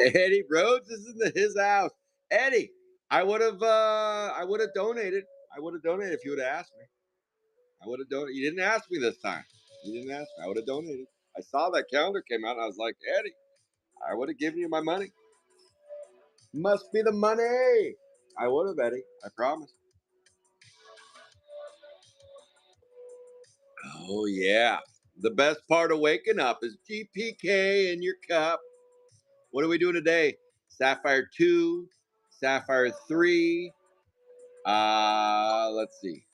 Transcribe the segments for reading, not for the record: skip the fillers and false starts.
Eddie Rhodes is in his house. Eddie, I would have donated. I would have donated if you would have asked me. I would have donated. You didn't ask me this time. You didn't ask me. I would have donated. I saw that calendar came out and I was like, Eddie, I would have given you my money. Must be the money. I would have, Eddie. I promise. Oh yeah. The best part of waking up is GPK in your cup. What are we doing today? Sapphire 2, Sapphire 3. Let's see.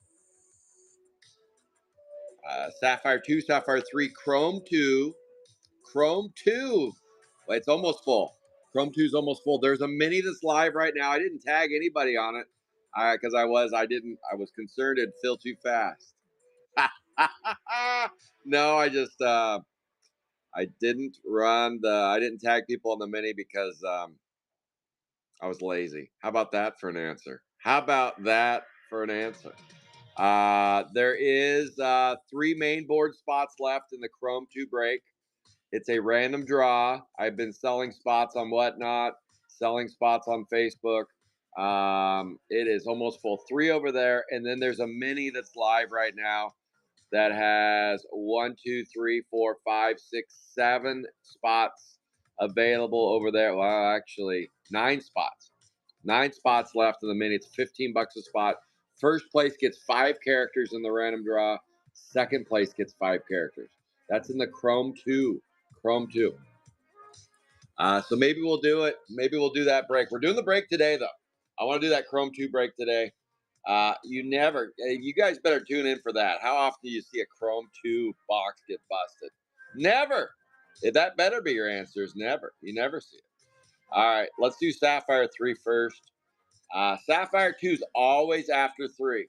Sapphire 2, Sapphire 3, Chrome 2, Chrome 2. Well, it's almost full. Chrome 2 is almost full. There's a mini that's live right now. I didn't tag anybody on it because I was concerned it'd fill too fast. No, I didn't tag people on the mini because I was lazy. How about that for an answer? How about that for an answer? There is three main board spots left in the Chrome 2 break. It's a random draw. I've been selling spots on Whatnot, selling spots on Facebook. It is almost full. Three over there, and then there's a mini that's live right now that has one, two, three, four, five, six, 7 spots available over there. Well, actually, 9 spots. 9 spots left in the mini. It's $15 a spot. First place gets 5 characters in the random draw. Second place gets 5 characters. That's in the Chrome 2. Chrome 2. So maybe we'll do it. Maybe we'll do that break. We're doing the break today, though. I want to do that Chrome 2 break today. You guys better tune in for that. How often do you see a Chrome 2 box get busted? Never. That better be your answer is never. You never see it. All right, let's do Sapphire 3 first. Sapphire 2 is always after 3.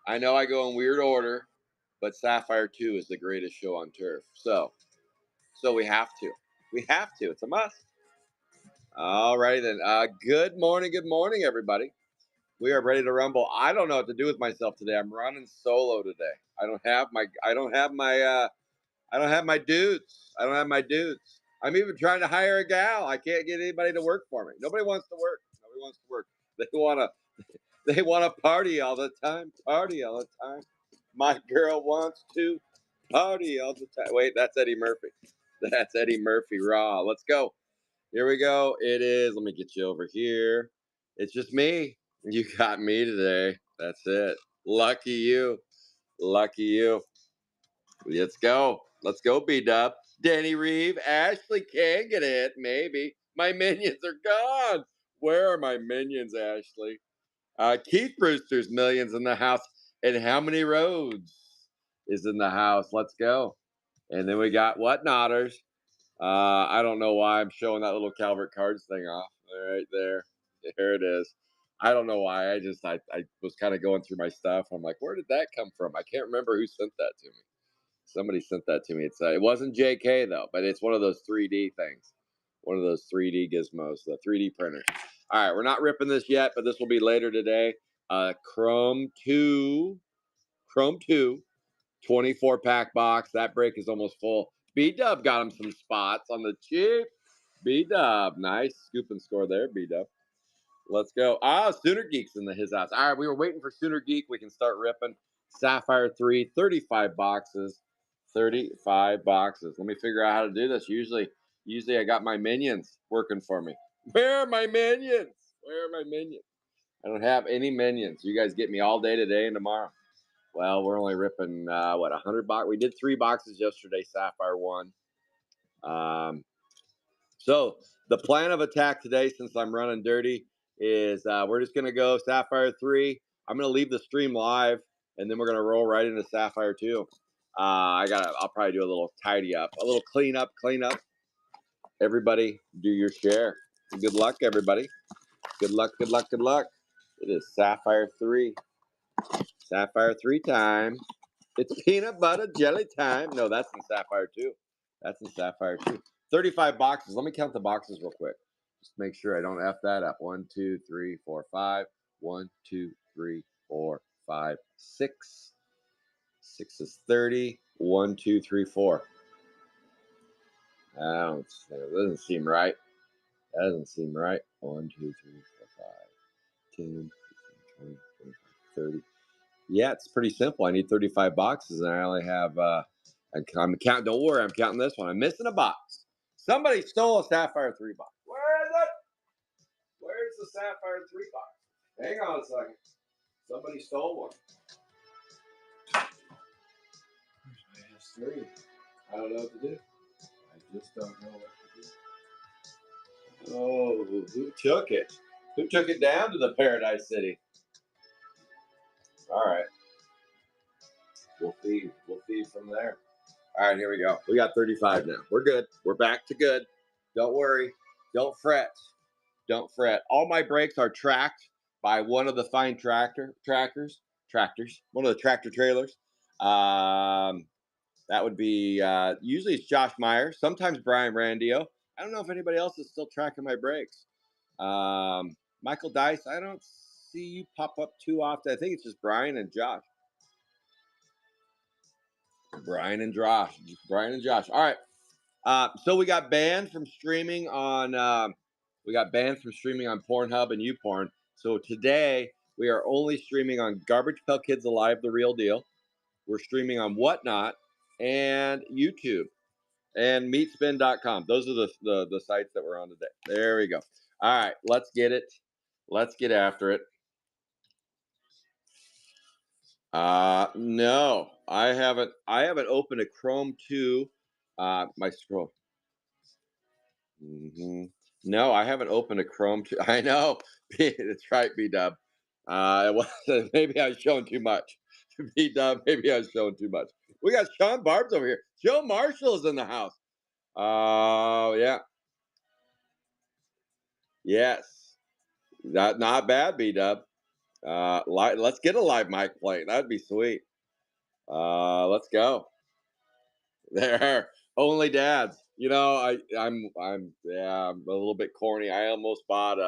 I know I go in weird order, but Sapphire 2 is the greatest show on turf. So we have to. We have to. It's a must. All righty then. Good morning, everybody. We are ready to rumble. I don't know what to do with myself today. I'm running solo today. I don't have my dudes. I don't have my dudes. I'm even trying to hire a gal. I can't get anybody to work for me. Nobody wants to work. Nobody wants to work. They wanna party all the time. Party all the time. My girl wants to party all the time. Wait, that's Eddie Murphy. That's Eddie Murphy raw. Let's go. Here we go. It is. Let me get you over here. It's just me. You got me today. That's it. Lucky you. Lucky you. Let's go. Let's go, B Dub. Danny Reeve. Ashley can get it. Maybe. My minions are gone. Where are my minions, Ashley? Keith Brewster's millions in the house. And how many roads is in the house? Let's go. And then we got Whatnotters. I don't know why I'm showing that little Calvert Cards thing off. Right there. There it is. I don't know why. I was kind of going through my stuff. I'm like, where did that come from? I can't remember who sent that to me. Somebody sent that to me. It wasn't JK though, but it's one of those 3D things. One of those 3D gizmos, the 3D printers. All right, we're not ripping this yet, but this will be later today. Chrome 2, 24-pack box. That break is almost full. B-Dub got him some spots on the cheap. B-Dub, nice scoop and score there, B-Dub. Let's go. Sooner Geek's in his house. All right, we were waiting for Sooner Geek. We can start ripping. Sapphire 3, 35 boxes. 35 boxes. Let me figure out how to do this. Usually I got my minions working for me. Where are my minions? Where are my minions? I don't have any minions. You guys get me all day today and tomorrow. Well, we're only ripping 100 box. We did 3 boxes yesterday. Sapphire 1. So the plan of attack today, since I'm running dirty, is we're just gonna go Sapphire 3. I'm gonna leave the stream live, and then we're gonna roll right into Sapphire 2. I'll probably do a little tidy up, a little clean up. Everybody, do your share. Good luck, everybody. Good luck. It is Sapphire 3. Sapphire 3 time. It's peanut butter jelly time. No, that's in Sapphire 2. That's in Sapphire 2. 35 boxes. Let me count the boxes real quick. Just make sure I don't F that up. 1, 2, 3, 4, 5. 1, 2, 3, 4, 5, 6. 6 is 30. 1, 2, 3, 4. That doesn't seem right. That doesn't seem right. 1, 2, 3, 4, 5, 10, 15, 20, 25, 30. Yeah, it's pretty simple. I need 35 boxes, and I only have. I'm counting. Don't worry, I'm counting this one. I'm missing a box. Somebody stole a Sapphire 3 box. Where is it? Where's the Sapphire 3 box? Hang on a second. Somebody stole one. Where's my S3? I don't know what to do. I just don't know what to do. Oh, who took it? Who took it down to the Paradise City? All right. We'll feed. We'll feed from there. All right, here we go. We got 35 now. We're good. We're back to good. Don't worry. Don't fret. Don't fret. All my brakes are tracked by one of the fine tractors. One of the tractor trailers. That would be usually it's Josh Meyer. Sometimes Brian Randio. I don't know if anybody else is still tracking my brakes. Michael Dice. I don't see you pop up too often. I think it's just Brian and Josh. Brian and Josh. All right. So we got banned from streaming on Pornhub and YouPorn. So today we are only streaming on Garbage Pail Kids Alive, the real deal. We're streaming on Whatnot and YouTube and meatspin.com. Those are the sites that we're on today. There we go. All right, let's get it. Let's get after it. No, I haven't opened a Chrome 2. My scroll. No, I haven't opened a Chrome. I know. That's right, B-Dub. Maybe I was showing too much. B-Dub, maybe I was showing too much. We got Sean Barb's over here. Joe Marshall is in the house. Oh, yeah. Yes. Not bad, B-Dub. Let's get a live mic plate. That'd be sweet. Let's go. There. Only dads. You know, I'm a little bit corny. I almost bought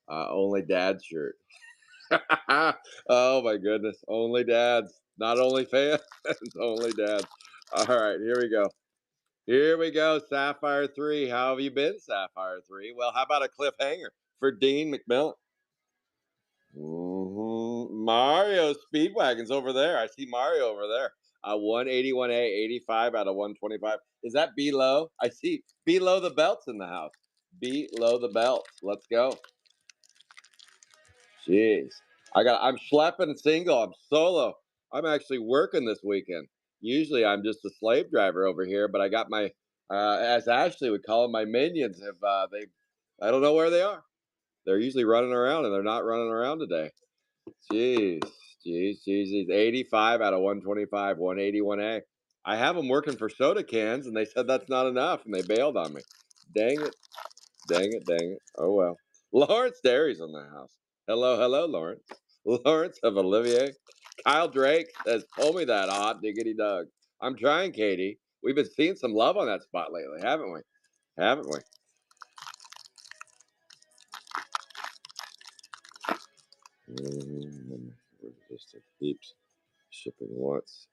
only dad shirt. Oh my goodness. Only dads. Not only fans, it's only dads. All right, here we go. Here we go. Sapphire 3. How have you been, Sapphire 3? Well, how about a cliffhanger for Dean McMillan? Mario Speedwagon's over there. I see Mario over there. 181A, 85 out of 125. Is that below? I see below the belts in the house. Below the belt. Let's go. Jeez. I'm schlepping single. I'm solo. I'm actually working this weekend. Usually I'm just a slave driver over here, but I got my as Ashley would call them, my minions have I don't know where they are. They're usually running around and they're not running around today. Jeez. 85 out of 125, 181A. I have them working for soda cans and they said that's not enough and they bailed on me. Dang it. Oh well. Lawrence Derry's in the house. Hello, Lawrence. Lawrence of Olivier. Kyle Drake says, pull me that hot diggity Doug. I'm trying, Katie. We've been seeing some love on that spot lately, haven't we? Haven't we? Just keeps shipping once.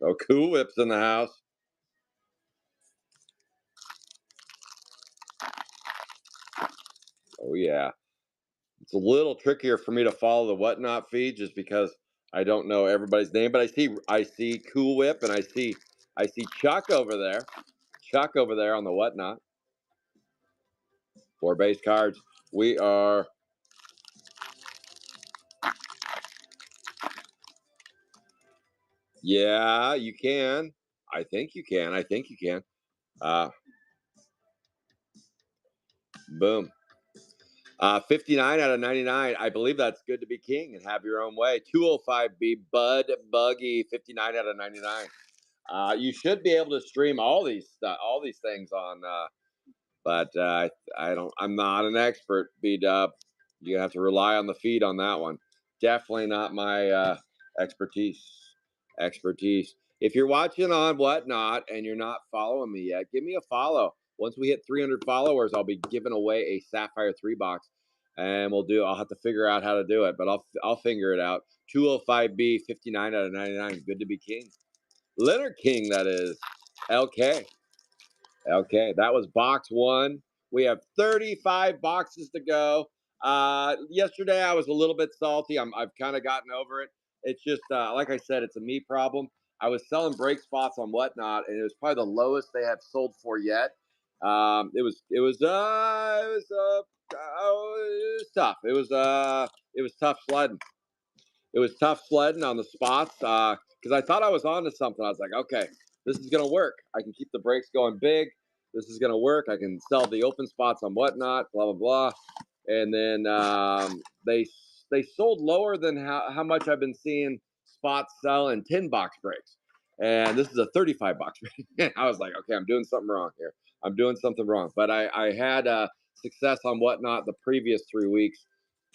Oh, Cool Whip's in the house. Oh yeah. It's a little trickier for me to follow the Whatnot feed just because I don't know everybody's name, but I see Cool Whip and I see Chuck over there. Chuck over there on the Whatnot. 4 base cards. We are yeah, you can. I think you can. Boom. 59 out of 99. I believe that's good to be king and have your own way. 205B Bud Buggy, 59 out of 99. You should be able to stream all these things on, but I'm not an expert. B-Dub, you have to rely on the feed on that one. Definitely not my expertise. If you're watching on Whatnot and you're not following me yet, give me a follow. Once we hit 300 followers, I'll be giving away a Sapphire 3 box, and I'll have to figure out how to do it, but I'll figure it out. 205B, 59 out of 99. Good to be king. Leonard King, that is. LK. That was box 1. We have 35 boxes to go. Yesterday I was a little bit salty. I've kind of gotten over it. It's just like I said, it's a me problem. I was selling brake spots on Whatnot, and it was probably the lowest they have sold for yet. It was tough. It was tough sledding. It was tough sledding on the spots because I thought I was onto something. I was like, okay, this is gonna work. I can keep the brakes going big. This is gonna work. I can sell the open spots on Whatnot. Blah blah blah. And then they sold lower than how much I've been seeing spots sell in 10 box brakes. And this is a 35 box brake. I was like, okay, I'm doing something wrong here. I'm doing something wrong. But I had success on Whatnot the previous 3 weeks.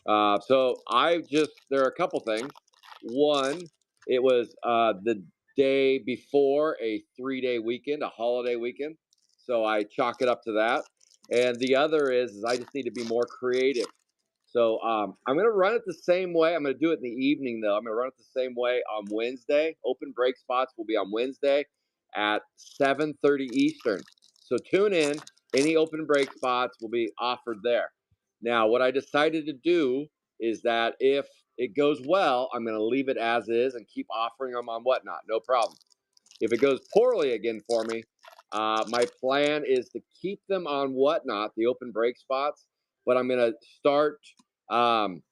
So there are a couple things. One, it was the day before a 3 day weekend, a holiday weekend. So I chalk it up to that. And the other is I just need to be more creative. So I'm going to run it the same way. I'm going to do it in the evening, though. I'm going to run it the same way on Wednesday. Open brake spots will be on Wednesday at 7:30 Eastern. So tune in. Any open brake spots will be offered there. Now, what I decided to do is that if it goes well, I'm going to leave it as is and keep offering them on Whatnot. No problem. If it goes poorly again for me, my plan is to keep them on Whatnot, the open brake spots, but I'm going to start um,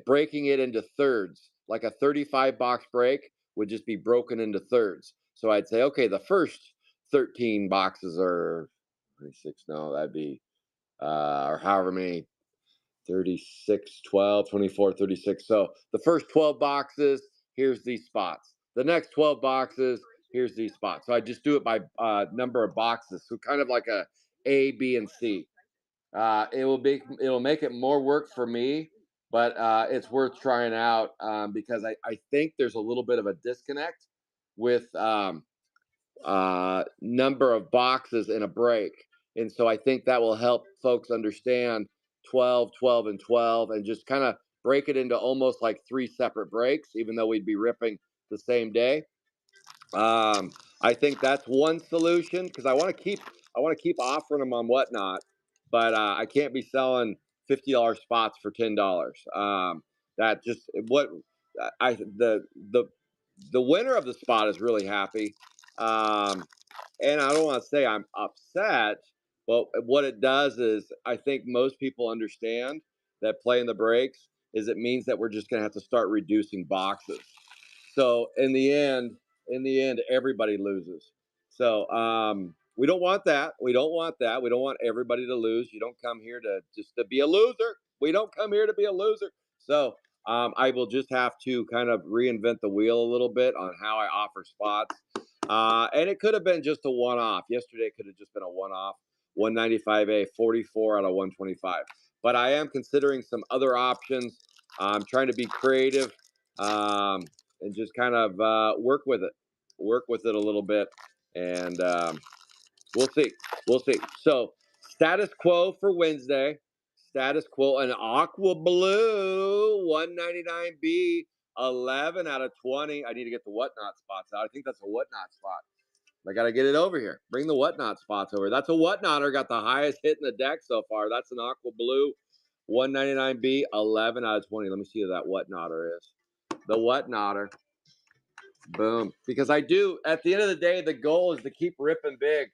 breaking it into thirds. Like a 35 box brake would just be broken into thirds. So I'd say, okay, the first 13 boxes are 26. No, that'd be, or however many 36, 12, 24, 36. So the first 12 boxes, here's these spots. The next 12 boxes, here's these spots. So I just do it by number of boxes. So kind of like A, B, and C. It'll make it more work for me, but it's worth trying out because I think there's a little bit of a disconnect with number of boxes in a break. And so I think that will help folks understand 12, 12, and 12 and just kind of break it into almost like three separate breaks, even though we'd be ripping the same day. I think that's one solution because I want to keep offering them on Whatnot, but I can't be selling $50 spots for $10. That just what I the winner of the spot is really happy. Um, and I don't want to say I'm upset, but what it does is I think most people understand that playing the brakes is it means that we're just going to have to start reducing boxes. So in the end, everybody loses. So we don't want that. We don't want that. We don't want everybody to lose. You don't come here to just to be a loser. We don't come here to be a loser. So I will just have to kind of reinvent the wheel a little bit on how I offer spots. And it could have been just a one off. Yesterday could have just been a one off. 195A, 44 out of 125. But I am considering some other options. I'm trying to be creative and just kind of work with it a little bit. And we'll see. We'll see. So, status quo for Wednesday. Status quo, an aqua blue 199B, 11 out of 20. I need to get the whatnot spots out. I think that's a whatnot spot. I got to get it over here. Bring the whatnot spots over. That's a whatnotter. Got the highest hit in the deck so far. That's an aqua blue 199B, 11 out of 20. Let me see who that whatnotter is. The whatnotter. Boom. Because I do, at the end of the day, the goal is to keep ripping big.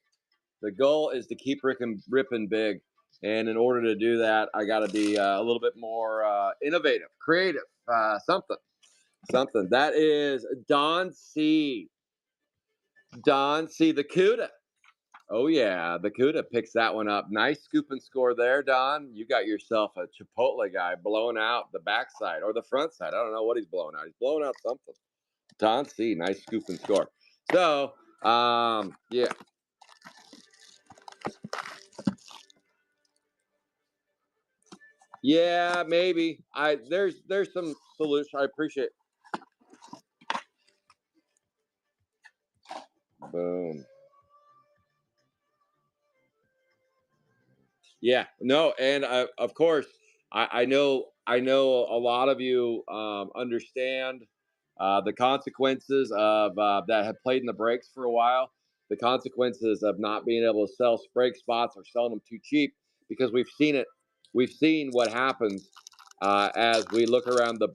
The goal is to keep ripping big. And in order to do that, I got to be a little bit more innovative, creative, something. Something. That is Don C. Don C. The CUDA. Oh, yeah. The CUDA picks that one up. Nice scoop and score there, Don. You got yourself a Chipotle guy blowing out the backside or the front side. I don't know what he's blowing out. He's blowing out something. Don C. Nice scoop and score. So, yeah. Yeah, maybe. There's some solution. I appreciate. Boom. Yeah, no, and of course, I know a lot of you understand the consequences of that have played in the brakes for a while. the consequences of not being able to sell Sprague spots or selling them too cheap, because we've seen it. We've seen what happens as we look around the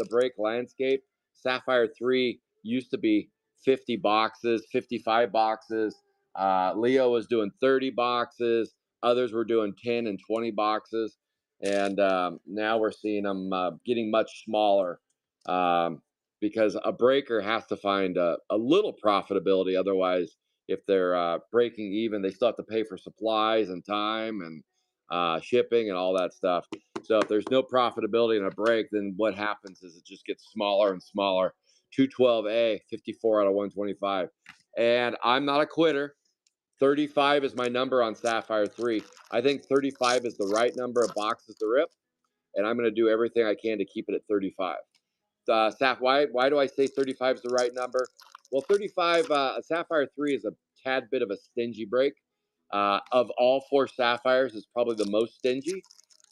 break landscape. Sapphire 3 used to be 50 boxes, 55 boxes. Leo was doing 30 boxes. Others were doing 10 and 20 boxes. And now we're seeing them getting much smaller, because a breaker has to find a little profitability. Otherwise, if they're breaking even, they still have to pay for supplies and time and shipping and all that stuff. So if there's no profitability in a break, then what happens is it just gets smaller and smaller. 212A, 54 out of 125. And I'm not a quitter. 35 is my number on Sapphire 3. I think 35 is the right number of boxes to rip, and I'm going to do everything I can to keep it at 35. Why do I say 35 is the right number? Well, 35, Sapphire 3 is a tad bit of a stingy break. Of all four Sapphires, it's probably the most stingy.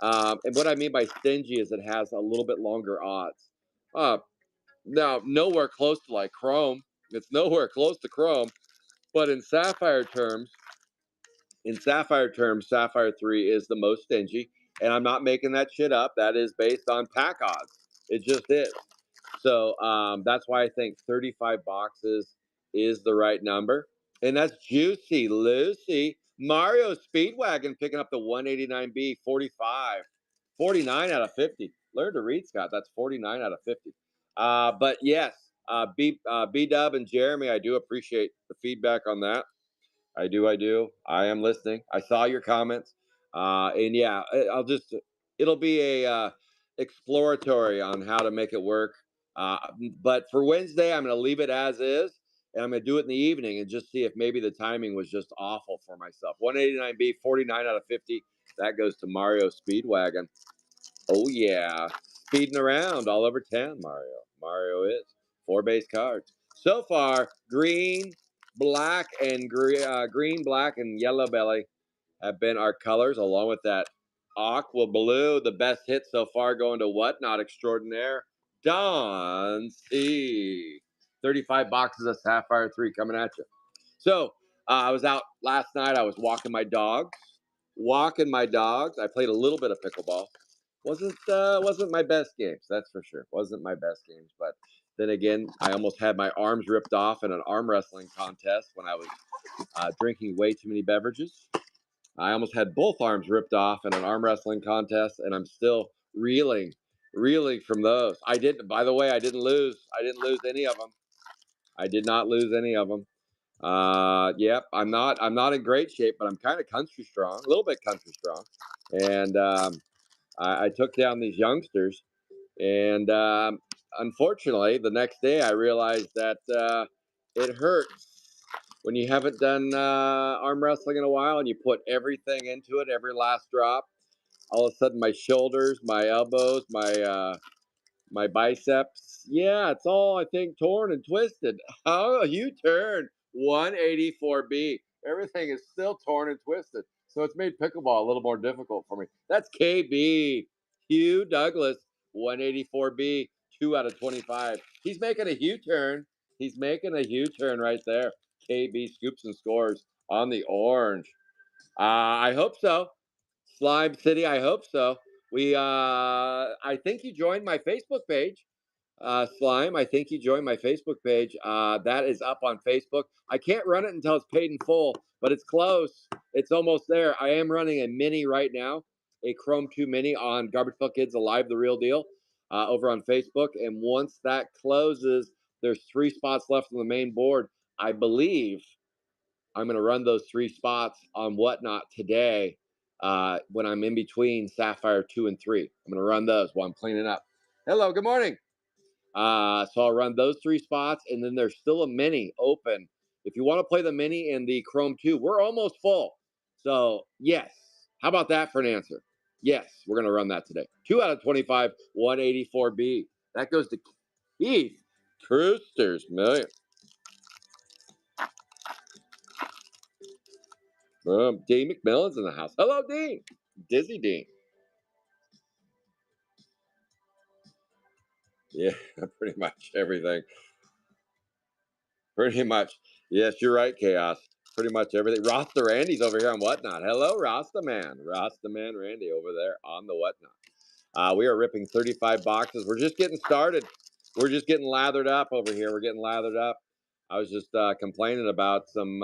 And what I mean by stingy is it has a little bit longer odds. Now, nowhere close to like Chrome. It's nowhere close to Chrome. But in Sapphire terms, Sapphire 3 is the most stingy. And I'm not making that shit up. That is based on pack odds. It just is. So that's why I think 35 boxes is the right number. And that's Juicy Lucy. Mario Speedwagon picking up the 189B, 45. 49 out of 50. Learn to read, Scott. That's 49 out of 50. But yes, B Dub and Jeremy, I do appreciate the feedback on that. I do. I do. I am listening. I saw your comments. And yeah, it'll be a exploratory on how to make it work. Uh, but for Wednesday, I'm going to leave it as is. And I'm going to do it in the evening and just see if maybe the timing was just awful for myself. 189B, 49 out of 50. That goes to Mario Speedwagon. Oh, yeah. Speeding around all over town, Mario. Mario is. 4 base cards. So far, green, black, and green, black, and yellow belly have been our colors, along with that aqua blue. The best hit so far going to Whatnot Extraordinaire, Don C. 35 boxes of Sapphire 3 coming at you. So I was out last night. I was walking my dogs. I played a little bit of pickleball. Wasn't my best games, that's for sure. Wasn't my best games, but then again, I almost had my arms ripped off in an arm wrestling contest when I was drinking way too many beverages. I almost had both arms ripped off in an arm wrestling contest, and I'm still reeling from those. I didn't. By the way, I didn't lose. I didn't lose any of them. I did not lose any of them. Yep, I'm not in great shape, but I'm kind of country strong, a little bit country strong, and I took down these youngsters, and unfortunately, the next day I realized that it hurts when you haven't done arm wrestling in a while and you put everything into it, every last drop. All of a sudden, my shoulders, my elbows, my biceps. Yeah, it's all, I think, torn and twisted. Oh, you turn 184B. Everything is still torn and twisted. So it's made pickleball a little more difficult for me. That's KB. Hugh Douglas, 184B, 2 out of 25. He's making a Hugh turn. He's making a Hugh turn right there. KB scoops and scores on the orange. I hope so. Slime City, I hope so. I think you joined my Facebook page, Slime. I think you joined my Facebook page. That is up on Facebook. I can't run it until it's paid in full, but it's close. It's almost there. I am running a mini right now, a Chrome 2 mini on Garbage Pail Kids Alive, the Real Deal, over on Facebook. And once that closes, there's 3 spots left on the main board. I believe I'm going to run those 3 spots on Whatnot today when I'm in between Sapphire 2 and 3. I'm going to run those while I'm cleaning up. Hello, good morning. So I'll run those 3 spots, and then there's still a mini open. If you want to play the mini and the Chrome 2, we're almost full. So, yes. How about that for an answer? Yes, we're going to run that today. 2 out of 25, 184B. That goes to Keith Trooster's Million. Dean McMillan's in the house. Hello, Dean. Dizzy Dean. Yeah, pretty much everything. Pretty much. Yes, you're right, Chaos. Pretty much everything. Rasta Randy's over here on Whatnot. Hello, Rasta Man. Rasta Man Randy over there on the Whatnot. We are ripping 35 boxes. We're just getting started. We're just getting lathered up over here. We're getting lathered up. I was just complaining about some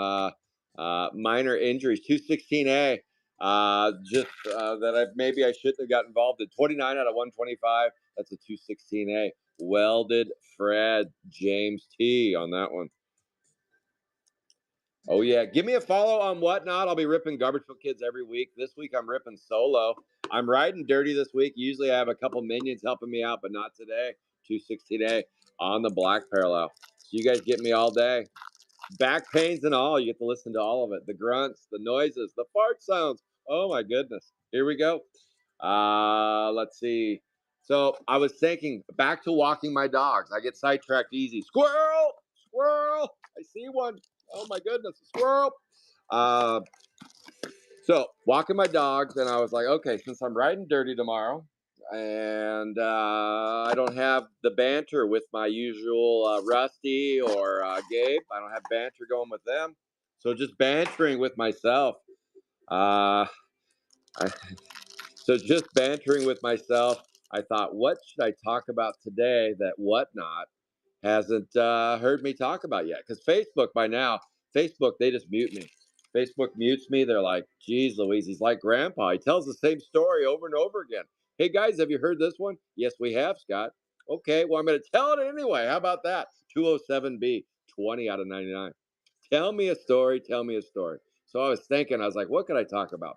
minor injuries. 216A. Just that maybe I shouldn't have got involved in. 29 out of 125. That's a 216A. Welded Fred James T on that one. Oh yeah, give me a follow on Whatnot. I'll be ripping Garbage Pail Kids every week. This week I'm ripping solo. I'm riding dirty this week. Usually I have a couple minions helping me out, but not today. 216A on the black parallel. So you guys get me all day. Back pains and all. You get to listen to all of it. The grunts, the noises, the fart sounds. Oh my goodness. Here we go. Let's see. So I was thinking back to walking my dogs. I get sidetracked easy. Squirrel, squirrel. I see one. Oh my goodness, a squirrel. Uh, so walking my dogs, and I was like, okay, since I'm riding dirty tomorrow, and I don't have the banter with my usual Rusty or Gabe. I don't have banter going with them. So just bantering with myself. Uh, I, so just bantering with myself. I thought, what should I talk about today that Whatnot hasn't heard me talk about yet? Because Facebook by now, Facebook, they just mute me. Facebook mutes me. They're like, geez, Louise, he's like grandpa. He tells the same story over and over again. Hey, guys, have you heard this one? Yes, we have, Scott. Okay, well, I'm going to tell it anyway. How about that? 207B, 20 out of 99. Tell me a story. Tell me a story. So I was thinking, I was like, what could I talk about?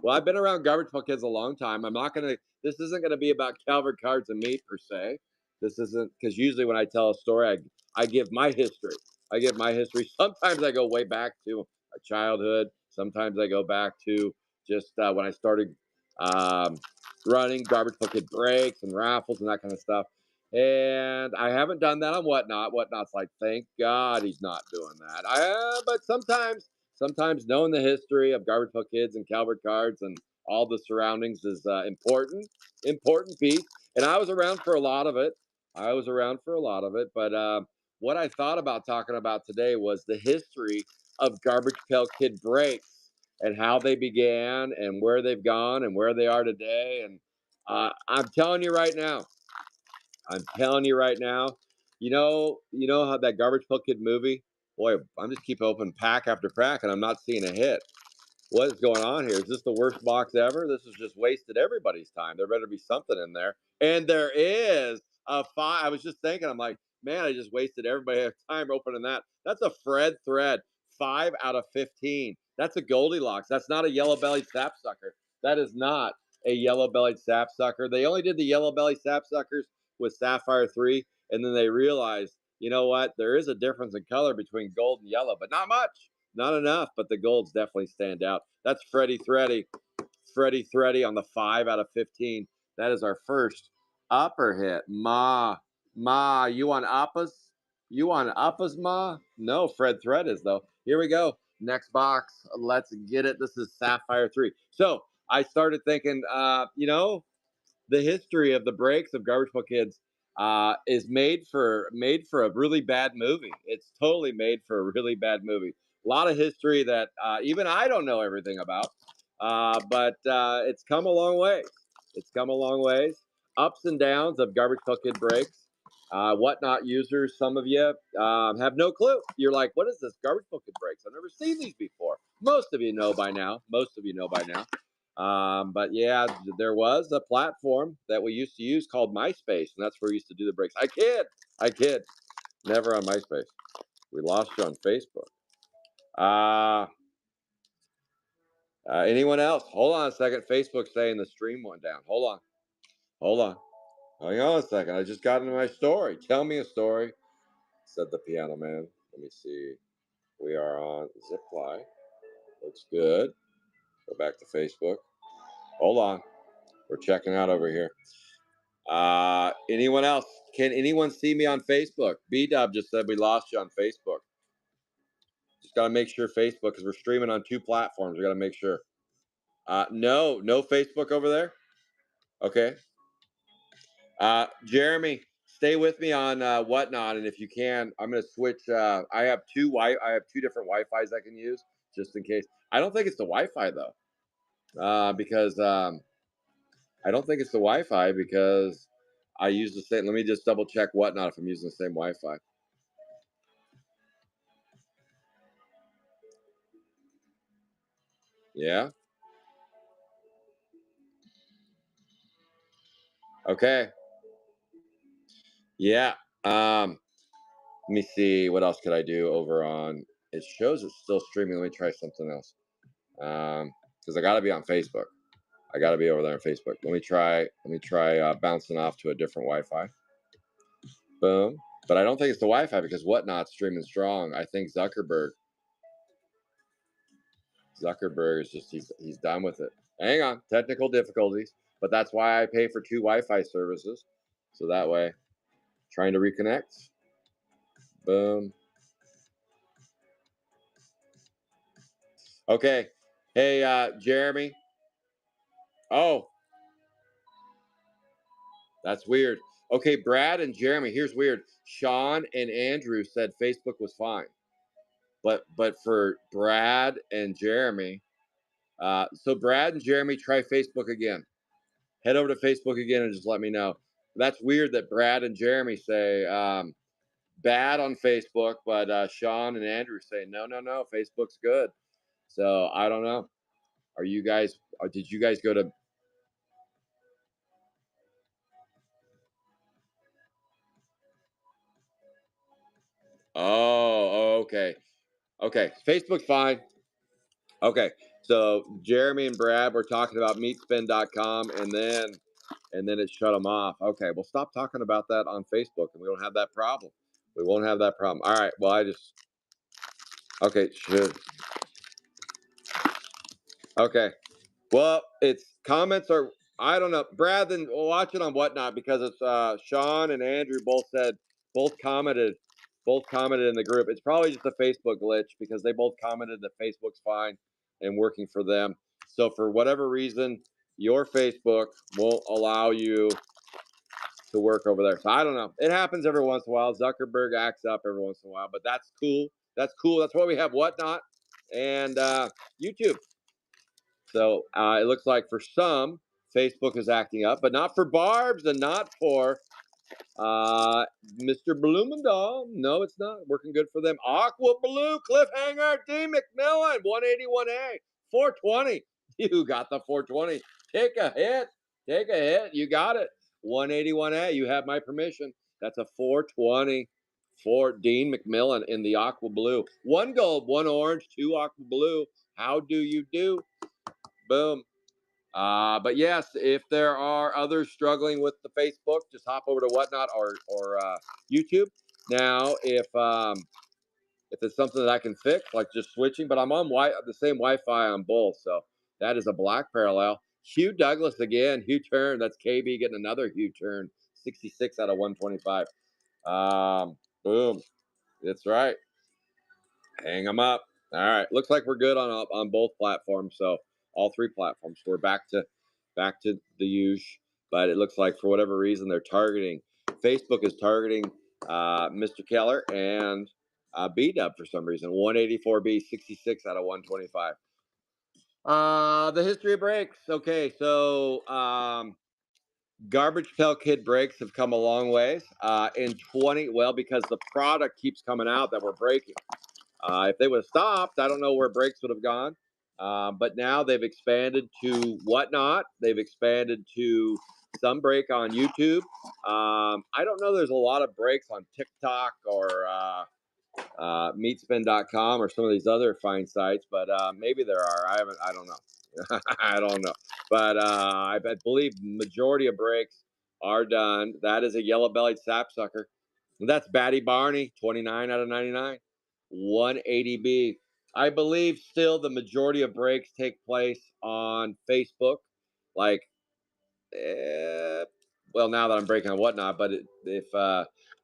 Well, I've been around Garbage Pail Kids a long time. I'm not going to, this isn't going to be about Calvert cards and meat per se. This isn't, because usually when I tell a story, I give my history. I give my history. Sometimes I go way back to my childhood. Sometimes I go back to just when I started um, running Garbage Pail Kid breaks and raffles and that kind of stuff. And I haven't done that on Whatnot. Whatnot's like, thank God he's not doing that. But sometimes knowing the history of Garbage Pail Kids and Calvert cards and all the surroundings is important piece. And I was around for a lot of it. I was around for a lot of it. But what I thought about talking about today was the history of Garbage Pail Kid breaks and how they began and where they've gone and where they are today. And I'm telling you right now, I'm telling you right now, you know how that Garbage Pail Kid movie? Boy, I'm just keep opening pack after pack, and I'm not seeing a hit. What is going on here? Is this the worst box ever? This has just wasted everybody's time. There better be something in there, and there is a five. I was just thinking, I'm like, man, I just wasted everybody's time opening that. That's a Fred thread, 5 out of 15. That's a Goldilocks. That's not a yellow bellied sapsucker. That is not a yellow bellied sapsucker. They only did the yellow belly sapsuckers with Sapphire 3, and then they realized, you know what? There is a difference in color between gold and yellow, but not much. Not enough, but the golds definitely stand out. That's Freddie Thready on the 5 out of 15. That is our first upper hit. You want uppas? You want uppas, Ma? No, Fred Thread is though. Here we go. Next box. Let's get it. This is Sapphire 3. So I started thinking, the history of the breaks of Garbage Pail Kids is made for a really bad movie. It's totally made for a really bad movie. A lot of history that even I don't know everything about, but it's come a long way. It's come a long ways. Ups and downs of Garbage Pail Kid breaks. Whatnot users, some of you have no clue. You're like, what is this Garbage Pail Kid breaks? I've never seen these before. Most of you know by now. Most of you know by now. But yeah, there was a platform that we used to use called MySpace, and that's where we used to do the breaks. I kid, never on MySpace. We lost you on Facebook. Uh, Anyone else? Hold on a second. Facebook's saying the stream went down. Hold on. Hang on a second. I just got into my story. Tell me a story, said the piano man. Let me see. We are on Ziply. Looks good. Go back to Facebook. Hold on. We're checking out over here. Anyone else? Can anyone see me on Facebook? B Dub just said we lost you on Facebook. Just got to make sure Facebook, because we're streaming on 2 platforms. We got to make sure. No Facebook over there. Okay. Jeremy stay with me on whatnot, and if you can, I'm going to switch. I have I have two different Wi-Fi's I can use just in case. I don't think it's the Wi-Fi though, because I don't think it's the Wi-Fi because I use the same. Let me just double check whatnot if I'm using the same Wi-Fi. Yeah. Okay. Yeah. Let me see what else could I do over on. It shows it's still streaming. Let me try something else. Because I got to be on Facebook. I got to be over there on Facebook. Let me try. Bouncing off to a different Wi-Fi. Boom. But I don't think it's the Wi-Fi because whatnot's streaming strong. I think Zuckerberg is just he's done with it. Hang on, technical difficulties. But that's why I pay for two Wi-Fi services, so that way, trying to reconnect. Boom. Okay. Hey, Jeremy. Oh, that's weird. Okay, Brad and Jeremy. Here's weird. Sean and Andrew said Facebook was fine, but for Brad and Jeremy, so Brad and Jeremy, try Facebook again. Head over to Facebook again and just let me know. That's weird that Brad and Jeremy say bad on Facebook, but Sean and Andrew say no, no, no, Facebook's good. So I don't know. Are you guys? Did you guys go to? Oh, okay, okay. Facebook's fine. Okay, so Jeremy and Brad were talking about meatspin.com, and then it shut them off. Okay, well, stop talking about that on Facebook, and we don't have that problem. We won't have that problem. All right. Well, I just okay. Should okay. Well, it's comments are I don't know. Brad, then we'll watch it on whatnot because it's Sean and Andrew both commented both commented in the group. It's probably just a Facebook glitch because they both commented that Facebook's fine and working for them. So for whatever reason, your Facebook won't allow you to work over there. So I don't know. It happens every once in a while. Zuckerberg acts up every once in a while, but that's cool. That's cool. That's why we have whatnot and YouTube. So it looks like for some, Facebook is acting up, but not for Barb's and not for uh, Mr. Blumendahl. No, it's not working good for them. Aqua Blue Cliffhanger D McMillan 181A 420. You got the 420. Take a hit. Take a hit. You got it. 181A. You have my permission. That's a 420 for Dean McMillan in the Aqua Blue. One gold, one orange, two Aqua Blue. How do you do? Boom. But yes, if there are others struggling with the Facebook, just hop over to whatnot or YouTube. Now, if it's something that I can fix, like just switching, but I'm on the same Wi-Fi on both, so that is a black parallel. Hugh Douglas again, Hugh turn. That's KB getting another Hugh turn. 66 out of 125. Boom. That's right. Hang them up. All right. Looks like we're good on both platforms. So all three platforms. We're back to the huge. But it looks like for whatever reason they're targeting. Facebook is targeting Mr. Keller and B Dub for some reason. 184B, 66 out of 125. The history of breaks. Okay, so Garbage Pail Kid breaks have come a long ways. In 20, well, because the product keeps coming out that we're breaking. If they would have stopped, I don't know where breaks would have gone. But now they've expanded to whatnot. They've expanded to some break on YouTube. I don't know. There's a lot of breaks on TikTok or meatspin.com or some of these other fine sites, but maybe there are. I don't know. I don't know. But I believe majority of breaks are done. That is a yellow bellied sapsucker. And that's Batty Barney, 29 out of 99. 180B. I believe still the majority of breaks take place on Facebook. Like, eh, well, now that I'm breaking on whatnot, but if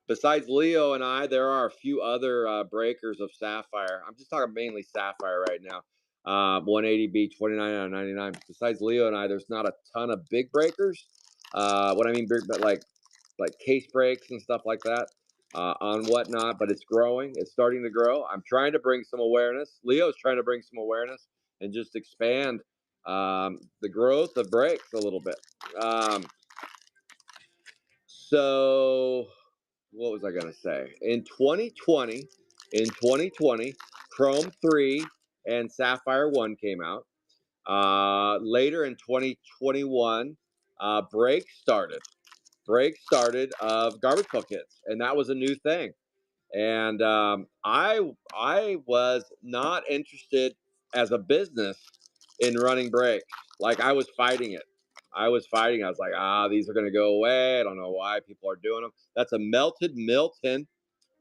besides Leo and I, there are a few other breakers of Sapphire. I'm just talking mainly Sapphire right now. 180B, 29 out of 99. Besides Leo and I, there's not a ton of big breakers. What I mean big, but like like case breaks and stuff like that on whatnot. But it's growing. It's starting to grow. I'm trying to bring some awareness. Leo's trying to bring some awareness and just expand the growth of brakes a little bit. Um, so what was I going to say? In 2020, Chrome 3 and Sapphire 1 came out. Later in 2021, brakes started. Brakes started of garbage pail kids, and that was a new thing. And I was not interested as a business in running brakes. Like I was fighting it. I was fighting. I was like, these are going to go away. I don't know why people are doing them. That's a melted Milton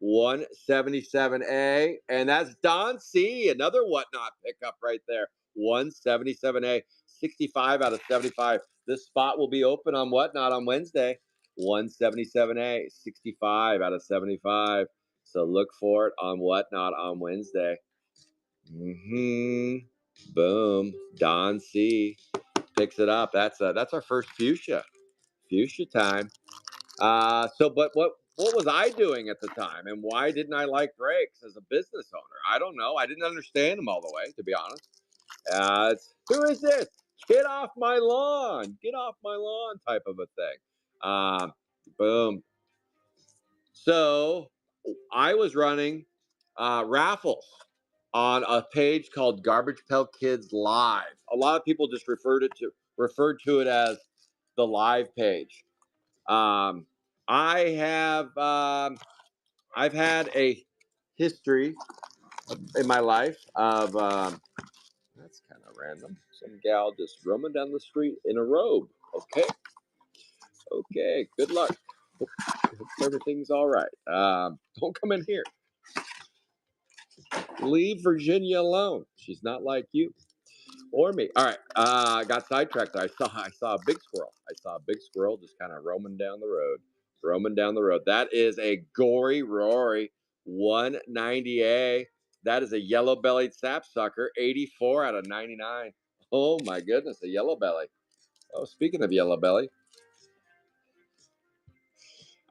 177A, and that's Don C, another whatnot pickup right there. 177A, 65 out of 75. This spot will be open on whatnot on Wednesday. 177A, 65 out of 75. So look for it on whatnot on Wednesday. Boom. Don C picks it up. That's our first fuchsia. Fuchsia time. But what was I doing at the time, and why didn't I like brakes as a business owner? I don't know. I didn't understand them all the way, to be honest. Who is this? Get off my lawn! Get off my lawn! Type of a thing. Boom. So I was running raffles on a page called Garbage Pail Kids Live. A lot of people just referred to it as the live page. Um, I have I've had a history in my life of that's kind of random. Some gal just roaming down the street in a robe. Okay, good luck. Hope everything's all right. Don't come in here. Leave Virginia alone. She's not like you or me. All right. I got sidetracked. I saw a big squirrel. I saw a big squirrel just kind of roaming down the road. Roaming down the road. That is a Gory Rory 190A. That is a yellow-bellied sapsucker, 84 out of 99. Oh my goodness, a yellow belly. Oh, speaking of yellow belly,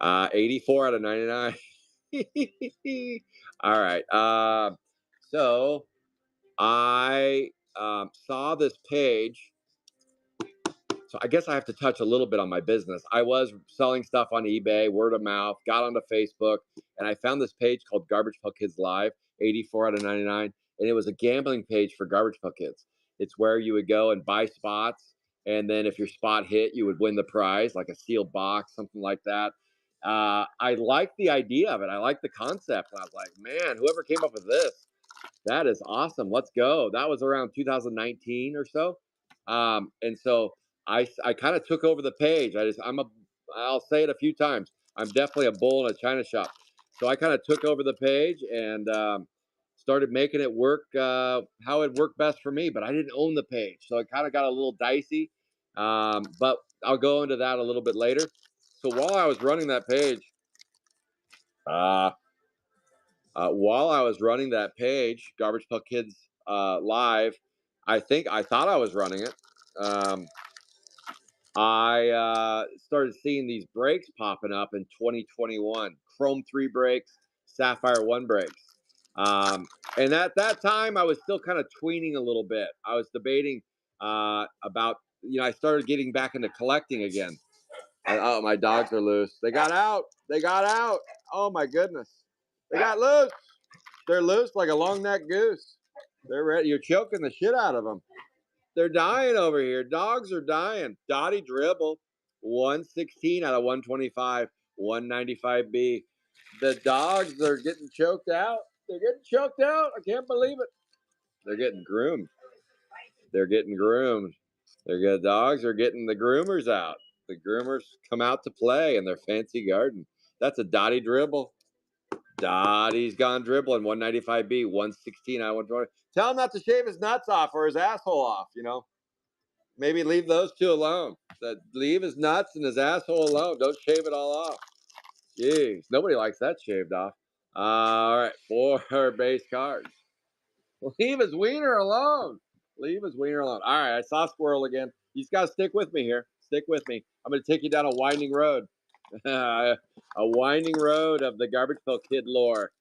84 out of 99. All right. So I saw this page. So I guess I have to touch a little bit on my business. I was selling stuff on eBay, word of mouth, got onto Facebook, and I found this page called Garbage Pail Kids Live, 84 out of 99. And it was a gambling page for Garbage Pail Kids. It's where you would go and buy spots. And then if your spot hit, you would win the prize, like a sealed box, something like that. I liked the idea of it. I liked the concept. And I was like, man, whoever came up with this, that is awesome. Let's go. That was around 2019 or so. And so I kind of took over the page. I'll say it a few times. I'm definitely a bull in a china shop. So I kind of took over the page and started making it work how it worked best for me. But I didn't own the page, so it kind of got a little dicey. But I'll go into that a little bit later. So while I was running that page, uh, Garbage Pail Kids Live, I thought I was running it. I started seeing these brakes popping up in 2021. Chrome 3 brakes, Sapphire 1 brakes. And at that time, I was still kind of tweening a little bit. I was debating about, I started getting back into collecting again. Oh, my dogs are loose. They got out. They got out. Oh, my goodness. They got loose. They're loose like a long necked goose. They're ready. You're choking the shit out of them. They're dying over here. Dogs are dying. Dottie Dribble, 116 out of 125, 195B. The dogs are getting choked out. They're getting choked out. I can't believe it. They're getting groomed. They're getting groomed. The dogs are getting the groomers out. The groomers come out to play in their fancy garden. That's a Dottie Dribble. Dottie's gone dribbling. 195B, 116 out of 120. Tell him not to shave his nuts off or his asshole off, Maybe leave those two alone. Leave his nuts and his asshole alone. Don't shave it all off. Jeez, nobody likes that shaved off. All right, 4 base cards. Leave his wiener alone. Leave his wiener alone. All right, I saw squirrel again. You just got to stick with me here. Stick with me. I'm going to take you down a winding road. A winding road of the Garbage Pail Kid lore.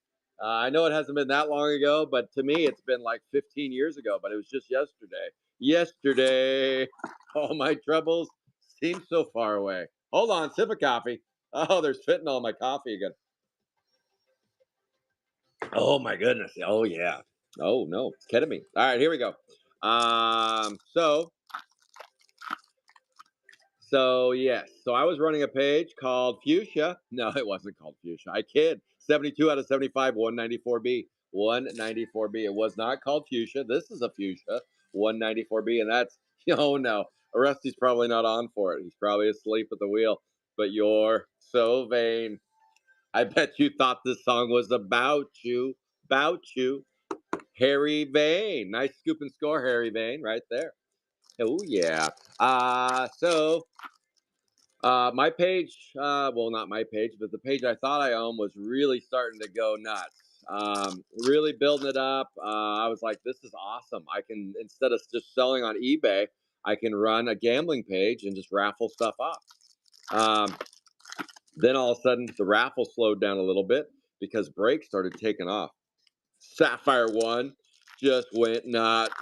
I know it hasn't been that long ago, but to me, it's been like 15 years ago. But it was just yesterday. Yesterday, all my troubles seem so far away. Hold on, sip of coffee. Oh, there's fentanyl in my coffee again. Oh my goodness. Oh yeah. Oh no, it's ketamine. All right, here we go. So yes, so I was running a page called Fuchsia. No, it wasn't called Fuchsia. I kid. 72 out of 75, 194B. 194B. It was not called Fuchsia. This is a Fuchsia, 194B, and that's oh no. Rusty's probably not on for it. He's probably asleep at the wheel. But you're so vain. I bet you thought this song was about you. Harry Vane. Nice scoop and score, Harry Vane, right there. Oh yeah. My page, well, not my page, but the page I thought I owned was really starting to go nuts. Really building it up. I was like, this is awesome. I can, instead of just selling on eBay, I can run a gambling page and just raffle stuff off. Um, then all of a sudden, the raffle slowed down a little bit because breaks started taking off. Sapphire one just went nuts.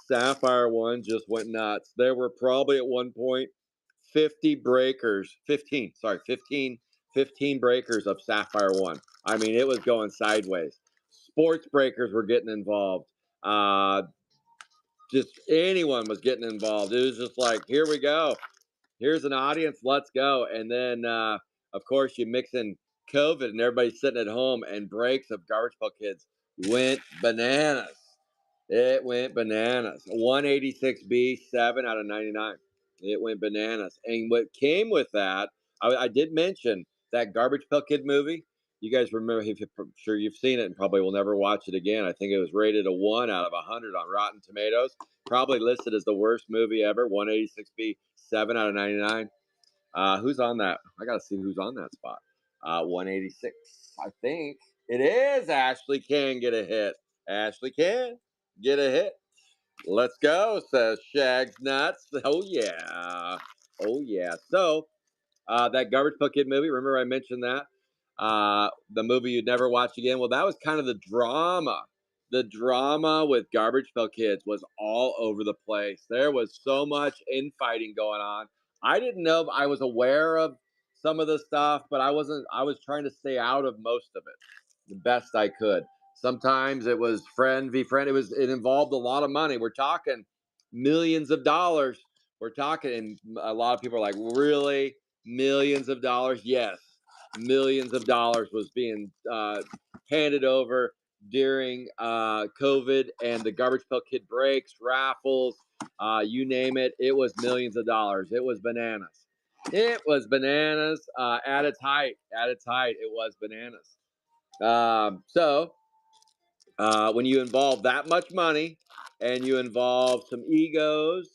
Sapphire one just went nuts. There were probably at one point 50 breakers, 15, sorry, 15 breakers of Sapphire one. I mean, it was going sideways. Sports breakers were getting involved. Uh, just anyone was getting involved. It was just like, here we go. Here's an audience. Let's go. And then, of course, you mix in COVID and everybody's sitting at home, and breaks of Garbage Pail Kids went bananas. It went bananas. 186B, 7 out of 99. It went bananas. And what came with that, I did mention that Garbage Pail Kid movie. You guys remember, if I'm sure you've seen it and probably will never watch it again. I think it was rated a 1 out of 100 on Rotten Tomatoes. Probably listed as the worst movie ever. 186B, 7 out of 99. Who's on that? I got to see who's on that spot. 186. I think it is Ashley can get a hit. Ashley can get a hit. Let's go, says Shags Nuts. Oh yeah. Oh yeah. So that Garbage Pail Kid movie, remember I mentioned that? The movie you'd never watch again. Well, that was kind of the drama. The drama with Garbage Pail Kids was all over the place. There was so much infighting going on. I didn't know, I was aware of some of the stuff, but I wasn't, I was trying to stay out of most of it the best I could. Sometimes it was friend v friend. It involved a lot of money. We're talking millions of dollars. We're talking, and a lot of people are like, really, millions of dollars? Yes, millions of dollars was being handed over during COVID and the Garbage Pail Kid breaks, raffles, you name it. It was millions of dollars. It was bananas. It was bananas at its height. At its height, it was bananas. When you involve that much money and you involve some egos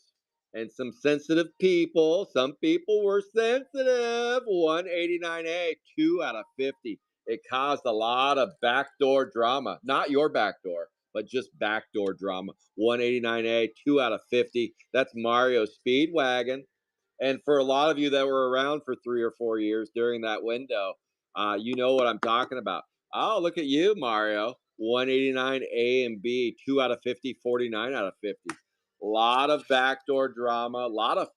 and some sensitive people, some people were sensitive. 189A, 2 out of 50. It caused a lot of backdoor drama. Not your backdoor, but just backdoor drama. 189A, 2 out of 50. That's Mario Speedwagon. And for a lot of you that were around for 3 or 4 years during that window, you know what I'm talking about. Oh, look at you, Mario. 189 A and B, 2 out of 50, 49 out of 50. A lot of backdoor drama, a lot of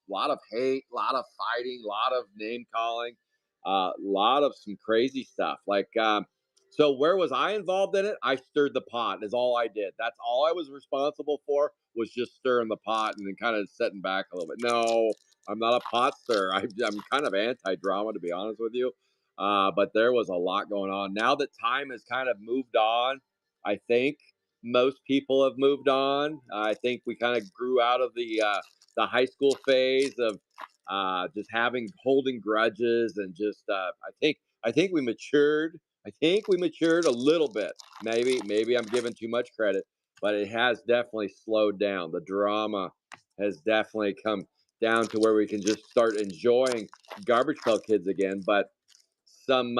hate, a lot of fighting, a lot of name calling, a lot of some crazy stuff. So where was I involved in it? I stirred the pot. Is all I did. That's all I was responsible for, was just stirring the pot and then kind of sitting back a little bit. No, I'm not a pot stirrer. I'm kind of anti-drama, to be honest with you. But there was a lot going on. Now that time has kind of moved on, I think most people have moved on. I think we kind of grew out of the high school phase of just holding grudges, and just I think we matured. I think we matured a little bit. Maybe I'm giving too much credit, but it has definitely slowed down. The drama has definitely come down to where we can just start enjoying Garbage Pail Kids again. But some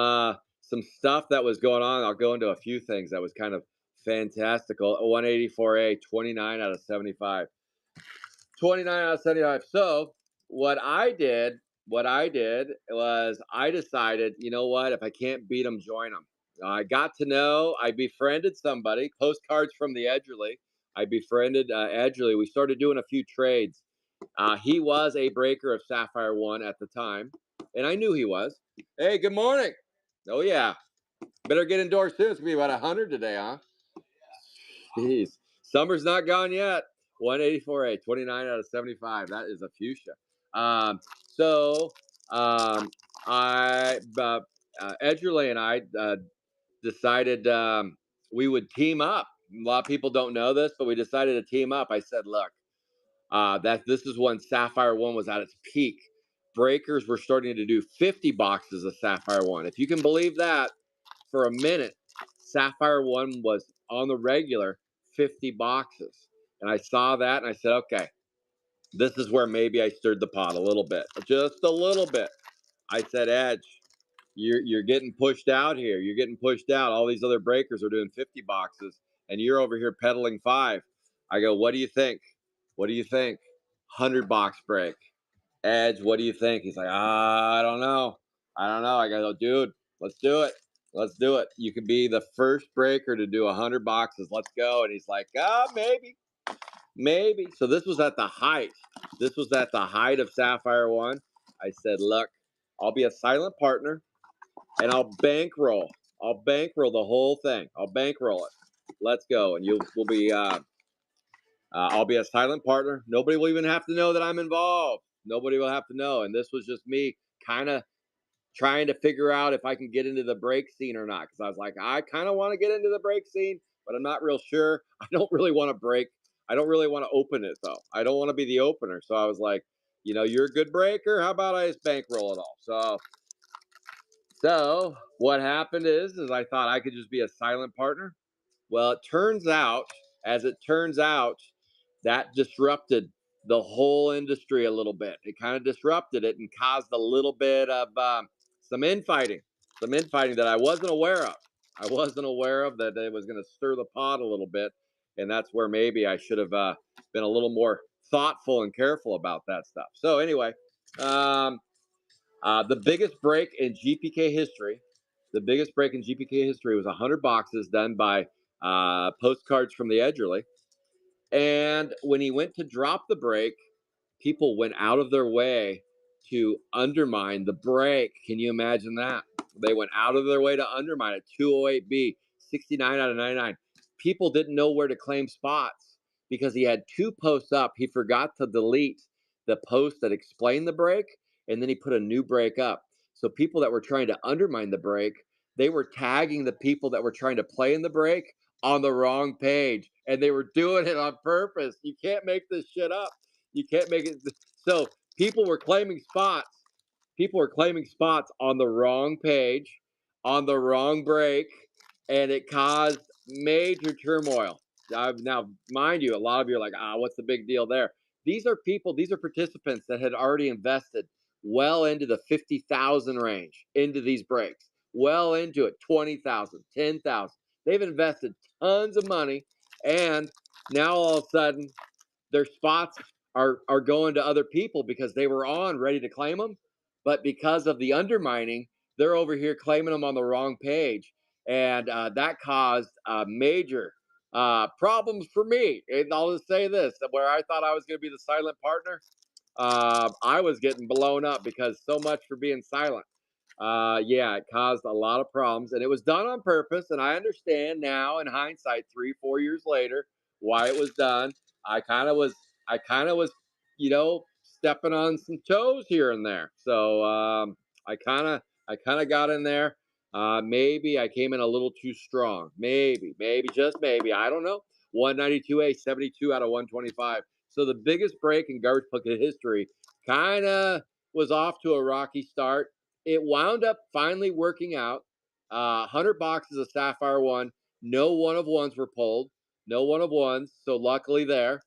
stuff that was going on, I'll go into a few things that was kind of fantastical. 184A, 29 out of 75. 29 out of 75. So what I did what I did was I decided, you know what? If I can't beat them, join them. I got to know, I befriended somebody, postcards from the Edgerly. I befriended Edgerly. We started doing a few trades. He was a breaker of Sapphire 1 at the time, and I knew he was. Hey, good morning. Oh, yeah. Better get indoors soon. It's going to be about 100 today, huh? Jeez. Summer's not gone yet. 184A, 29 out of 75. That is a fuchsia. Um, so um, I, Edgerly and I decided we would team up. A lot of people don't know this, but we decided to team up. I said, look, that this is when Sapphire 1 was at its peak. Breakers were starting to do 50 boxes of Sapphire 1. If you can believe that, for a minute, Sapphire 1 was on the regular 50 boxes. And I saw that and I said, okay, this is where maybe I stirred the pot a little bit, just a little bit. I said, Edge, you're getting pushed out here. You're getting pushed out. All these other breakers are doing 50 boxes, and you're over here peddling 5. I go, what do you think? What do you think? 100 box break. Edge, what do you think? He's like, I don't know. I don't know. I go, dude, let's do it. Let's do it. You could be the first breaker to do 100 boxes. Let's go. And he's like, maybe, maybe. So this was at the height. This was at the height of Sapphire 1. I said, look, I'll be a silent partner and I'll bankroll. I'll bankroll the whole thing. I'll bankroll it. Let's go. And we'll be, I'll be a silent partner. Nobody will even have to know that I'm involved. Nobody will have to know. And this was just me kind of trying to figure out if I can get into the break scene or not. Because I was like, I kind of want to get into the break scene, but I'm not real sure. I don't really want to break. I don't really want to open it though. I don't want to be the opener. So I was like, you're a good breaker. How about I just bankroll it all? So what happened is I thought I could just be a silent partner. Well, as it turns out, that disrupted the whole industry a little bit. It kind of disrupted it and caused a little bit of some infighting that I wasn't aware of. I wasn't aware of that it was going to stir the pot a little bit, and that's where maybe I should have been a little more thoughtful and careful about that stuff. So anyway, um, the biggest break in GPK history, was 100 boxes done by postcards from the Edgerly. And when he went to drop the break, people went out of their way to undermine the break. Can you imagine that? They went out of their way to undermine it. 208B, 69 out of 99. People didn't know where to claim spots because he had 2 posts up. He forgot to delete the post that explained the break, and then he put a new break up. So people that were trying to undermine the break, they were tagging the people that were trying to play in the break on the wrong page, and they were doing it on purpose. You can't make this shit up. You can't make it. So people were claiming spots. People were claiming spots on the wrong page, on the wrong break, and it caused major turmoil. Now, mind you, a lot of you are like, what's the big deal there? These are people, these are participants that had already invested well into the 50,000 range into these breaks, well into it, 20,000, 10,000. They've invested tons of money, and now all of a sudden their spots are going to other people because they were on ready to claim them, but because of the undermining, they're over here claiming them on the wrong page, and that caused major problems for me. And I'll just say this: where I thought I was going to be the silent partner, I was getting blown up because so much for being silent. Yeah, it caused a lot of problems, and it was done on purpose. And I understand now, in hindsight, 3, 4 years later, why it was done. I kind of was, I kind of was, stepping on some toes here and there. So I kind of got in there. Maybe I came in a little too strong. Maybe, just maybe. I don't know. 192A, 72 out of 125. So the biggest break in garbage bucket history kind of was off to a rocky start. It wound up finally working out. 100 boxes of Sapphire 1. No one of ones were pulled. No one of ones. So luckily there,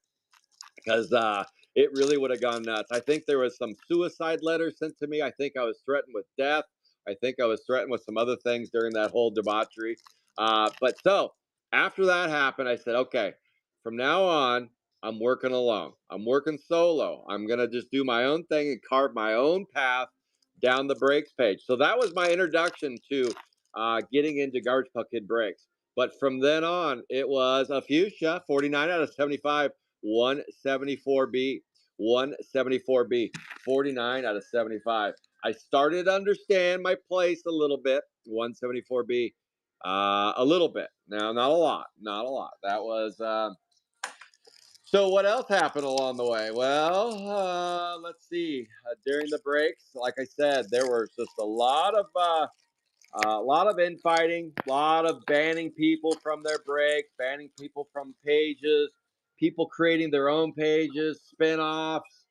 because it really would have gone nuts. I think there was some suicide letters sent to me. I think I was threatened with death. I think I was threatened with some other things during that whole debauchery. But so after that happened, I said, okay, from now on, I'm working alone. I'm working solo. I'm gonna just do my own thing and carve my own path down the brakes page. So that was my introduction to getting into Garbage Pail Kid brakes. But from then on, it was a fuchsia, 49 out of 75, 174B, 174B, 49 out of 75. I started to understand my place a little bit, 174B, a little bit. Now, not a lot, not a lot. That was so what else happened along the way? Well, let's see. During the breaks, like I said, there was just a lot of infighting, a lot of banning people from their breaks, banning people from pages, people creating their own pages, spin-offs,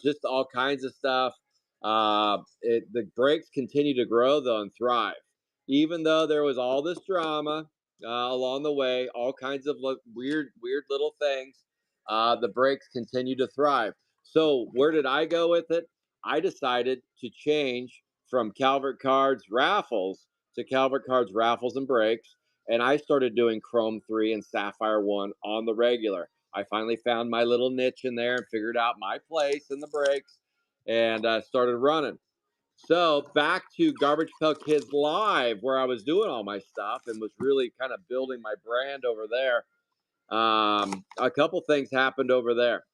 just all kinds of stuff. The breaks continue to grow though and thrive, even though there was all this drama along the way, all kinds of weird little things. The breaks continue to thrive. So where did I go with it? I decided to change from Calvert Cards raffles to Calvert Cards raffles and breaks. And I started doing Chrome 3 and Sapphire 1 on the regular. I finally found my little niche in there and figured out my place in the breaks and started running. So back to Garbage Pail Kids Live, where I was doing all my stuff and was really kind of building my brand over there. A couple things happened over there.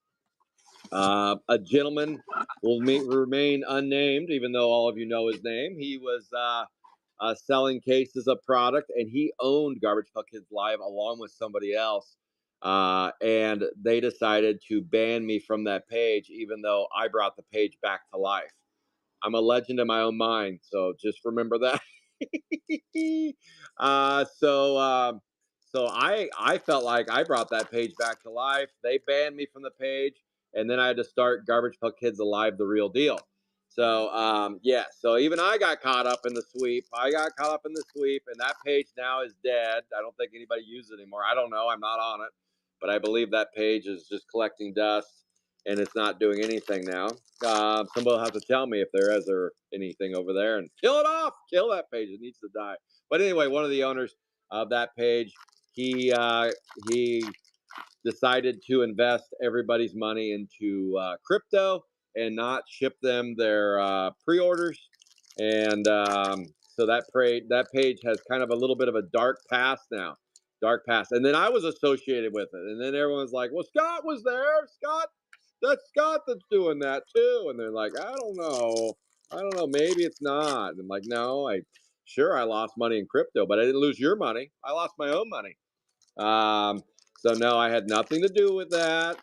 A gentleman will remain unnamed, even though all of you know his name. He was selling cases of product, and he owned Garbage Pail Kids Live along with somebody else. And they decided to ban me from that page, even though I brought the page back to life. I'm a legend in my own mind, so just remember that. uh, so um, so I felt like I brought that page back to life. They banned me from the page, and then I had to start Garbage Pail Kids Alive, the real deal. So yeah, so even I got caught up in the sweep. I got caught up in the sweep, and that page now is dead. I don't think anybody uses it anymore. I don't know. I'm not on it, but I believe that page is just collecting dust and it's not doing anything now. Somebody will have to tell me if there is or anything over there and kill it off. Kill that page. It needs to die. But anyway, one of the owners of that page, he decided to invest everybody's money into crypto and not ship them their pre-orders. And so that page has kind of a little bit of a dark past now. Dark past. And then I was associated with it. And then everyone's like, well, Scott was there. That's Scott that's doing that too. And they're like, I don't know. I don't know. Maybe it's not. And I'm like, no, I lost money in crypto, but I didn't lose your money. I lost my own money. Um, so no, I had nothing to do with that.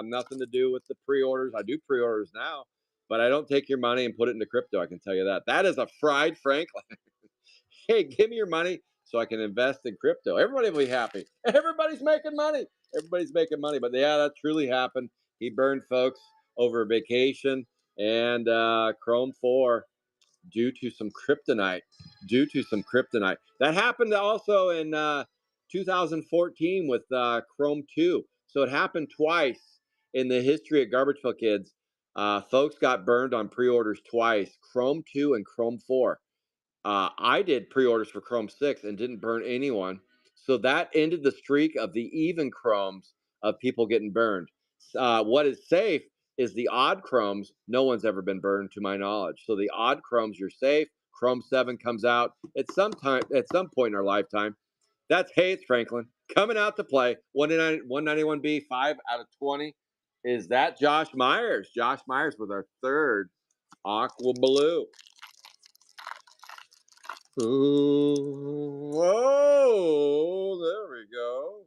Nothing to do with the pre-orders. I do pre-orders now, but I don't take your money and put it into crypto. I can tell you that. That is a fried Franklin. Hey, give me your money so I can invest in crypto. Everybody will be happy. Everybody's making money. Everybody's making money. But yeah, that truly happened. He burned folks over vacation and Chrome 4 due to some kryptonite. Due to some kryptonite. That happened also in 2014 with Chrome 2. So it happened twice in the history of Garbage Pail Kids. Folks got burned on pre-orders twice, Chrome 2 and Chrome 4. I did pre-orders for Chrome 6 and didn't burn anyone. So that ended the streak of the even Chromes of people getting burned. What is safe is the odd Chromes. No one's ever been burned to my knowledge. So the odd Chromes, you're safe. Chrome 7 comes out at some point in our lifetime. That's Hey, it's Franklin coming out to play. 191B, 5 out of 20. Is that Josh Myers? Josh Myers with our third Aqua Blue. Ooh, whoa, there we go.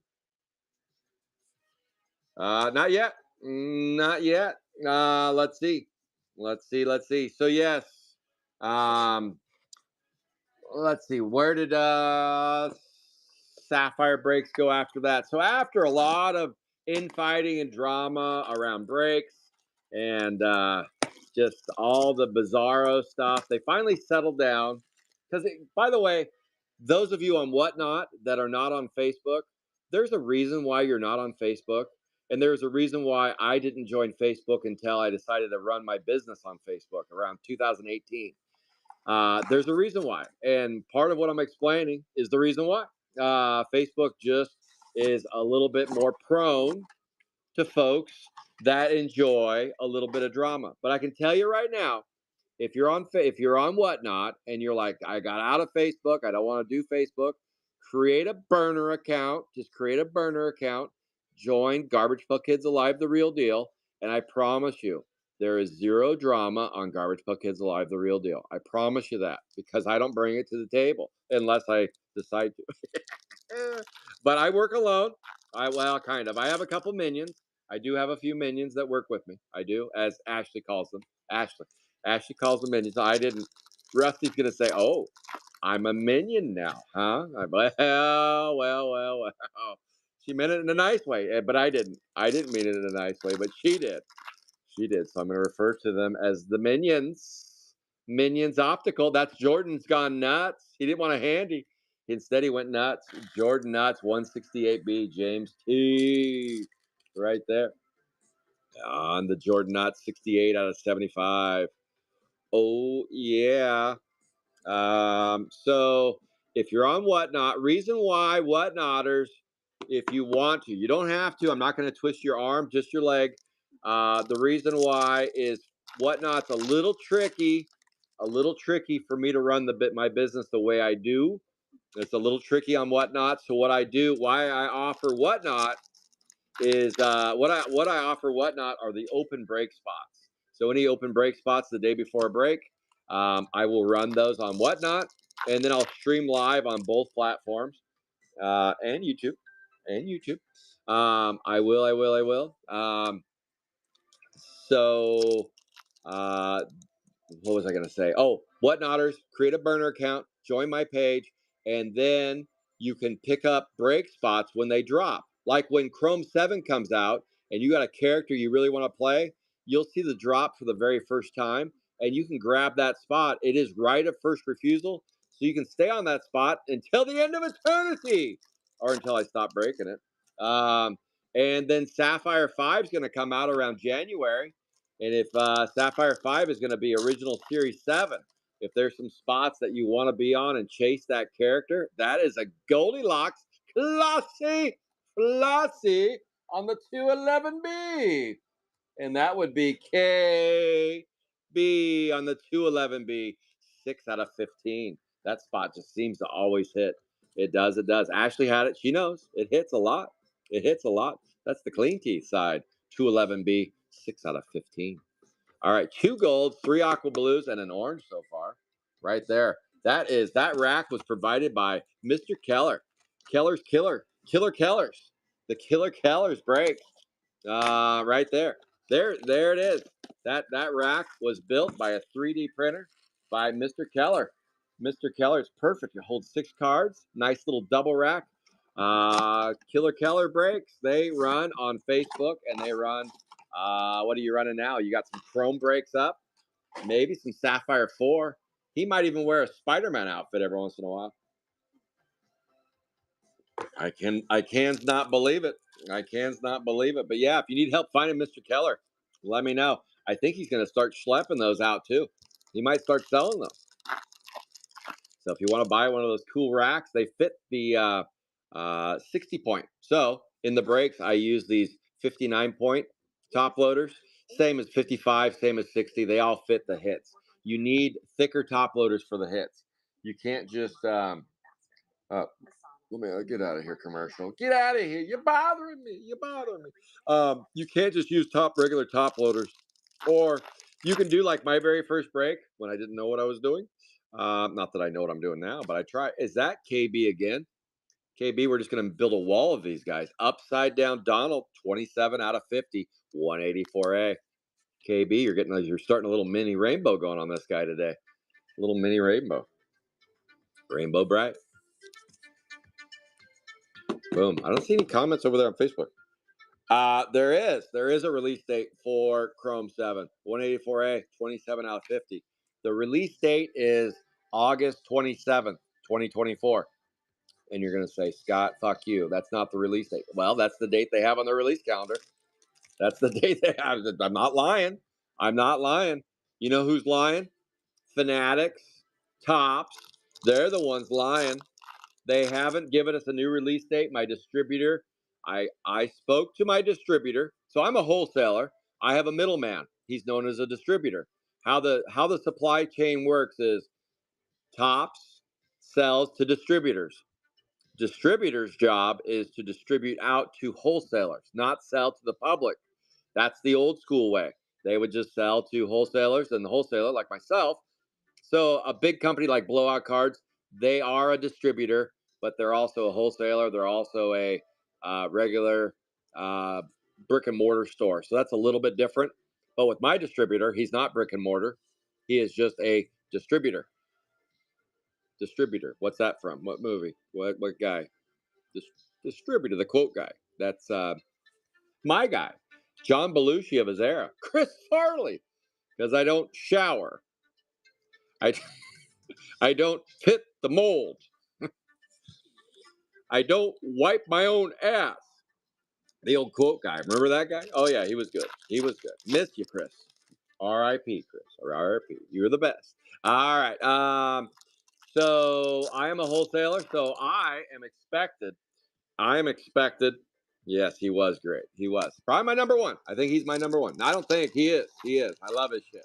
Not yet. Not yet. Let's see. Let's see. So yes. Um, let's see. Where did Sapphire breaks go after that? So after a lot of infighting and drama around breaks and just all the bizarro stuff, they finally settled down. Because, by the way, those of you on Whatnot that are not on Facebook, there's a reason why you're not on Facebook. And there's a reason why I didn't join Facebook until I decided to run my business on Facebook around 2018. There's a reason why. And part of what I'm explaining is the reason why. Facebook just is a little bit more prone to folks that enjoy a little bit of drama. But I can tell you right now, if you're on Whatnot and you're like, I got out of Facebook, I don't want to do Facebook, create a burner account. Just create a burner account. Join Garbage Pail Kids Alive, the real deal, and I promise you, there is zero drama on Garbage Pail Kids Alive, the real deal. I promise you that because I don't bring it to the table unless I decide to. But I work alone. Well, kind of. I have a couple minions. I do have a few minions that work with me. I do, as Ashley calls them. Ashley. Ashley calls them minions. I didn't. Rusty's gonna say, "Oh, I'm a minion now, huh?" Well. She meant it in a nice way, but I didn't. I didn't mean it in a nice way, but she did. She did. So I'm going to refer to them as the Minions. Minions Optical. That's Jordan's gone nuts. He didn't want a handy. Instead, he went nuts. Jordan Nuts, 168B, James T. Right there. On the Jordan Nuts, 68 out of 75. Oh, yeah. So if you're on Whatnot, reason why Whatnotters, if you want to, you don't have to. I'm not going to twist your arm, just your leg. The reason why is Whatnot's a little tricky for me to run my business the way I do. It's a little tricky on Whatnot. So what I do, why I offer Whatnot is what I offer Whatnot are the open break spots. So any open break spots the day before a break, I will run those on Whatnot, and then I'll stream live on both platforms and YouTube. I will. So what was I going to say? Oh, Whatnotters, create a burner account, join my page, and then you can pick up break spots when they drop. Like when Chrome 7 comes out and you got a character you really want to play, you'll see the drop for the very first time, and you can grab that spot. It is right of first refusal, so you can stay on that spot until the end of eternity, or until I stop breaking it. And then Sapphire 5 is going to come out around January. And if Sapphire 5 is going to be original Series 7, if there's some spots that you want to be on and chase that character, that is a Goldilocks Flossy on the 211B. And that would be KB on the 211B, 6 out of 15. That spot just seems to always hit. It does. Ashley had it. She knows. It hits a lot. That's the clean teeth side. 211B, 6 out of 15. All right, 2 golds, 3 aqua blues, and an orange so far. Right there. That rack was provided by Mr. Keller. Keller's Killer. Killer Kellers. The Killer Kellers break. Right there. There it is. That rack was built by a 3D printer by Mr. Keller. Mr. Keller's perfect. It holds 6 cards. Nice little double rack. Killer Keller breaks. They run on Facebook and they run. What are you running now? You got some Chrome breaks up. Maybe some Sapphire 4. He might even wear a Spider-Man outfit every once in a while. I can't not believe it. But yeah, if you need help finding Mr. Keller, let me know. I think he's going to start schlepping those out too. He might start selling those. So if you want to buy one of those cool racks, they fit the 60 point. So in the breaks, I use these 59 point top loaders. Same as 55, same as 60. They all fit the hits. You need thicker top loaders for the hits. You can't just let me get out of here, commercial. Get out of here. You're bothering me. You can't just use regular top loaders. Or you can do like my very first break when I didn't know what I was doing. Not that I know what I'm doing now, but I try. Is that KB again? KB, we're just going to build a wall of these guys. Upside down Donald, 27 out of 50, 184A. KB, you're starting a little mini rainbow going on this guy today. A little mini rainbow. Rainbow bright. Boom. I don't see any comments over there on Facebook. There is a release date for Chrome 7, 184A, 27 out of 50. The release date is August 27th, 2024. And you're going to say, Scott, fuck you. That's not the release date. Well, that's the date they have on their release calendar. That's the date they have. I'm not lying. You know who's lying? Fanatics, Tops. They're the ones lying. They haven't given us a new release date. My distributor I spoke to my distributor. So I'm a wholesaler. I have a middleman. He's known as a distributor. How the supply chain works is Tops sells to distributors. Distributors' job is to distribute out to wholesalers, not sell to the public. That's the old school way. They would just sell to wholesalers, and the wholesaler, like myself. So a big company like Blowout Cards, they are a distributor, but they're also a wholesaler. They're also a regular uh, brick and mortar store. So that's a little bit different. But with my distributor, he's not brick and mortar. He is just a distributor. Distributor. What's that from? What movie? What guy? Dis- Distributor. The quote guy. That's my guy. John Belushi of his era. Chris Farley. Because I don't shower. I I don't fit the mold. I don't wipe my own ass. The old quote guy. Remember that guy? Oh yeah, he was good. He was good. Missed you, Chris. R.I.P. Chris. Or R.I.P. You're the best. All right. So I am a wholesaler. So I am expected. Yes, he was great. He was probably my number one. I think he's my number one. I don't think he is. He is. I love his shit.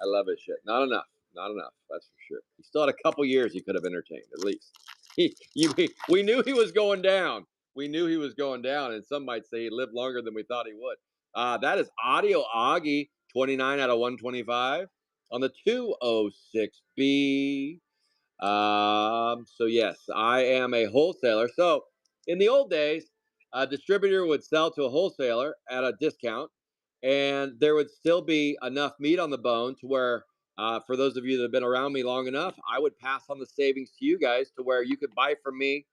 I love his shit. Not enough. Not enough. That's for sure. He still had a couple years he could have entertained at least. We knew he was going down. We knew he was going down, and some might say he lived longer than we thought he would. That is Audio Augie, 29 out of 125 on the 206B. So yes, I am a wholesaler. So in the old days, a distributor would sell to a wholesaler at a discount, and there would still be enough meat on the bone to where, for those of you that have been around me long enough, I would pass on the savings to you guys to where you could buy from me,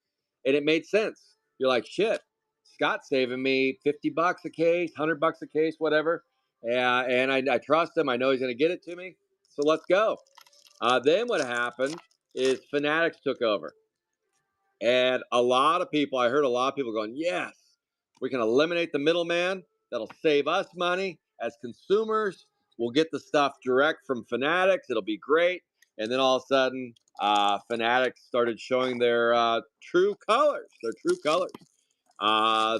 and it made sense. You're like, shit, Scott's saving me $50 a case, $100 a case, whatever. Yeah, and I trust him. I know he's going to get it to me. So let's go. Then what happened is Fanatics took over. And a lot of people, I heard a lot of people going, yes, we can eliminate the middleman. That'll save us money as consumers. We'll get the stuff direct from Fanatics. It'll be great. And then all of a sudden, Fanatics started showing their true colors. Their true colors.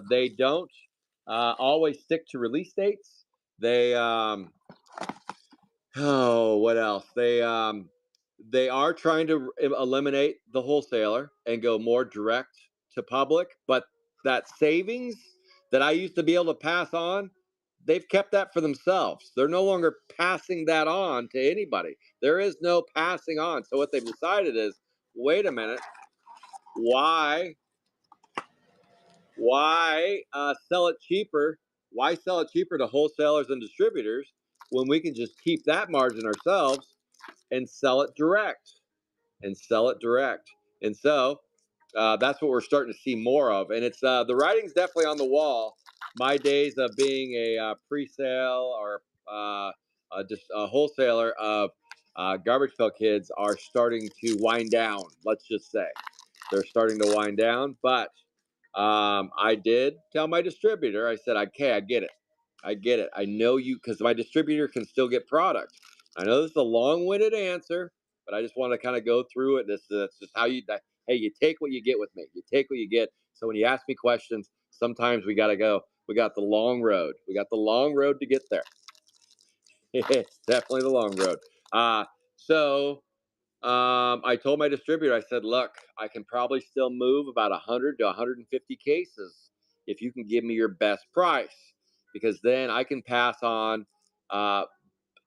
They don't always stick to release dates. They Oh, what else? They are trying to eliminate the wholesaler and go more direct to public, but that savings that I used to be able to pass on, they've kept that for themselves. They're no longer passing that on to anybody. There is no passing on. So what they've decided is, wait a minute, why sell it cheaper? Why sell it cheaper to wholesalers and distributors when we can just keep that margin ourselves and sell it direct and sell it direct. And so that's what we're starting to see more of. And it's the writing's definitely on the wall. My days of being a pre-sale or just a wholesaler of garbage pail kids are starting to wind down. Let's just say they're starting to wind down. But I did tell my distributor, I said, okay, I get it. I get it. I know you, because my distributor can still get product. I know this is a long-winded answer, but I just want to kind of go through it. That's just how hey, you take what you get with me. You take what you get. So when you ask me questions, sometimes we got to go. We got the long road. We got the long road to get there. It's definitely the long road. So I told my distributor, I said, look, I can probably still move about 100 to 150 cases if you can give me your best price, because then I can pass on uh,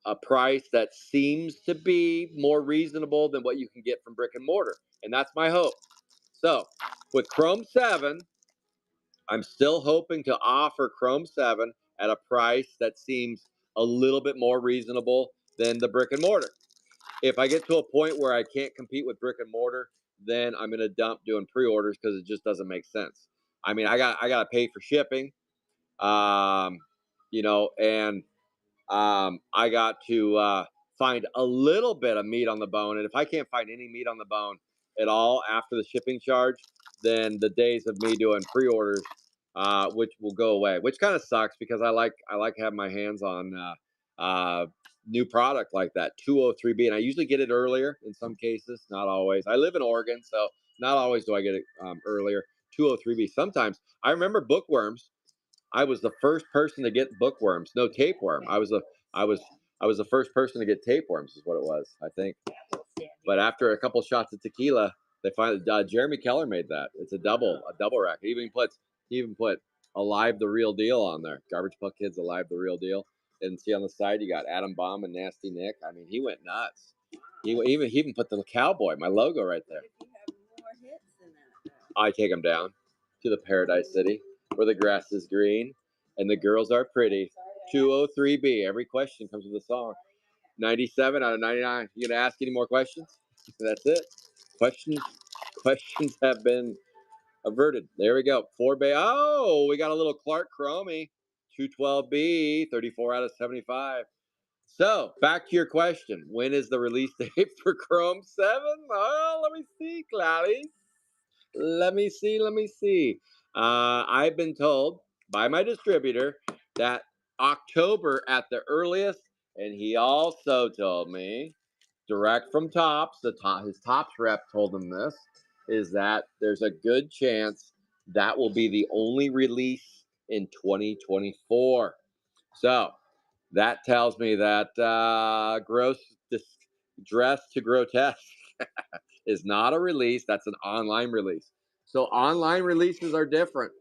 a price that seems to be more reasonable than what you can get from brick and mortar. And that's my hope. So with Chrome 7, I'm still hoping to offer Chrome 7 at a price that seems a little bit more reasonable than the brick and mortar. If I get to a point where I can't compete with brick and mortar, then I'm going to dump doing pre-orders because it just doesn't make sense. I mean, I got to pay for shipping, um, and I got to find a little bit of meat on the bone. And if I can't find any meat on the bone at all after the shipping charge, then the days of me doing pre-orders, which will go away, which kind of sucks because I like having my hands on new product like that 203B, and I usually get it earlier in some cases, not always. I live in Oregon, so not always do I get it earlier. 203B. Sometimes I remember bookworms. I was the first person to get bookworms. No, tapeworm. I was I was the first person to get tapeworms, is what it was, I think. But after a couple shots of tequila, they finally Jeremy Keller made that. It's a double rack. He even put Alive the Real Deal on there. Garbage Pail Kids Alive the Real Deal. And see on the side you got Adam Bomb and Nasty Nick. I mean, he went nuts. He even put the cowboy, my logo right there. I take them down to the Paradise City where the grass is green and the girls are pretty. 203B. Every question comes with a song. 97 out of 99. You gonna ask any more questions? That's it. Questions have been averted. There we go. 4 bay. Oh, we got a little Clark Chromie. 212B. 34 out of 75. So back to your question. When is the release date for Chrome 7? Oh, let me see, Cloudy. Let me see. Let me see. I've been told by my distributor that October at the earliest, and he also told me direct from Tops. His Tops rep told him this is that there's a good chance that will be the only release in 2024. So that tells me that Dress to Grotesque is not a release. That's an online release. So online releases are different.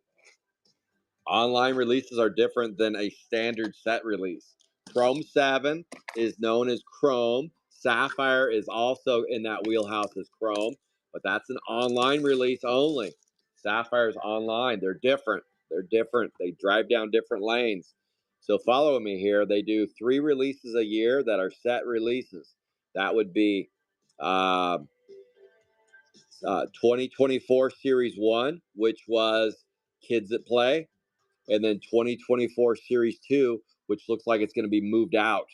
Online releases are different than a standard set release. Chrome 7 is known as Chrome. Sapphire is also in that wheelhouse as Chrome, but that's an online release only. Sapphire's online. They're different. They're different. They drive down different lanes. So follow me here. They do 3 releases a year that are set releases. That would be 2024 Series 1, which was Kids at Play, and then 2024 Series 2, which looks like it's going to be moved out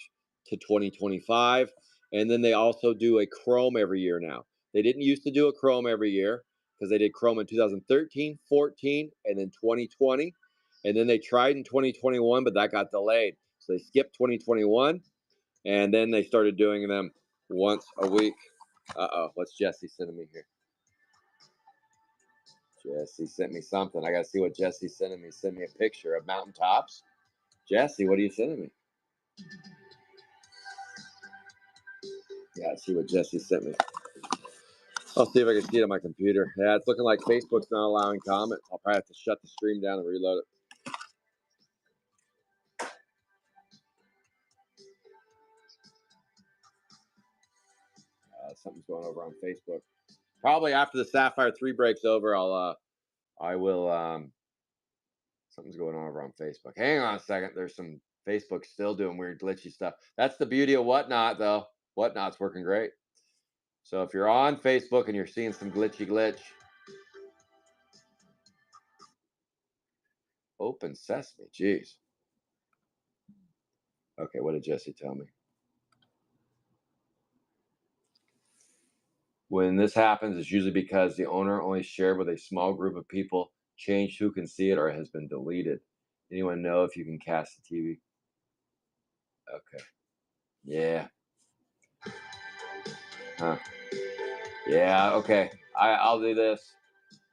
to 2025. And then they also do a Chrome every year now. They didn't used to do a Chrome every year because they did Chrome in 2013, 14, and then 2020. And then they tried in 2021, but that got delayed. So they skipped 2021, and then they started doing them once a week. What's Jesse sending me here? Jesse sent me something. I got to see what Jesse's sending me. Send me a picture of mountaintops. Jesse, what are you sending me? Yeah, see what Jesse sent me. I'll see if I can see it on my computer. Yeah, it's looking like Facebook's not allowing comments. I'll probably have to shut the stream down and reload it. Something's going over on Facebook. Probably after the Sapphire 3 breaks over, I will, something's going on over on Facebook. Hang on a second. There's some Facebook still doing weird glitchy stuff. That's the beauty of Whatnot, though. Whatnot's working great. So if you're on Facebook and you're seeing some glitch, open sesame, jeez. Okay, what did Jesse tell me? When this happens, it's usually because the owner only shared with a small group of people, changed who can see it, or has been deleted. Anyone know if you can cast the TV? Okay. Yeah. Huh. Yeah, okay. I'll do this.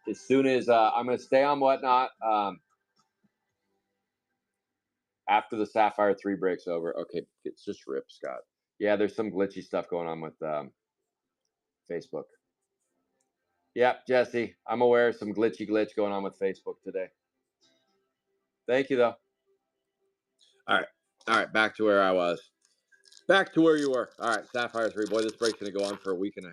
As soon as I'm going to stay on Whatnot after the Sapphire 3 breaks over. Okay, it's just rip, Scott. Yeah, there's some glitchy stuff going on with Facebook. Yep, Jesse, I'm aware of some glitch going on with Facebook today. Thank you, though. All right, back to where I was. Back to where you were. All right, Sapphire 3. Boy, this break's going to go on for a week and a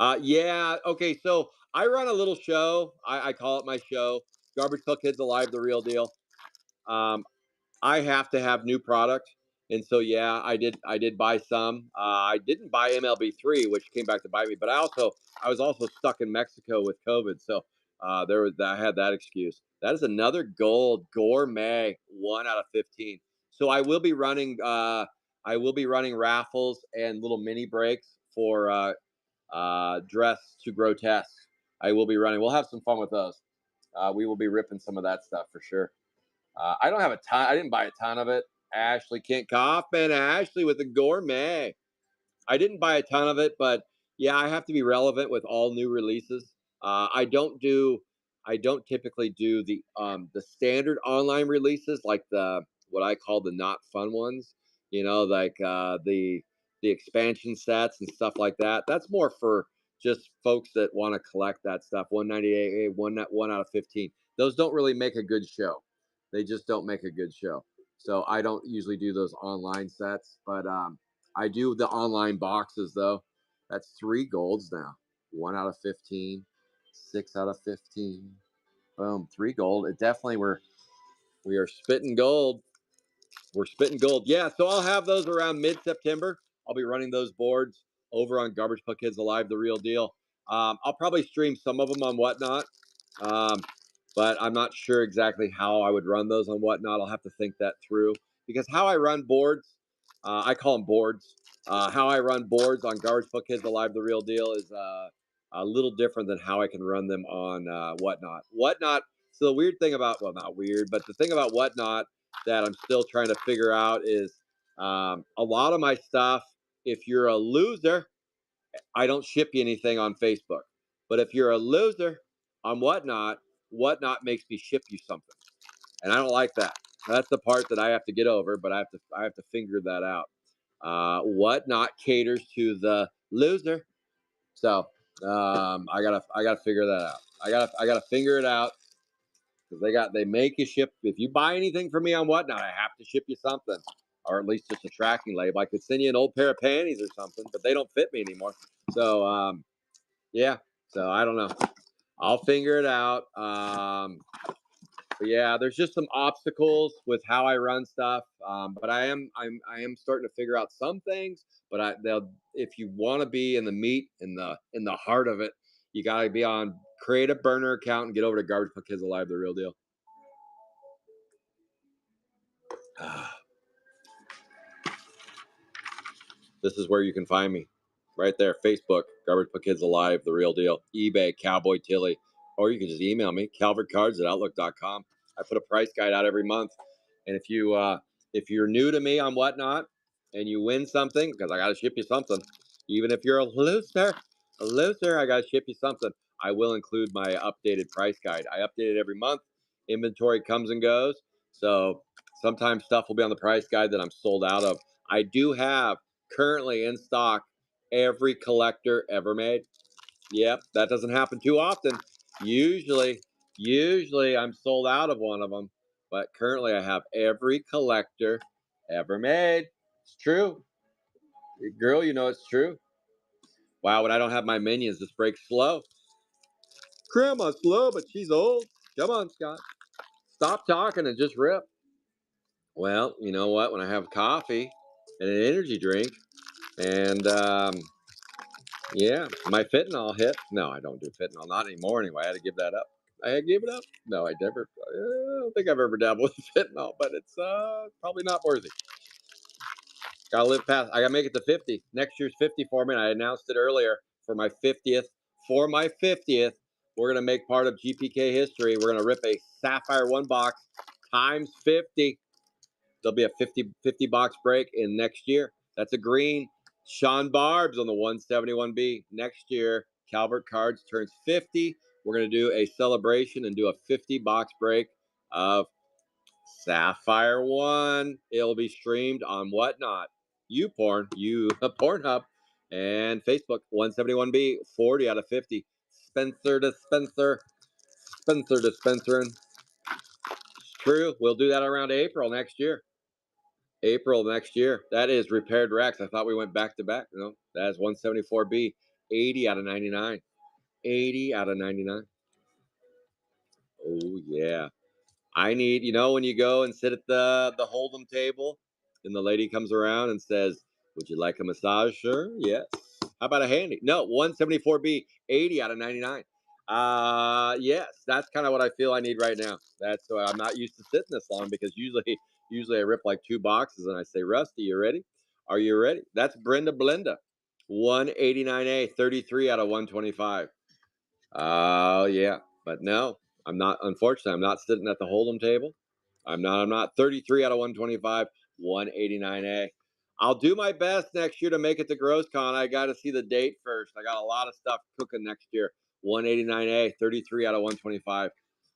half. Yeah, okay, so I run a little show. I call it my show, Garbage Pail Kids Alive, the Real Deal. I have to have new product, and so yeah, I did buy some. I didn't buy MLB3, which came back to bite me, but I was also stuck in Mexico with COVID, so I had that excuse. That is another gold gourmet 1 out of 15. So I will be running raffles and little mini breaks for Dress to Grotesque. I will be running. We'll have some fun with those. We will be ripping some of that stuff for sure. I don't have a ton. I didn't buy a ton of it. Ashley Kent Kaufman, Ashley with the gourmet. I didn't buy a ton of it, but Yeah, I have to be relevant with all new releases. I don't typically do the standard online releases like the what I call the not fun ones. You know, like the expansion sets and stuff like that. That's more for just folks that want to collect that stuff. 198, one out of 15. Those don't really make a good show. They just don't make a good show. So I don't usually do those online sets, but I do the online boxes though. That's three golds now. One out of 15, 6 out of 15. Boom, three gold. It definitely we are spitting gold. We're spitting gold. Yeah, so I'll have those around mid-September. I'll be running those boards over on Garbage Puck Kids Alive, the real deal. I'll probably stream some of them on Whatnot, um, but I'm not sure exactly how I would run those on Whatnot. I'll have to think that through because how I run boards, I call them boards. How I run boards on Garbage Puck Kids Alive, the real deal, is a little different than how I can run them on Whatnot. Whatnot. So the weird thing about, well, not weird, but the thing about Whatnot that I'm still trying to figure out is a lot of my stuff. If you're a loser, I don't ship you anything on Facebook. But if you're a loser on Whatnot, Whatnot makes me ship you something, and I don't like that. That's the part that I have to get over, but I have to figure that out. Whatnot caters to the loser, so I gotta figure that out. I gotta figure it out because they make you ship. If you buy anything from me on Whatnot, I have to ship you something, or at least just a tracking label. I could send you an old pair of panties or something, but they don't fit me anymore. So yeah. So I don't know. I'll figure it out. But yeah, there's just some obstacles with how I run stuff. But I am starting to figure out some things. But they'll if you want to be in the meat in the heart of it, you got to be on create a burner account and get over to Garbage Puck Kids Alive, the real deal. This is where you can find me. Right there, Facebook, Garbage Puck Kids Alive, the real deal. eBay, Cowboy Tilly. Or you can just email me, calvertcards@outlook.com. I put a price guide out every month. And if you're new to me on Whatnot and you win something, because I gotta ship you something, even if you're a loser, I gotta ship you something. I will include my updated price guide. I update it every month. Inventory comes and goes. So sometimes stuff will be on the price guide that I'm sold out of. I do have currently in stock every collector ever made. Yep, that doesn't happen too often. Usually, usually I'm sold out of one of them, but currently I have every collector ever made. It's true, girl. You know it's true. Wow, when I don't have my minions, this breaks slow. Grandma's slow, but she's old. Come on, Scott. Stop talking and just rip. Well, you know what? When I have coffee and an energy drink, and yeah, my fentanyl hit. No, I don't do fentanyl. Not anymore anyway. I had to give that up. I had to give it up. No, I never. I don't think I've ever dabbled with fentanyl, but it's probably not worthy. Gotta live past. I gotta make it to 50. Next year's 50 for me. And I announced it earlier for my 50th. For my 50th, we're gonna make part of GPK history. We're gonna rip a Sapphire one box times 50. There'll be a 50 box break in next year. That's a green. Sean Barbs on the 171B. Next year, Calvert Cards turns 50. We're going to do a celebration and do a 50 box break of Sapphire 1. It'll be streamed on Whatnot, Pornhub, and Facebook. 171B, 40 out of 50. Spencer to Spencer. Spencer to Spencer. True. We'll do that around April next year. April next year. That is repaired Rex. I thought we went back to back. No, that is 174B, 80 out of 99. 80 out of 99. Oh yeah. I need, when you go and sit at the Hold'em table, and the lady comes around and says, "Would you like a massage, sir?" Yes. How about a handy? No, 174B, 80 out of 99. Yes, that's kind of what I feel I need right now. That's why I'm not used to sitting this long because usually I rip like two boxes and I say, "Rusty, you ready? Are you ready?" That's Brenda Blenda. 189A, 33 out of 125. Oh yeah, but no, I'm not. Unfortunately, I'm not sitting at the Hold'em table. I'm not. 33 out of 125, 189A. I'll do my best next year to make it to GrossCon. I got to see the date first. I got a lot of stuff cooking next year. 189A, 33 out of 125.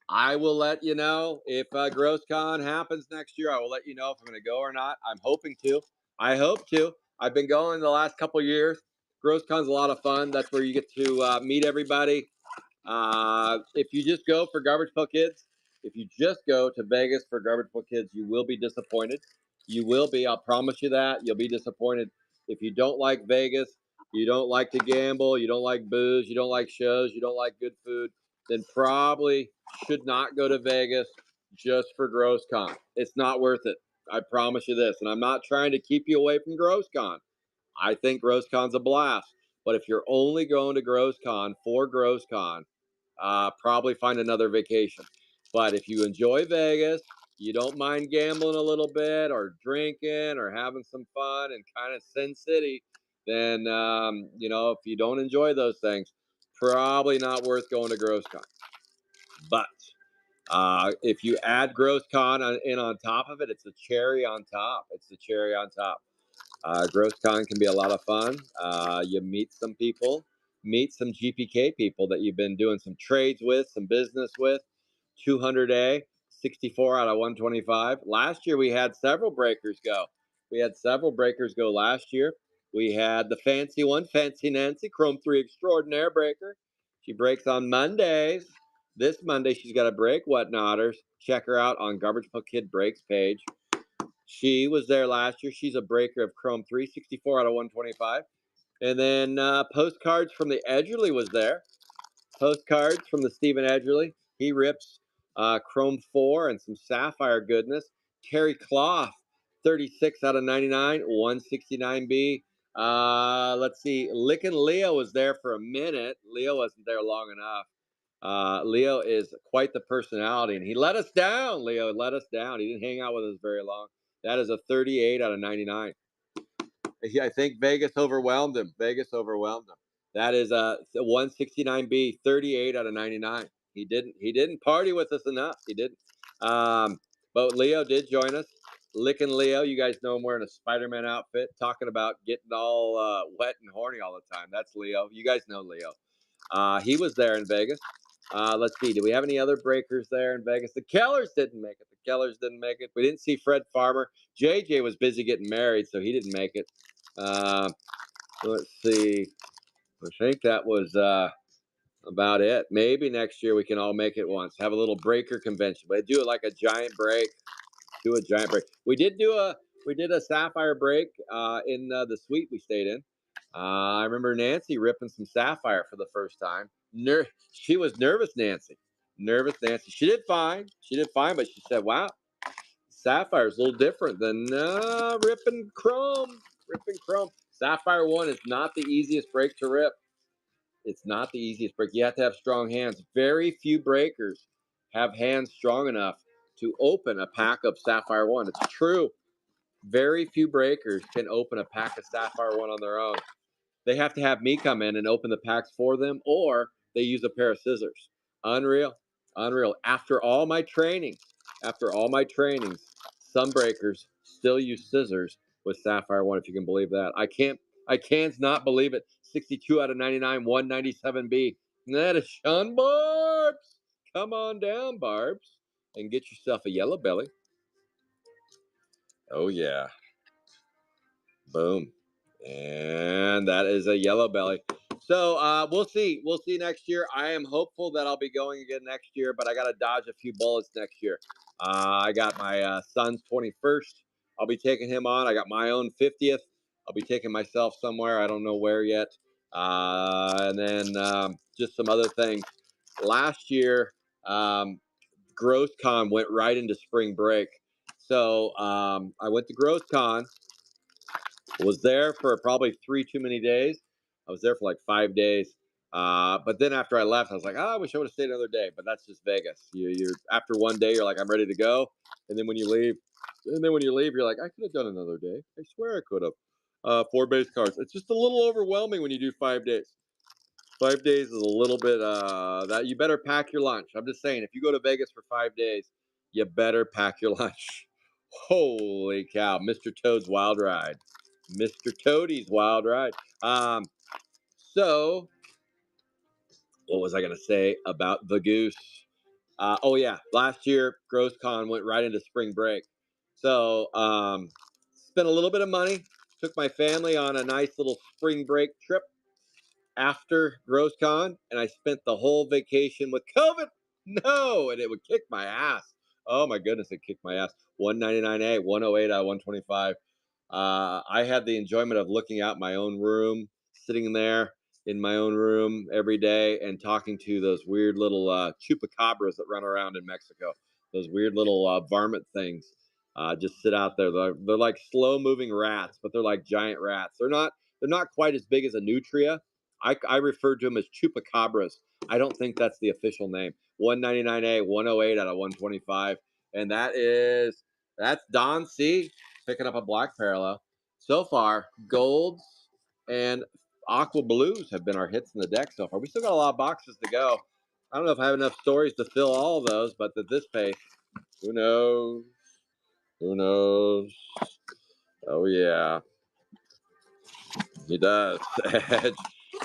I will let you know if GrossCon happens next year. I will let you know if I'm going to go or not. I'm hoping to. I hope to. I've been going the last couple years. GrossCon's a lot of fun. That's where you get to meet everybody. If you just go for Garbage Pail Kids, if you just go to Vegas for Garbage Pail Kids, you will be disappointed. You will be. I'll promise you that. You'll be disappointed. If you don't like Vegas, you don't like to gamble, you don't like booze, you don't like shows, you don't like good food, then probably should not go to Vegas just for GrossCon. It's not worth it. I promise you this. And I'm not trying to keep you away from GrossCon. I think GrossCon's a blast. But if you're only going to GrossCon for GrossCon, probably find another vacation. But if you enjoy Vegas, you don't mind gambling a little bit or drinking or having some fun and kind of Sin City, then, if you don't enjoy those things, probably not worth going to GrossCon. But if you add GrossCon in on top of it, it's the cherry on top. It's the cherry on top. GrossCon can be a lot of fun. You meet some people, meet some GPK people that you've been doing some trades with, some business with. 200A, 64 out of 125. Last year we had several breakers go. We had several breakers go last year. We had the fancy one, Fancy Nancy, Chrome 3 Extraordinaire breaker. She breaks on Mondays. This Monday she's got a break. What notters? Check her out on Garbage Pail Kid Breaks page. She was there last year. She's a breaker of Chrome 364 out of 125. And then Postcards from the Edgerly was there. Postcards from the Stephen Edgerly. He rips Chrome 4 and some Sapphire goodness. Terry Cloth, 36 out of 99, 169B. Let's see. Lickin' Leo was there for a minute. Leo wasn't there long enough. Leo is quite the personality, and he let us down. Leo let us down. He didn't hang out with us very long. That is a 38 out of 99. I think Vegas overwhelmed him. Vegas overwhelmed him. That is a 169B, 38 out of 99. He didn't party with us enough. He didn't. But Leo did join us. Licking Leo, you guys know him wearing a Spider-Man outfit, talking about getting all wet and horny all the time. That's Leo. You guys know Leo. He was there in Vegas. Let's see. Do we have any other breakers there in Vegas? The Kellers didn't make it. The Kellers didn't make it. We didn't see Fred Farmer. JJ was busy getting married, so he didn't make it. Let's see. I think that was about it. Maybe next year we can all make it once. Have a little breaker convention, but do it like a giant break. Do a giant break. We did a Sapphire break in the suite we stayed in. I remember Nancy ripping some Sapphire for the first time. She was nervous, Nancy. Nervous Nancy. She did fine. She did fine, but she said, "Wow, Sapphire is a little different than ripping chrome. Ripping chrome. Sapphire 1 is not the easiest break to rip. It's not the easiest break. You have to have strong hands. Very few breakers have hands strong enough to open a pack of Sapphire 1. It's true. Very few breakers can open a pack of Sapphire 1 on their own. They have to have me come in and open the packs for them, or they use a pair of scissors. Unreal. Unreal. After all my trainings, some breakers still use scissors with Sapphire 1, if you can believe that. I can't not believe it. 62 out of 99, 197B. That is Sean Barbs. Come on down, Barbs, and get yourself a yellow belly. Oh, yeah. Boom. And that is a yellow belly. So we'll see. We'll see next year. I am hopeful that I'll be going again next year, but I got to dodge a few bullets next year. I got my son's 21st. I'll be taking him on. I got my own 50th. I'll be taking myself somewhere. I don't know where yet. And then just some other things. Last year, GrossCon went right into spring break. So I went to GrossCon. Was there for probably three too many days. I was there for like 5 days. But then after I left, I was like, I wish I would have stayed another day. But that's just Vegas. You're after one day, you're like, I'm ready to go. And then when you leave, you're like, I could have done another day. I swear I could have. 4 base cards. It's just a little overwhelming when you do 5 days. 5 days is a little bit that you better pack your lunch. I'm just saying, if you go to Vegas for 5 days, you better pack your lunch. Holy cow, Mr. Toad's Wild Ride. Mr. Toadie's Wild Ride. So what was I going to say about the goose? Oh yeah, last year GrossCon went right into spring break, so spent a little bit of money. Took my family on a nice little spring break trip after GrossCon, and I spent the whole vacation with COVID. No, and it would kick my ass. Oh my goodness, it kicked my ass. 199A, 108 out of 125. I had the enjoyment of looking out my own room, sitting there in my own room every day and talking to those weird little chupacabras that run around in Mexico. Those weird little varmint things just sit out there. They're like slow moving rats, but they're like giant rats. They're not quite as big as a nutria. I refer to them as chupacabras. I don't think that's the official name. 199A, 108 out of 125, and that's Don C picking up a black parallel. So far, golds and aqua blues have been our hits in the deck so far. We still got a lot of boxes to go. I don't know if I have enough stories to fill all of those, but at this pace, who knows? Who knows? Oh yeah, he does. Edge,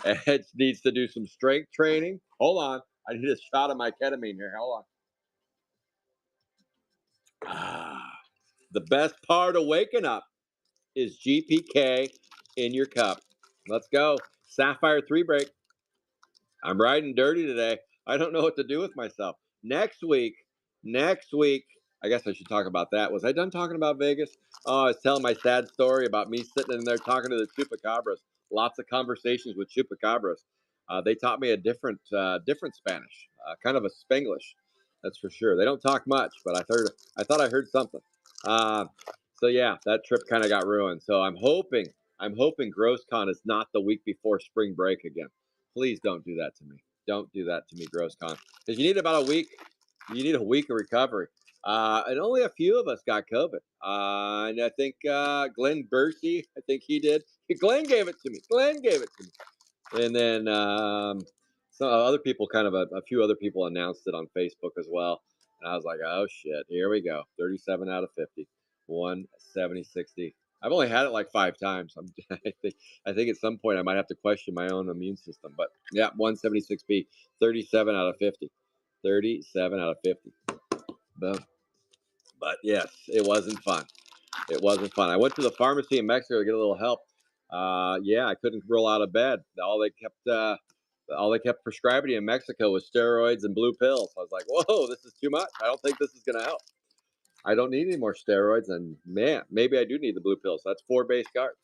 Edge needs to do some strength training. Hold on, I need a shot of my ketamine here. Hold on. The best part of waking up is GPK in your cup. Let's go. Sapphire 3 break. I'm riding dirty today. I don't know what to do with myself. Next week, I guess I should talk about that. Was I done talking about Vegas? Oh, I was telling my sad story about me sitting in there talking to the chupacabras. Lots of conversations with chupacabras. They taught me a different Spanish, kind of a Spanglish. That's for sure. They don't talk much, but I thought I heard something. Uh, so yeah, that trip kind of got ruined. So I'm hoping GrossCon is not the week before spring break again. Please don't do that to me. Don't do that to me, GrossCon, because you need about a week. You need a week of recovery. And only a few of us got COVID. And I think Glenn Bursey, I think he did. Glenn gave it to me. Glenn gave it to me. And then some other people, a few other people announced it on Facebook as well. And I was like, oh shit, here we go. 37 out of 50, 170, 60. I've only had it like 5 times. I think at some point I might have to question my own immune system. But yeah, 176B, 37 out of 50. 37 out of 50. Boom. But yes, it wasn't fun. It wasn't fun. I went to the pharmacy in Mexico to get a little help. Yeah, I couldn't roll out of bed. All they kept prescribing in Mexico was steroids and blue pills. I was like, whoa, this is too much. I don't think this is gonna help. I don't need any more steroids, and man, maybe I do need the blue pills. That's 4 base cards.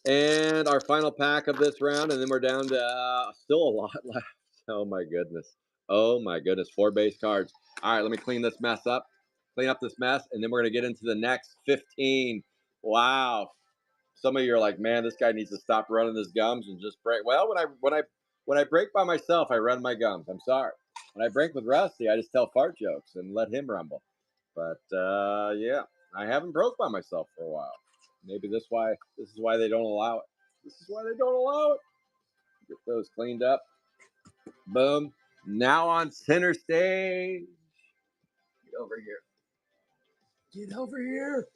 And our final pack of this round, and then we're down to still a lot left. Oh my goodness. Oh my goodness. 4 base cards. All right, let me clean this mess up. Clean up this mess, and then we're gonna get into the next 15. Wow. Some of you are like, man, this guy needs to stop running his gums and just break. Well, when I break by myself, I run my gums. I'm sorry. When I break with Rusty, I just tell fart jokes and let him rumble. But yeah, I haven't broke by myself for a while. Maybe this is why they don't allow it. This is why they don't allow it. Get those cleaned up. Boom. Now on center stage. Get over here. Get over here.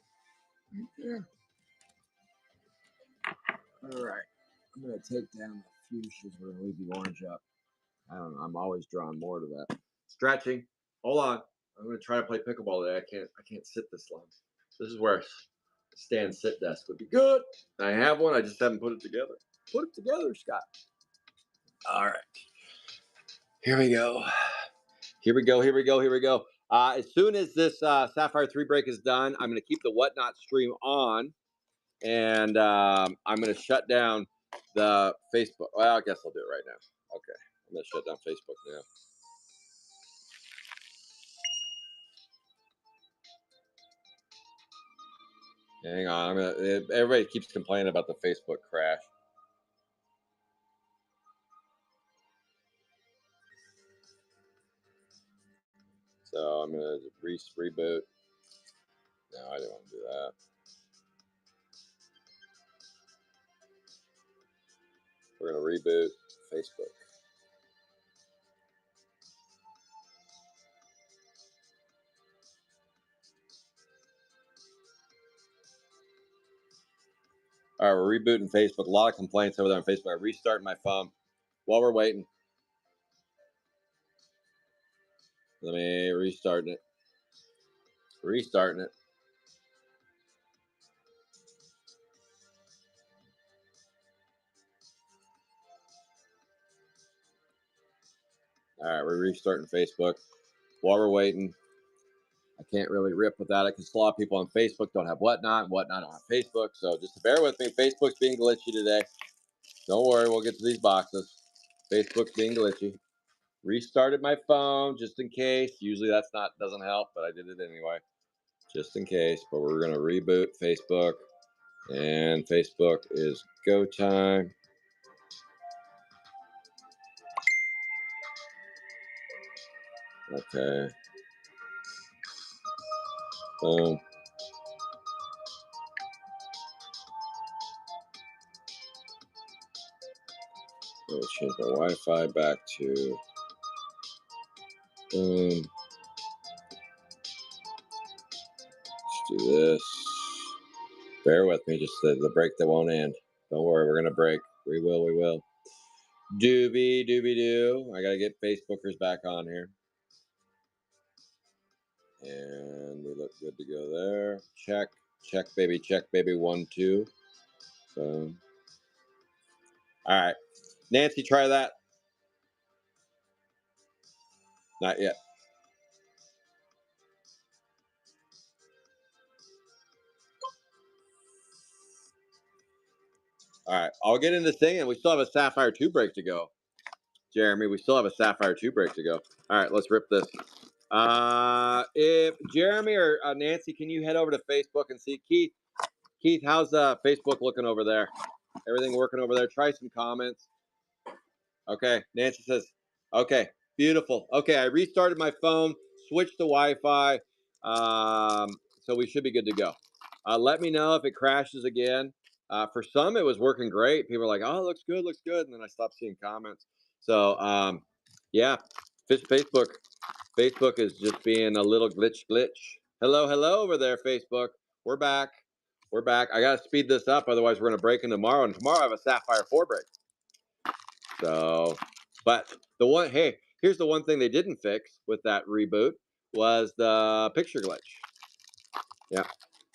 Right there. All right. I'm gonna take down the fuchsias. We're gonna leave the orange up. I don't know. I'm always drawn more to that. Stretching. Hold on. I'm gonna try to play pickleball today. I can't sit this long. This is where a stand sit desk would be good. I have one. I just haven't put it together. Put it together, Scott. All right. Here we go. Here we go. Here we go. Here we go. As soon as this Sapphire 3 break is done, I'm going to keep the Whatnot stream on, and I'm going to shut down the Facebook. Well, I guess I'll do it right now. Okay. I'm going to shut down Facebook now. Hang on. Everybody keeps complaining about the Facebook crash. So I'm going to reboot. No, I didn't want to do that. We're going to reboot Facebook. All right, we're rebooting Facebook. A lot of complaints over there on Facebook. I restarted my phone while we're waiting. Let me restarting it. Restarting it. All right, we're restarting Facebook while we're waiting. I can't really rip without it because a lot of people on Facebook don't have Whatnot, and Whatnot don't have Facebook. So just bear with me. Facebook's being glitchy today. Don't worry, we'll get to these boxes. Facebook's being glitchy. Restarted my phone just in case. Usually that's not doesn't help, but I did it anyway, just in case. But we're gonna reboot Facebook, and Facebook is go time. Okay. Boom. Let's change my Wi-Fi back to boom. Let's do this. Bear with me, just the break that won't end. Don't worry, we're gonna break. We will, we will. Doobie doobie doo. I gotta get Facebookers back on here. And we look good to go there. Check, check baby, 1, 2. Boom. All right. Nancy, try that. Not yet. All right. I'll get into singing. We still have a Sapphire 2 break to go. Jeremy, we still have a Sapphire 2 break to go. All right, let's rip this. If Jeremy or Nancy, can you head over to Facebook and see Keith? Keith, how's Facebook looking over there? Everything working over there? Try some comments. Okay, Nancy says, okay, beautiful. Okay, I restarted my phone, switched to Wi-Fi, so we should be good to go. Let me know if it crashes again. For some, it was working great. People are like, oh, looks good, and then I stopped seeing comments. So, yeah, Facebook is just being a little glitch. Hello over there, Facebook. We're back. I got to speed this up, otherwise we're going to break in tomorrow. And tomorrow I have a Sapphire 4 break. So, but hey, here's the one thing they didn't fix with that reboot was the picture glitch. Yeah,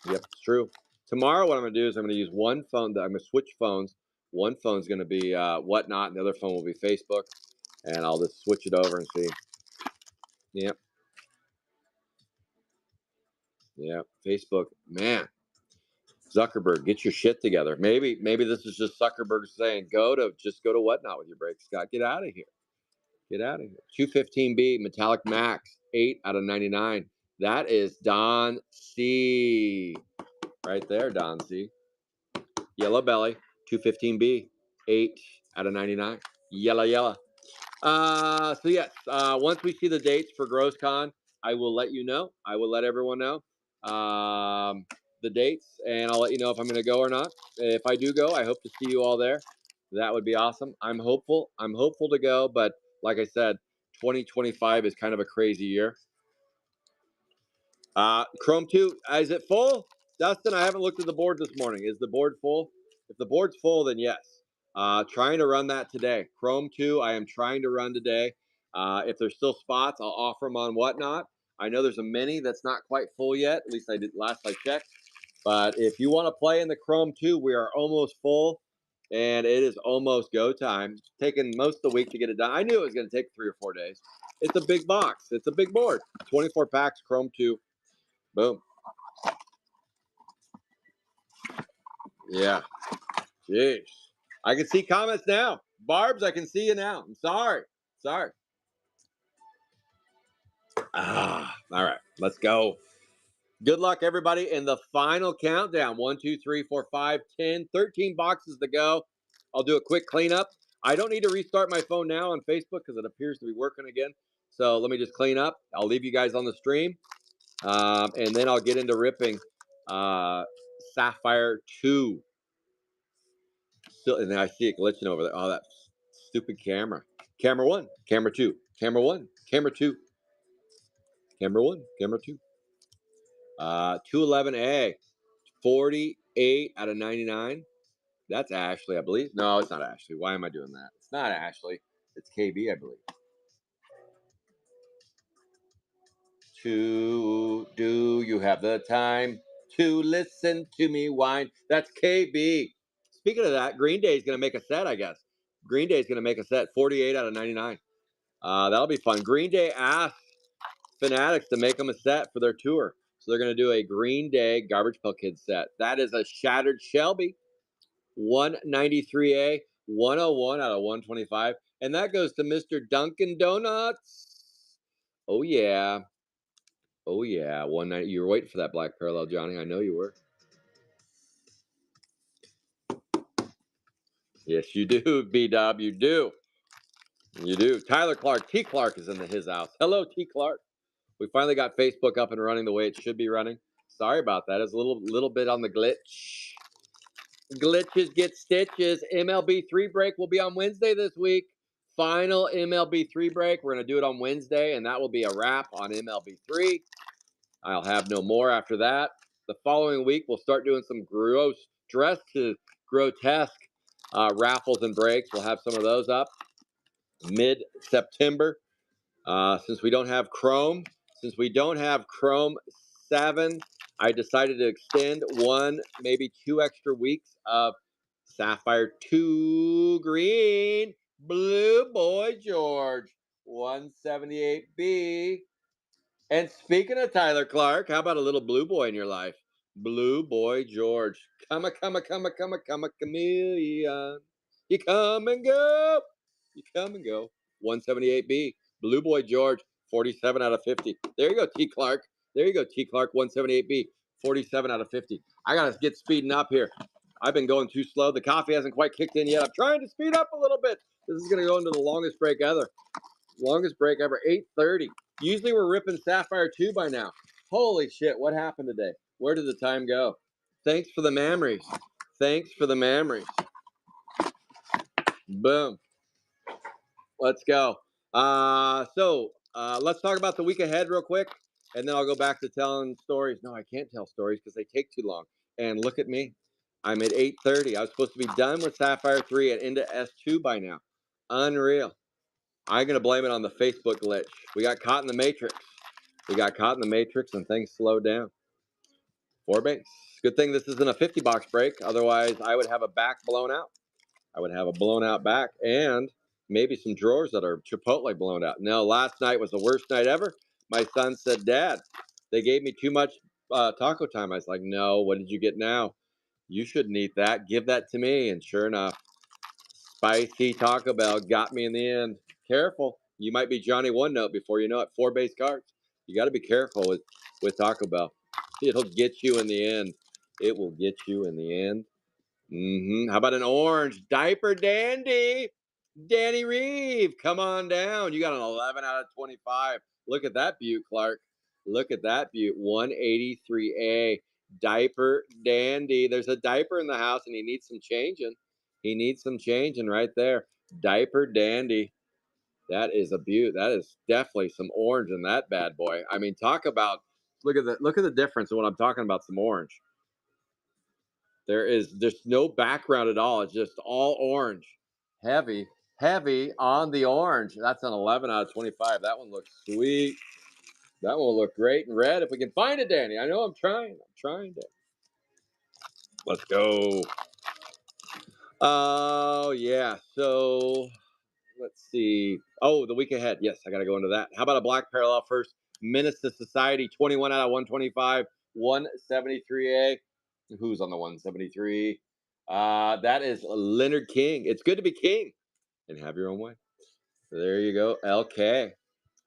yep, it's true. Tomorrow, what I'm going to do is I'm going to use one phone. I'm going to switch phones. One phone's going to be Whatnot, and the other phone will be Facebook. And I'll just switch it over and see. Yep. Yeah, Facebook, man. Zuckerberg, get your shit together. Maybe this is just Zuckerberg saying, go to Whatnot with your brakes, Scott. Get out of here. Get out of here. 215B Metallic Max, 8 out of 99. That is Don C. Right there, Don C. Yellow Belly, 215B, 8 out of 99. Yellow. So yes, once we see the dates for GrossCon, I will let you know. I will let everyone know the dates, and I'll let you know if I'm going to go or not. If I do go, I hope to see you all there. That would be awesome. I'm hopeful to go, but like I said, 2025 is kind of a crazy year. Chrome 2, is it full? Dustin, I haven't looked at the board this morning. Is the board full? If the board's full, then yes. Trying to run that today. Chrome 2, I am trying to run today. If there's still spots, I'll offer them on Whatnot. I know there's a mini that's not quite full yet. At least I did last I checked. But if you want to play in the Chrome 2, we are almost full. And it is almost go time. It's taken most of the week to get it done. I knew it was going to take 3 or 4 days. It's a big box. It's a big board. 24 packs, Chrome 2. Boom. Yeah. Jeez. I can see comments now. Barbs, I can see you now. I'm sorry. All right. Let's go. Good luck, everybody, in the final countdown. 1, 2, 3, 4, 5, 10, 13 boxes to go. I'll do a quick cleanup. I don't need to restart my phone now on Facebook because it appears to be working again. So let me just clean up. I'll leave you guys on the stream. And then I'll get into ripping Sapphire 2. Still, and then I see it glitching over there. Oh, that stupid camera. Camera 1, camera 2, camera 1, camera 2, camera 1, camera 2. 211A, 48 out of 99. That's Ashley, I believe. No, it's not Ashley. Why am I doing that? It's not Ashley. It's KB, I believe. Do you have the time to listen to me whine? That's KB. Speaking of that, Green Day is going to make a set, I guess. Green Day is going to make a set 48 out of 99. That'll be fun. Green Day asked Fanatics to make them a set for their tour. So they're going to do a Green Day Garbage Pail Kids set. That is a Shattered Shelby 193A, 101 out of 125. And that goes to Mr. Dunkin' Donuts. Oh, yeah. Oh, yeah. 190. You were waiting for that black parallel, Johnny. I know you were. Yes, you do, B-Dub. You do. You do. Tyler Clark. T. Clark is in his house. Hello, T. Clark. We finally got Facebook up and running the way it should be running. Sorry about that. It's a little bit on the glitch. Glitches get stitches. MLB 3 break will be on Wednesday this week. Final MLB 3 break. We're going to do it on Wednesday, and that will be a wrap on MLB 3. I'll have no more after that. The following week, we'll start doing some dressed to grotesque raffles and breaks. We'll have some of those up mid-September. Since we don't have Chrome 7, I decided to extend 1, maybe 2 extra weeks of Sapphire 2 Green Blue Boy George 178B. And speaking of Tyler Clark, how about a little blue boy in your life? Blue Boy George. Come a chameleon. You come and go. You come and go. 178B. Blue Boy George, 47 out of 50. There you go, T. Clark. There you go, T. Clark, 178B. 47 out of 50. I got to get speeding up here. I've been going too slow. The coffee hasn't quite kicked in yet. I'm trying to speed up a little bit. This is going to go into the longest break ever. Longest break ever, 8:30. Usually we're ripping Sapphire 2 by now. Holy shit, what happened today? Where did the time go? Thanks for the memories. Thanks for the memories. Boom. Let's go. Let's talk about the week ahead real quick, and then I'll go back to telling stories. No, I can't tell stories because they take too long. And look at me. I'm at 8:30. I was supposed to be done with Sapphire 3 and into S2 by now. Unreal. I'm going to blame it on the Facebook glitch. We got caught in the matrix. And things slowed down. 4 base. Good thing this isn't a 50 box break. Otherwise, I would have a back blown out. I would have a blown out back and maybe some drawers that are Chipotle blown out. No, last night was the worst night ever. My son said, Dad, they gave me too much taco time. I was like, no, what did you get now? You shouldn't eat that. Give that to me. And sure enough, spicy Taco Bell got me in the end. Careful. You might be Johnny One Note before you know it. 4 base cards. You got to be careful with Taco Bell. It'll get you in the end. It will get you in the end. How about an orange diaper dandy? Danny Reeve, come on down. You got an 11 out of 25. Look at that beaut, Clark. Look at that beaut. 183A diaper dandy. There's a diaper in the house and he needs some changing. Right there. Diaper dandy. That is a beaut. That is definitely some orange in that bad boy. I mean, talk about look at the difference in what I'm talking about. Some orange. There's no background at all. It's just all orange. Heavy on the orange. That's an 11 out of 25. That one looks sweet. That one will look great in red if we can find it, Danny. I know I'm trying to. Let's go. Oh, yeah. So let's see. Oh, the week ahead. Yes, I got to go into that. How about a black parallel first? Menace to Society, 21 out of 125, 173A. Who's on the 173? That is Leonard King. It's good to be king and have your own way. So there you go. LK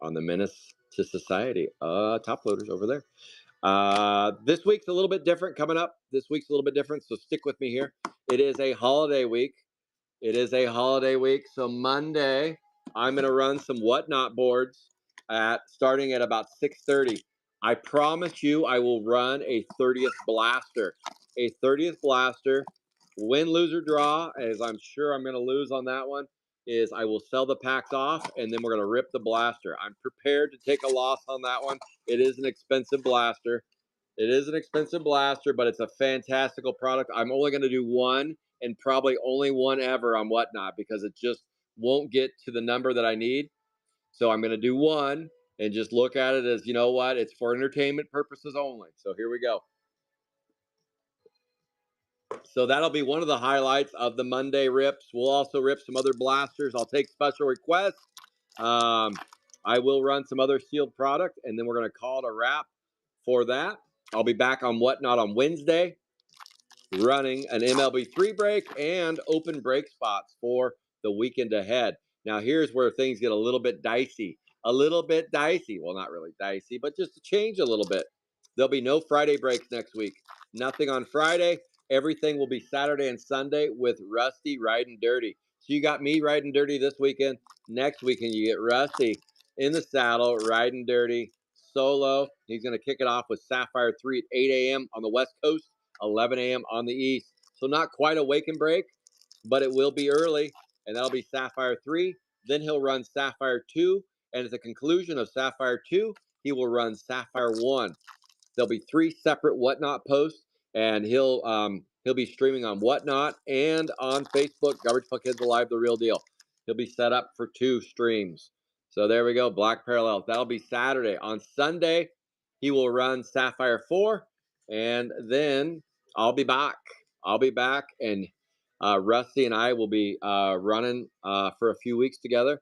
on the Menace to Society. Top loaders over there. This week's a little bit different coming up. So stick with me here. It is a holiday week. So Monday, I'm going to run some whatnot boards starting at about 6:30. I promise you I will run a 30th blaster. Win, lose, or draw, as I'm sure I'm going to lose on that one, is I will sell the packs off, and then we're going to rip the blaster. I'm prepared to take a loss on that one. It is an expensive blaster. But it's a fantastical product. I'm only going to do one, and probably only one ever on Whatnot because it just won't get to the number that I need. So I'm going to do one and just look at it as, you know what, it's for entertainment purposes only. So here we go. So that'll be one of the highlights of the Monday rips. We'll also rip some other blasters. I'll take special requests. Um, I will run some other sealed product, and then we're going to call it a wrap for that. I'll be back on Whatnot on Wednesday, running an MLB3 break and open break spots for the weekend ahead. Now, here's where things get a little bit dicey. A little bit dicey. Well, not really dicey, but just to change a little bit. There'll be no Friday breaks next week. Nothing on Friday. Everything will be Saturday and Sunday with Rusty riding dirty. So you got me riding dirty this weekend. Next weekend, you get Rusty in the saddle, riding dirty, solo. He's going to kick it off with Sapphire 3 at 8 a.m. on the West Coast, 11 a.m. on the East. So not quite a wake and break, but it will be early, and that'll be Sapphire 3. Then he'll run Sapphire 2, and at the conclusion of Sapphire 2, he will run Sapphire 1. There'll be 3 separate Whatnot posts, and he'll be streaming on Whatnot and on Facebook. Garbage Pail Kids Alive, the real deal. He'll be set up for 2 streams. So there we go, Black Parallels. That'll be Saturday. On Sunday, he will run Sapphire 4, and then I'll be back. And Rusty and I will be running for a few weeks together.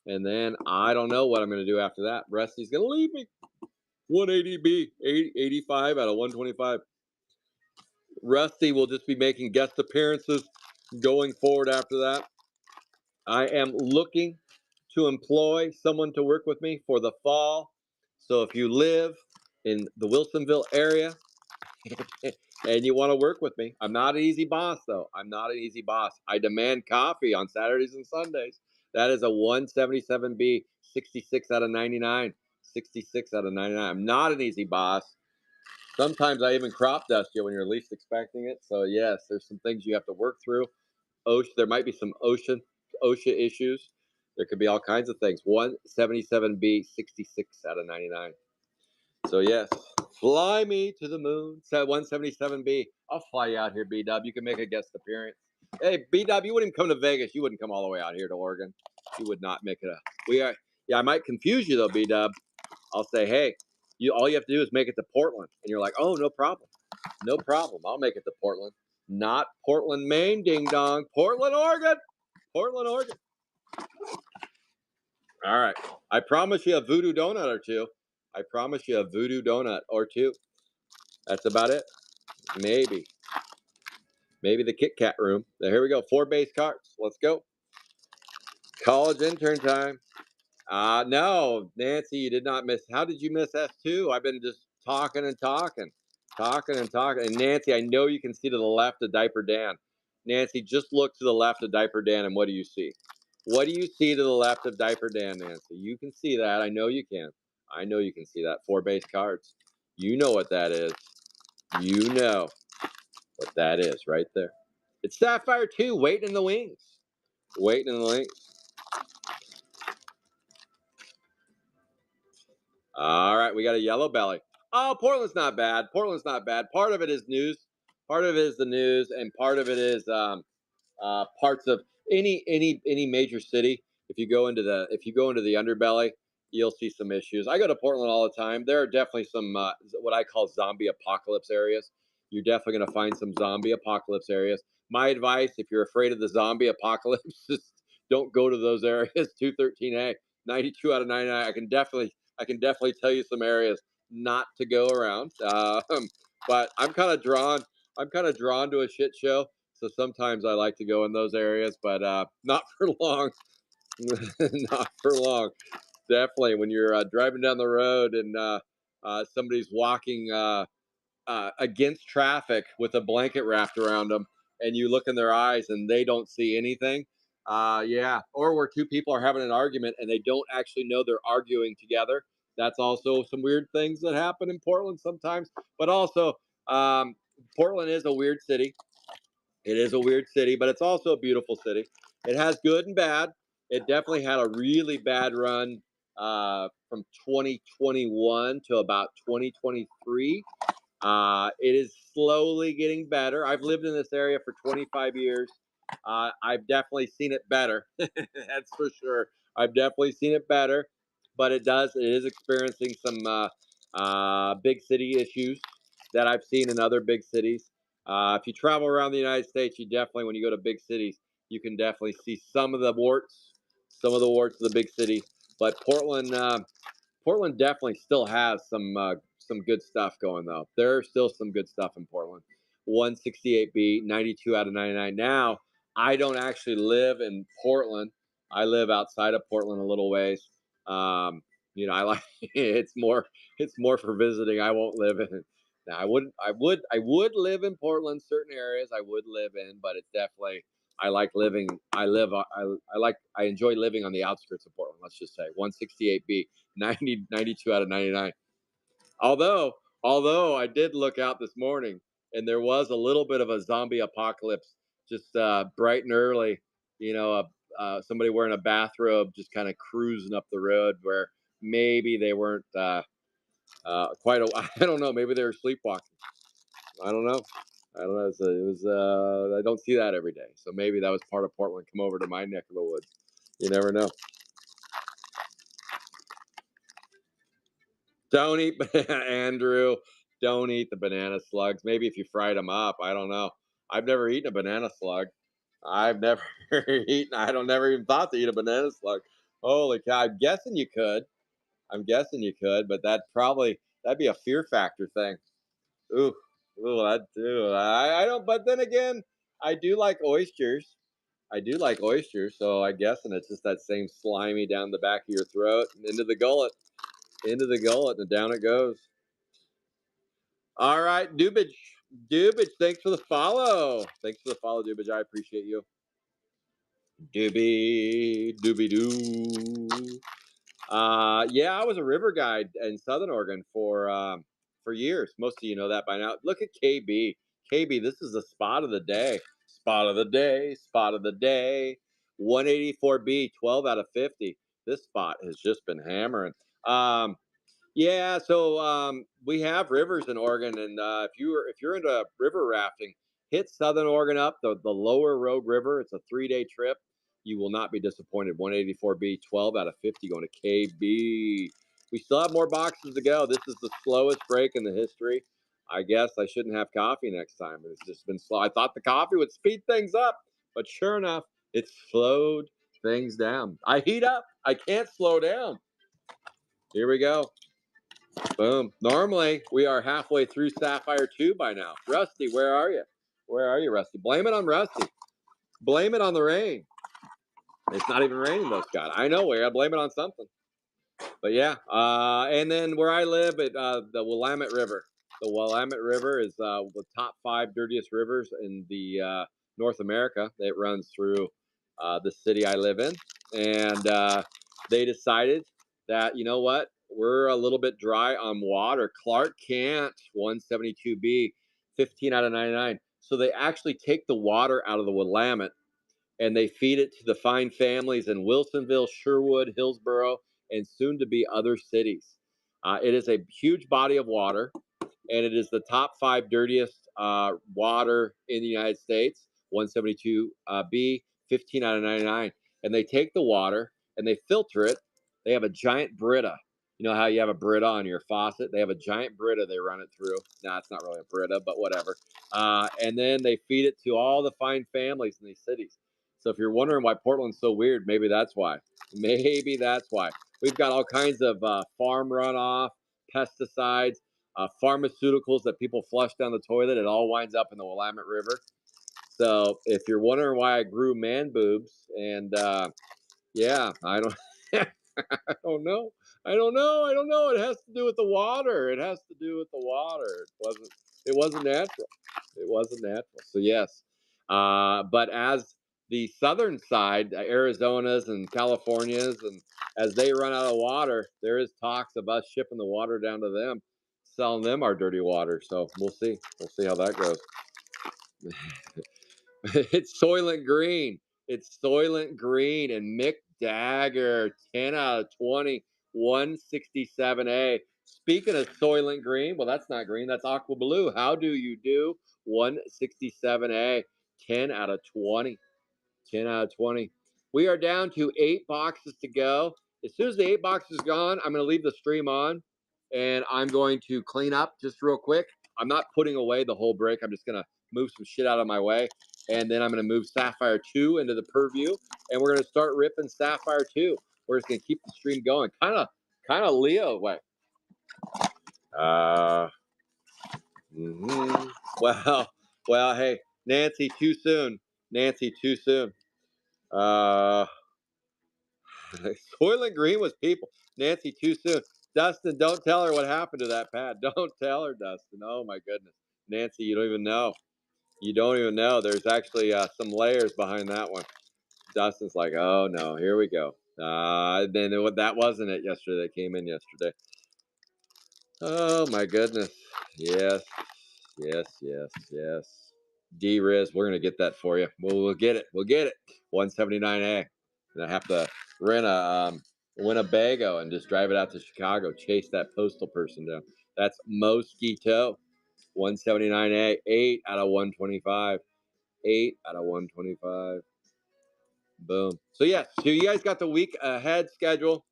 And then I don't know what I'm going to do after that. Rusty's going to leave me. 180B, 85 out of 125. Rusty will just be making guest appearances going forward after that. I am looking to employ someone to work with me for the fall. So if you live in the Wilsonville area and you want to work with me, I'm not an easy boss, though. I'm not an easy boss. I demand coffee on Saturdays and Sundays. That is a 177B, 66 out of 99. 66 out of 99. I'm not an easy boss. Sometimes I even crop dust you when you're least expecting it. So yes, there's some things you have to work through. There might be some OSHA issues. There could be all kinds of things. 177B, 66 out of 99. So yes, fly me to the moon. 177B. I'll fly you out here, B-Dub. You can make a guest appearance. Hey, B-Dub, you wouldn't come to Vegas. You wouldn't come all the way out here to Oregon. You would not make it. Yeah, I might confuse you though, B-Dub. I'll say, hey, all you have to do is make it to Portland. And you're like, oh, no problem. No problem. I'll make it to Portland. Not Portland, Maine, ding dong. Portland, Oregon. Portland, Oregon. All right. I promise you a voodoo donut or two. I promise you a voodoo donut or two. That's about it. Maybe the Kit Kat room. Here we go. 4 base cards. Let's go. College intern time. No, Nancy, you did not miss. How did you miss S2? I've been just talking and talking. And Nancy, I know you can see to the left of Diaper Dan. Nancy, just look to the left of Diaper Dan, and what do you see? What do you see to the left of Diaper Dan, Nancy? You can see that. I know you can. I know you can see that. 4 base cards. You know what that is. You know what that is right there. It's Sapphire 2, waiting in the wings. Waiting in the wings. All right, we got a yellow belly. Oh, Portland's not bad. Portland's not bad. Part of it is news. Part of it is the news, and part of it is parts of any major city. If you go into the underbelly, you'll see some issues. I go to Portland all the time. There are definitely some what I call zombie apocalypse areas. You're definitely going to find some zombie apocalypse areas. My advice, if you're afraid of the zombie apocalypse, just don't go to those areas. 213A, 92 out of 99. I can definitely tell you some areas not to go around. But I'm kind of drawn to a shit show. So sometimes I like to go in those areas, but not for long. Not for long. Definitely when you're driving down the road and somebody's walking against traffic with a blanket wrapped around them, and you look in their eyes and they don't see anything. Yeah. Or where 2 people are having an argument and they don't actually know they're arguing together. That's also some weird things that happen in Portland sometimes. But also, Portland is a weird city. It is a weird city, but it's also a beautiful city. It has good and bad. It definitely had a really bad run from 2021 to about 2023. It is slowly getting better. I've lived in this area for 25 years. I've definitely seen it better. That's for sure. I've definitely seen it better, but it is experiencing some big city issues that I've seen in other big cities. If you travel around the United States, you definitely, when you go to big cities, you can definitely see some of the warts of the big city. But Portland definitely still has some good stuff going though. There's still some good stuff in Portland. 168B, 92 out of 99. Now, I don't actually live in Portland. I live outside of Portland a little ways. Um, I like it's more for visiting. I won't live in. Now, I would live in Portland. Certain areas I would live in, but it's definitely I like living. I enjoy living on the outskirts of Portland. Let's just say 168B. 92 out of 99. Although, although I did look out this morning and there was a little bit of a zombie apocalypse just bright and early. Somebody wearing a bathrobe just kind of cruising up the road where maybe they weren't I don't know. Maybe they were sleepwalking. I don't know. I don't know. I don't see that every day. So maybe that was part of Portland. Come over to my neck of the woods. You never know. Don't eat Andrew. Don't eat the banana slugs. Maybe if you fried them up. I don't know. I've never eaten a banana slug. I've never eaten. I don't never even thought to eat a banana slug. Holy cow! I'm guessing you could. I'm guessing you could, but that'd be a fear factor thing. Ooh, ooh, that too. I don't. But then again, I do like oysters. I do like oysters, so I guess, and it's just that same slimy down the back of your throat and into the gullet, and down it goes. All right, Dubage. Dubage, thanks for the follow. Thanks for the follow, Dubage. I appreciate you. Doobie doo. Yeah, I was a river guide in Southern Oregon for years. Most of you know that by now. Look at KB. KB, this is the spot of the day. Spot of the day. Spot of the day. 184B, 12 out of 50. This spot has just been hammering. Um, Yeah, so we have rivers in Oregon, and if you're into river rafting, hit Southern Oregon up the Lower Road River. It's a 3-day trip. You will not be disappointed. 184B, 12 out of 50 going to KB. We still have more boxes to go. This is the slowest break in the history. I guess I shouldn't have coffee next time. It's just been slow. I thought the coffee would speed things up, but sure enough, it slowed things down. I heat up. I can't slow down. Here we go. Boom. Normally, we are halfway through Sapphire 2 by now. Rusty, where are you? Where are you, Rusty? Blame it on Rusty. Blame it on the rain. It's not even raining, though, Scott. I know. We got to blame it on something. But yeah. And then where I live at the Willamette River. The Willamette River is the top 5 dirtiest rivers in the North America. It runs through the city I live in. And they decided that, you know what? We're a little bit dry on water. Clark Kent, 172B, 15 out of 99. So they actually take the water out of the Willamette and they feed it to the fine families in Wilsonville, Sherwood, Hillsboro, and soon to be other cities. It is a huge body of water, and it is the top 5 dirtiest water in the United States. 172B, 15 out of 99. And they take the water and they filter it. They have a giant Brita. You know how you have a Brita on your faucet? They have a giant Brita they run it through. No, it's not really a Brita, but whatever. And then they feed it to all the fine families in these cities. So if you're wondering why Portland's so weird, maybe that's why. Maybe that's why. We've got all kinds of farm runoff, pesticides, pharmaceuticals that people flush down the toilet. It all winds up in the Willamette River. So if you're wondering why I grew man boobs, and yeah, I don't, I don't know, I don't know, I don't know. It has to do with the water. It has to do with the water. It wasn't natural. It wasn't natural. So yes, but as the southern side, Arizona's and California's, and as they run out of water, there is talks of us shipping the water down to them, selling them our dirty water. So we'll see. We'll see how that goes. It's Soylent Green. It's Soylent Green and Mick Dagger, 10 out of 20, 167A. Speaking of Soylent Green, well, that's not green. That's aqua blue. How do you do? 167A, 10 out of 20. 10 out of 20. We are down to 8 boxes to go. As soon as the 8 boxes gone, I'm going to leave the stream on and I'm going to clean up just real quick. I'm not putting away the whole brick. I'm just going to move some shit out of my way. And then I'm going to move Sapphire 2 into the purview. And we're going to start ripping Sapphire 2. We're just going to keep the stream going. Kind of Leo way. Well, hey, Nancy, too soon. Nancy, too soon. Soylent Green was people. Nancy, too soon. Dustin, don't tell her what happened to that pad. Don't tell her, Dustin. Oh my goodness, Nancy, you don't even know. You don't even know. There's actually some layers behind that one. Dustin's like, oh no, here we go. Then that wasn't it yesterday. That came in yesterday. Oh my goodness. Yes, yes. D-Riz, we're gonna get that for you. We'll get it. We'll get it. 179A. And I have to rent a Winnebago and just drive it out to Chicago. Chase that postal person down. That's Mosquito. 179A. 8 out of 125. 8 out of 125. Boom. So yeah. So you guys got the week ahead schedule.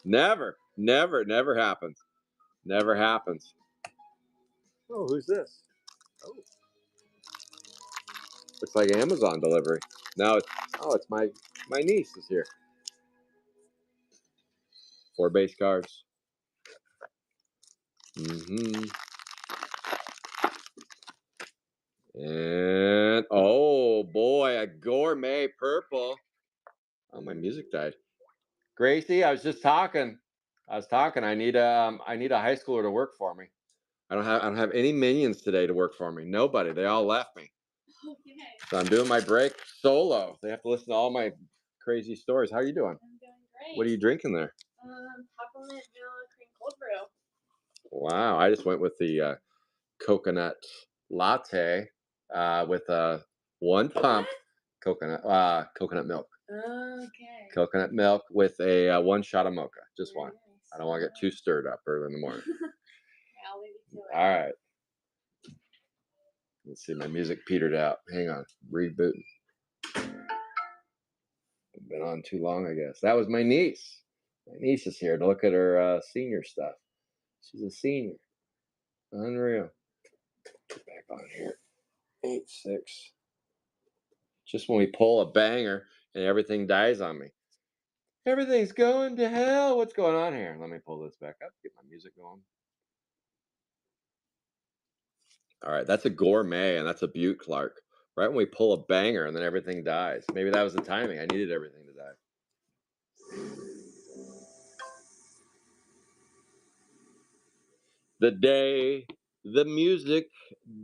Never happens. Never happens. Oh, who's this? Oh, looks like Amazon delivery. Now it's my niece is here. 4 base cards. And oh boy, a gourmet purple. Oh, my music died. Gracie, I was talking. I need a high schooler to work for me. I don't have any minions today to work for me. Nobody. They all left me. Okay. So I'm doing my break solo. They have to listen to all my crazy stories. How are you doing? I'm doing great. What are you drinking there? Peppermint vanilla cream cold brew. Wow, I just went with the coconut latte with 1 pump coconut milk. Okay. Coconut milk with a 1 shot of mocha, just very one. Nice. I don't want to get too stirred up early in the morning. I'll leave you to it. All right. Let's see, my music petered out. Hang on, rebooting. Been on too long, I guess. That was my niece. My niece is here to look at her senior stuff. She's a senior. Unreal. Get back on here. 8-6. Just when we pull a banger and everything dies on me. Everything's going to hell. What's going on here? Let me pull this back up. Get my music going. All right, that's a gourmet and that's a Butte Clark. Right when we pull a banger and then everything dies. Maybe that was the timing. I needed everything to die. The day the music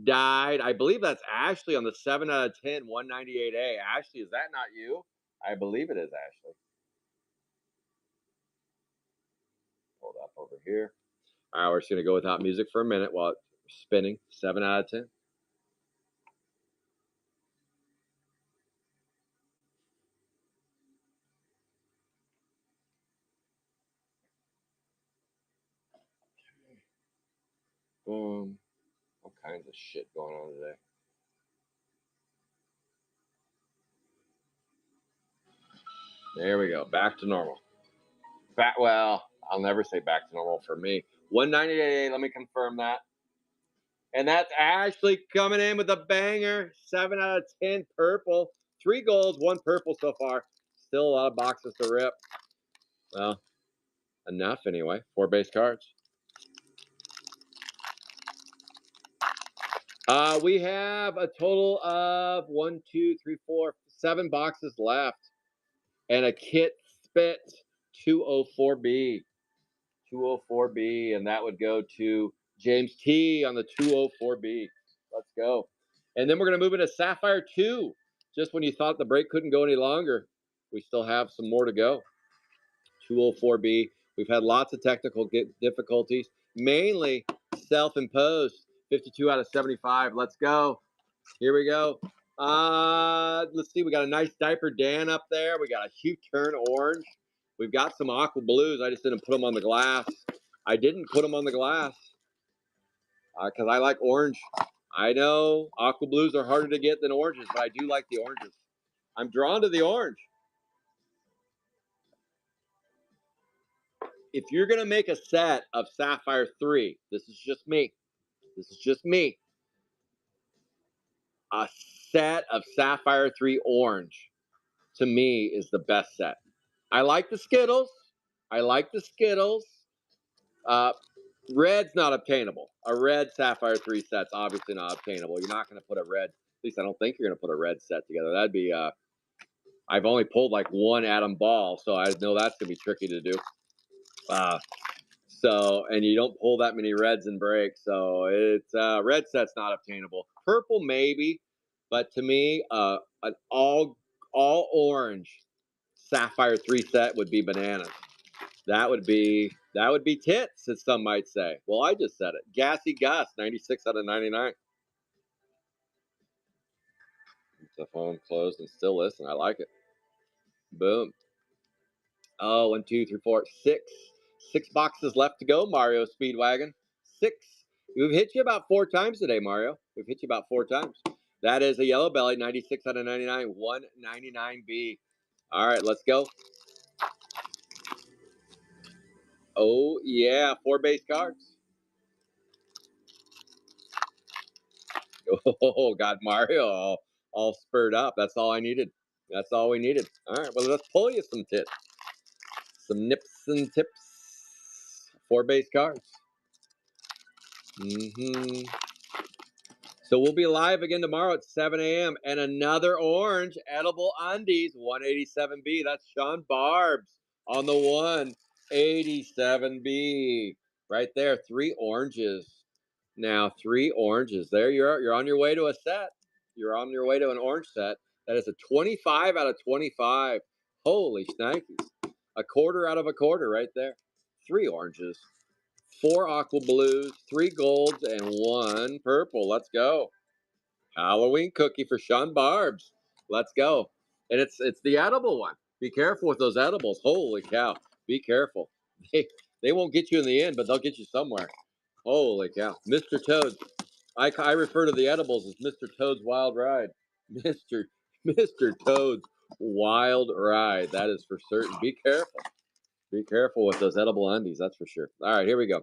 died. I believe that's Ashley on the 7 out of 10, 198A. Ashley, is that not you? I believe it is Ashley. Hold up over here. All right, we're just going to go without music for a minute while it's spinning. 7 out of 10. Boom. All kinds of shit going on today. There we go. Back to normal. Well, I'll never say back to normal for me. 198A, let me confirm that. And that's Ashley coming in with a banger. 7 out of 10 purple. 3 golds, 1 purple so far. Still a lot of boxes to rip. Well, enough anyway. 4 base cards. We have a total of 1, 2, 3, 4, 7 boxes left. And a Kit Spit 204B. 204B, and that would go to James T on the 204B. Let's go. And then we're going to move into Sapphire 2. Just when you thought the break couldn't go any longer, we still have some more to go. 204B. We've had lots of technical difficulties, mainly self-imposed. 52 out of 75. Let's go. Here we go. Let's see. We got a nice diaper Dan up there. We got a Hugh Turn orange. We've got some aqua blues. I just didn't put them on the glass. I didn't put them on the glass because I like orange. I know aqua blues are harder to get than oranges, but I do like the oranges. I'm drawn to the orange. If you're going to make a set of Sapphire 3, this is just me. This is just me. A set of Sapphire 3 orange, to me, is the best set. I like the Skittles. I like the Skittles. Red's not obtainable. A red Sapphire 3 set's obviously not obtainable. You're not going to put a red, at least I don't think you're going to put a red set together. That'd be, I've only pulled like one atom ball, so I know that's going to be tricky to do. And you don't pull that many reds in breaks, so it's red set's not obtainable. Purple maybe, but to me, an all orange Sapphire 3 set would be bananas. That would be tits, as some might say. Well, I just said it. Gassy Gus, 96 out of 99. The phone closed and still listen. I like it. Boom. Oh, 1, 2, 3, 4, 6. 6 boxes left to go, Mario Speedwagon. 6. We've hit you about 4 times today, Mario. We've hit you about 4 times. That is a yellow belly, 96 out of 99, 199B. All right, let's go. Oh, yeah, 4 base cards. Oh, got Mario all spurred up. That's all I needed. That's all we needed. All right, well, let's pull you some tips. Some nips and tips. 4 base cards. So we'll be live again tomorrow at 7 a.m. And another orange edible undies, 187B. That's Sean Barbs on the 187B. Right there, 3 oranges. Now 3 oranges. There you're on your way to a set. You're on your way to an orange set. That is a 25 out of 25. Holy shnikes. A quarter out of a quarter right there. 3 oranges. 4 aqua blues, 3 golds, and 1 purple. Let's go. Halloween cookie for Sean Barbs. Let's go. And it's the edible one. Be careful with those edibles. Holy cow. Be careful. They won't get you in the end, but they'll get you somewhere. Holy cow. Mr. Toad. I refer to the edibles as Mr. Toad's Wild Ride. Mr. Toad's Wild Ride. That is for certain. Be careful. Be careful with those edible undies. That's for sure. All right, here we go.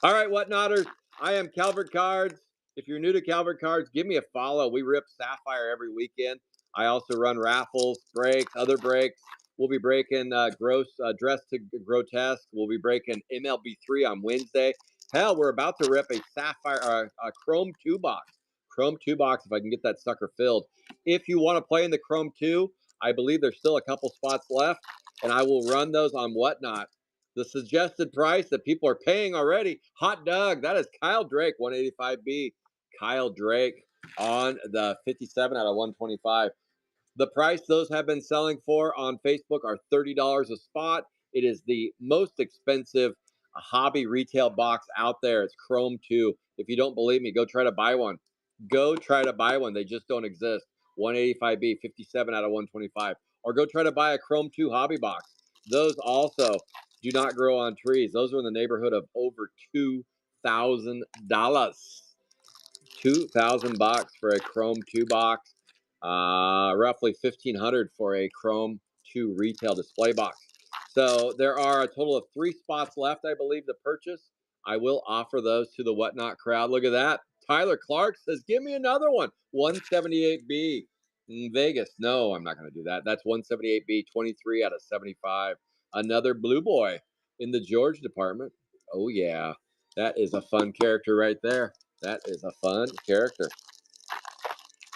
All right, whatnotters. I am Calvert Cards. If you're new to Calvert Cards, give me a follow. We rip Sapphire every weekend. I also run raffles, breaks, other breaks. We'll be breaking Dress to Grotesque. We'll be breaking MLB3 on Wednesday. Hell, we're about to rip a Sapphire, a Chrome 2 box. Chrome 2 box, if I can get that sucker filled. If you want to play in the Chrome 2, I believe there's still a couple spots left, and I will run those on Whatnot. The suggested price that people are paying already. Hot dog. That is Kyle Drake, 185B. Kyle Drake on the 57 out of 125. The price those have been selling for on Facebook are $30 a spot. It is the most expensive hobby retail box out there. It's Chrome 2. If you don't believe me, go try to buy one. Go try to buy one. They just don't exist. 185B, 57 out of 125. Or go try to buy a Chrome 2 hobby box. Those also do not grow on trees. Those are in the neighborhood of over $2,000. $2,000 for a Chrome 2 box. Roughly $1,500 for a Chrome 2 retail display box. So there are a total of 3 spots left, I believe, to purchase. I will offer those to the Whatnot crowd. Look at that. Tyler Clark says, give me another one. 178B. Vegas. No, I'm not going to do that. That's 178B, 23 out of 75. Another blue boy in the George department. Oh, yeah. That is a fun character right there. That is a fun character.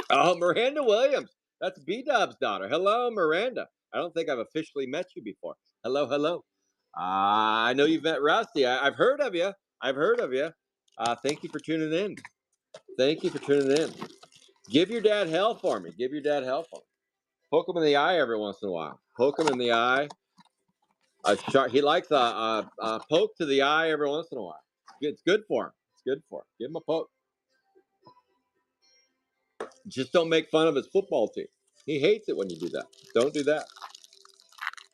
Oh, Miranda Williams. That's B-Dub's daughter. Hello, Miranda. I don't think I've officially met you before. Hello, hello. I know you've met Rusty. I've heard of you. I've heard of you. Thank you for tuning in. Thank you for tuning in. Give your dad hell for me. Give your dad hell for me. Poke him in the eye every once in a while. Poke him in the eye. He likes a poke to the eye every once in a while. It's good for him. It's good for him. Give him a poke. Just don't make fun of his football team. He hates it when you do that. Don't do that.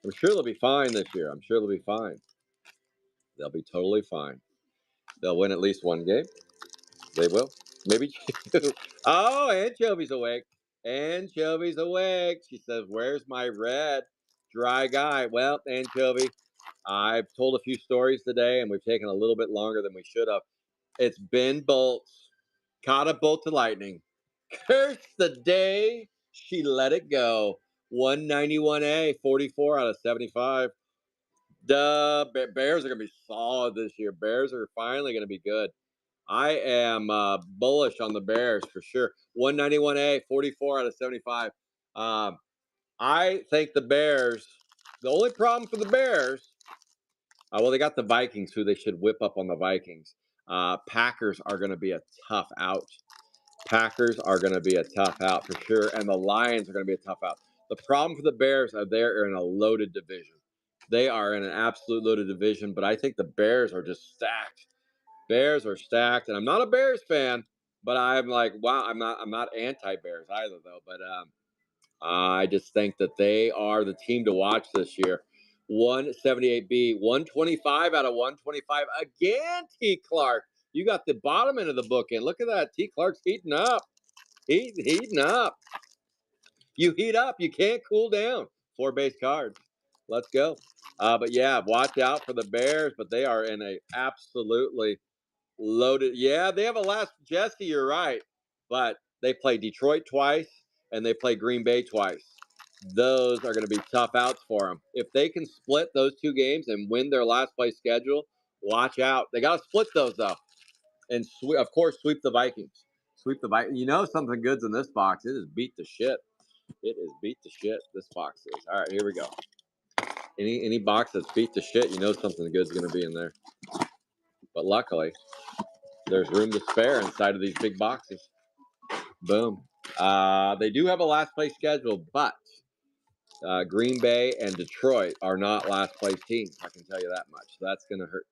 I'm sure they'll be fine this year. I'm sure they'll be fine. They'll be totally fine. They'll win at least one game. They will. Maybe two. Oh, Anchovy's awake. Anchovy's awake. She says, "Where's my red dry guy?" Well, Anchovy, I've told a few stories today, and we've taken a little bit longer than we should have. It's been bolts. Caught a bolt to lightning. Curse the day she let it go. 191A, 44 out of 75. Duh. Bears are going to be solid this year. Bears are finally going to be good. I am bullish on the Bears for sure. 191A, 44 out of 75. Um, I think the Bears, the only problem for the Bears, well, they got the Vikings, who they should whip up on the Vikings. Packers are going to be a tough out. Packers are going to be a tough out for sure. And the Lions are going to be a tough out. The problem for the Bears are they're in a loaded division. They are in an absolute loaded division, but I think the Bears are just stacked. Bears are stacked, and I'm not a Bears fan, but I'm like, wow, I'm not anti-Bears either though. But I just think that they are the team to watch this year. 178B, 125 out of 125 again. T. Clark, you got the bottom end of the book in. Look at that. T. Clark's heating up. Heating up. You heat up, you can't cool down. 4 base cards. Let's go. But yeah, watch out for the Bears, but they are in a absolutely loaded. Yeah, they have a last. Jesse, you're right. But they play Detroit twice and they play Green Bay twice. Those are going to be tough outs for them. If they can split those 2 games and win their last place schedule, watch out. They got to split those though, and of course sweep the Vikings. Sweep the Vikings. You know something good's in this box. It is beat the shit. It is beat the shit. This box is. All right, here we go. Any box that's beat the shit, you know something good's going to be in there. But luckily, there's room to spare inside of these big boxes. Boom. They do have a last place schedule, but Green Bay and Detroit are not last place teams. I can tell you that much. That's going to hurt.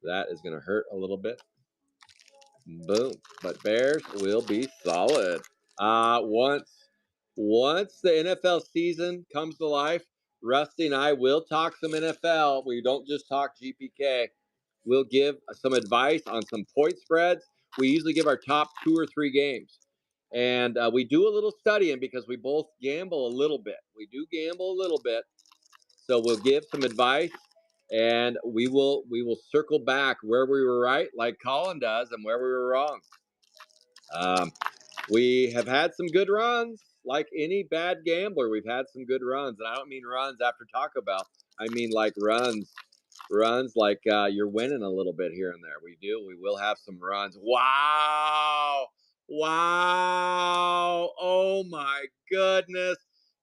That is going to hurt a little bit. Boom. But Bears will be solid. Once the NFL season comes to life, Rusty and I will talk some NFL. We don't just talk GPK. We'll give some advice on some point spreads. We usually give our top 2 or 3 games. And we do a little studying because we both gamble a little bit. We do gamble a little bit. So we'll give some advice and we will circle back where we were right, like Colin does, and where we were wrong. Um, we have had some good runs, like any bad gambler. We've had some good runs, and I don't mean runs after Taco Bell. I mean like runs like you're winning a little bit here and there. We do. We will have some runs. Wow, wow. Oh my goodness.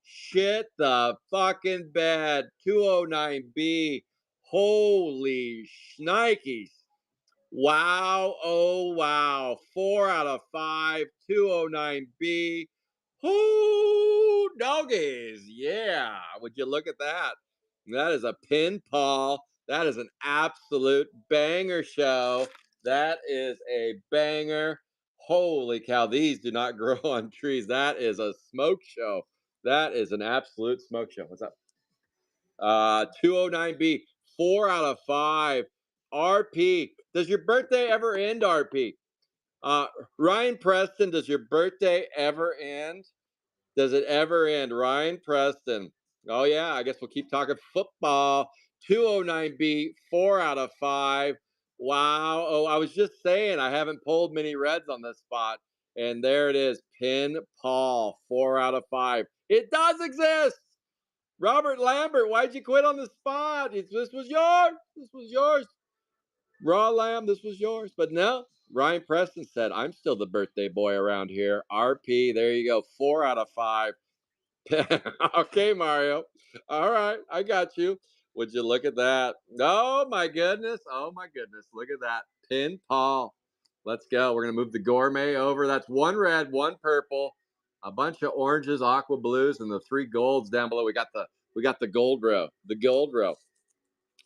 Shit the fucking bed. 209B. Holy shnikes. Wow, oh wow. 4 out of 5, 209B. Whoo, doggies. Yeah. Would you look at that? That is a pin, Paul. That is an absolute banger show. That is a banger. Holy cow. These do not grow on trees. That is a smoke show. That is an absolute smoke show. What's up? 209B, 4 out of 5. RP, does your birthday ever end, RP? Uh, Ryan Preston, does your birthday ever end? Does it ever end? Ryan Preston. Oh, yeah, I guess we'll keep talking football. 209B, 4 out of 5. Wow. Oh, I was just saying, I haven't pulled many reds on this spot. And there it is. Pin Paul, 4 out of 5. It does exist. Robert Lambert, why'd you quit on the spot? This was yours. This was yours. Raw Lamb, this was yours. But no, Ryan Preston said, I'm still the birthday boy around here. RP, there you go. 4 out of 5. Okay, Mario. All right, I got you. Would you look at that? Oh, my goodness. Oh, my goodness. Look at that. Pin Paul. Let's go. We're going to move the gourmet over. That's 1 red, 1 purple, a bunch of oranges, aqua blues, and the 3 golds down below. We got the gold row. The gold row.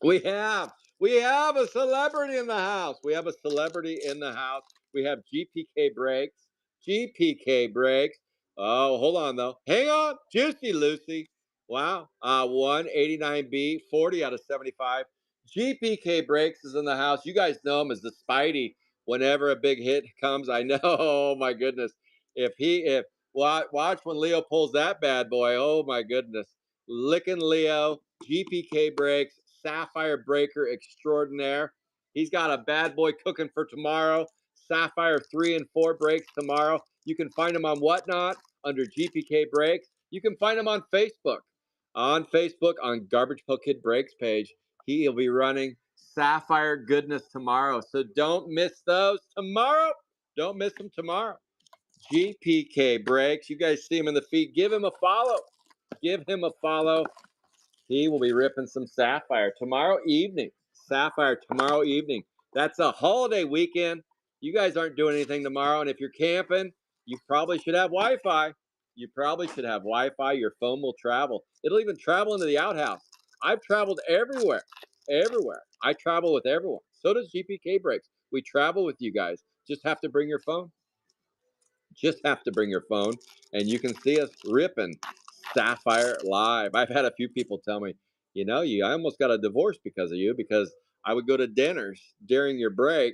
We have a celebrity in the house. We have a celebrity in the house. We have GPK breaks. GPK breaks. Oh, hold on though. Hang on, Juicy Lucy. Wow. 189B, 40 out of 75. GPK Breaks is in the house. You guys know him as the Spidey. Whenever a big hit comes, I know. Oh my goodness. If watch when Leo pulls that bad boy. Oh my goodness. Licking Leo, GPK Breaks, Sapphire Breaker extraordinaire. He's got a bad boy cooking for tomorrow. Sapphire 3 and 4 breaks tomorrow. You can find him on Whatnot under GPK Breaks. You can find him on Facebook on Garbage Pail Kid Breaks page. He'll be running Sapphire Goodness tomorrow. So don't miss those tomorrow. Don't miss them tomorrow. GPK Breaks. You guys see him in the feed. Give him a follow. Give him a follow. He will be ripping some Sapphire tomorrow evening. Sapphire tomorrow evening. That's a holiday weekend. You guys aren't doing anything tomorrow. And if you're camping, you probably should have Wi Fi. You probably should have Wi Fi. Your phone will travel. It'll even travel into the outhouse. I've traveled everywhere. Everywhere. I travel with everyone. So does GPK Breaks. We travel with you guys. Just have to bring your phone. Just have to bring your phone and you can see us ripping Sapphire live. I've had a few people tell me, I almost got a divorce because of you, because I would go to dinners during your break.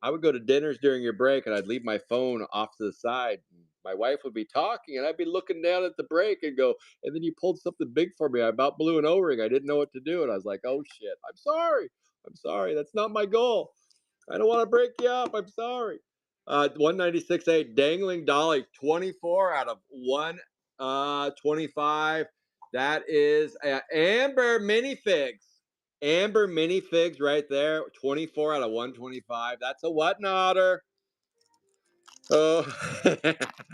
I would go to dinners during your break and I'd leave my phone off to the side. My wife would be talking and I'd be looking down at the break and go, and then you pulled something big for me. I about blew an O-ring. I didn't know what to do. And I was like, oh shit, I'm sorry. I'm sorry. That's not my goal. I don't want to break you up. I'm sorry. 196.8 Dangling Dolly, 24 out of 125. That is Amber Minifigs. Amber Minifigs right there, 24 out of 125. That's a whatnotter. Oh,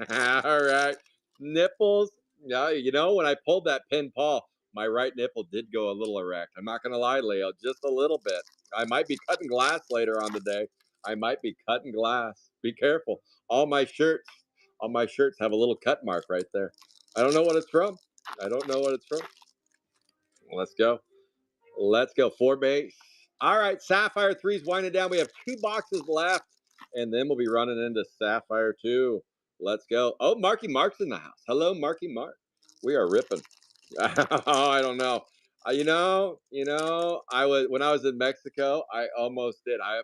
all right. Nipples. Yeah, when I pulled that pin Paul, my right nipple did go a little erect. I'm not going to lie, Leo, just a little bit. I might be cutting glass later on today. I might be cutting glass. Be careful. All my shirts, all my shirts have a little cut mark right there. I don't know what it's from. I don't know what it's from. Let's go. Let's go. Four base. All right. Sapphire 3's winding down. We have 2 boxes left, and then we'll be running into Sapphire 2. Let's go. Oh, Marky Mark's in the house. Hello, Marky Mark. We are ripping. Oh, I don't know. I was when I was in Mexico. I almost did. I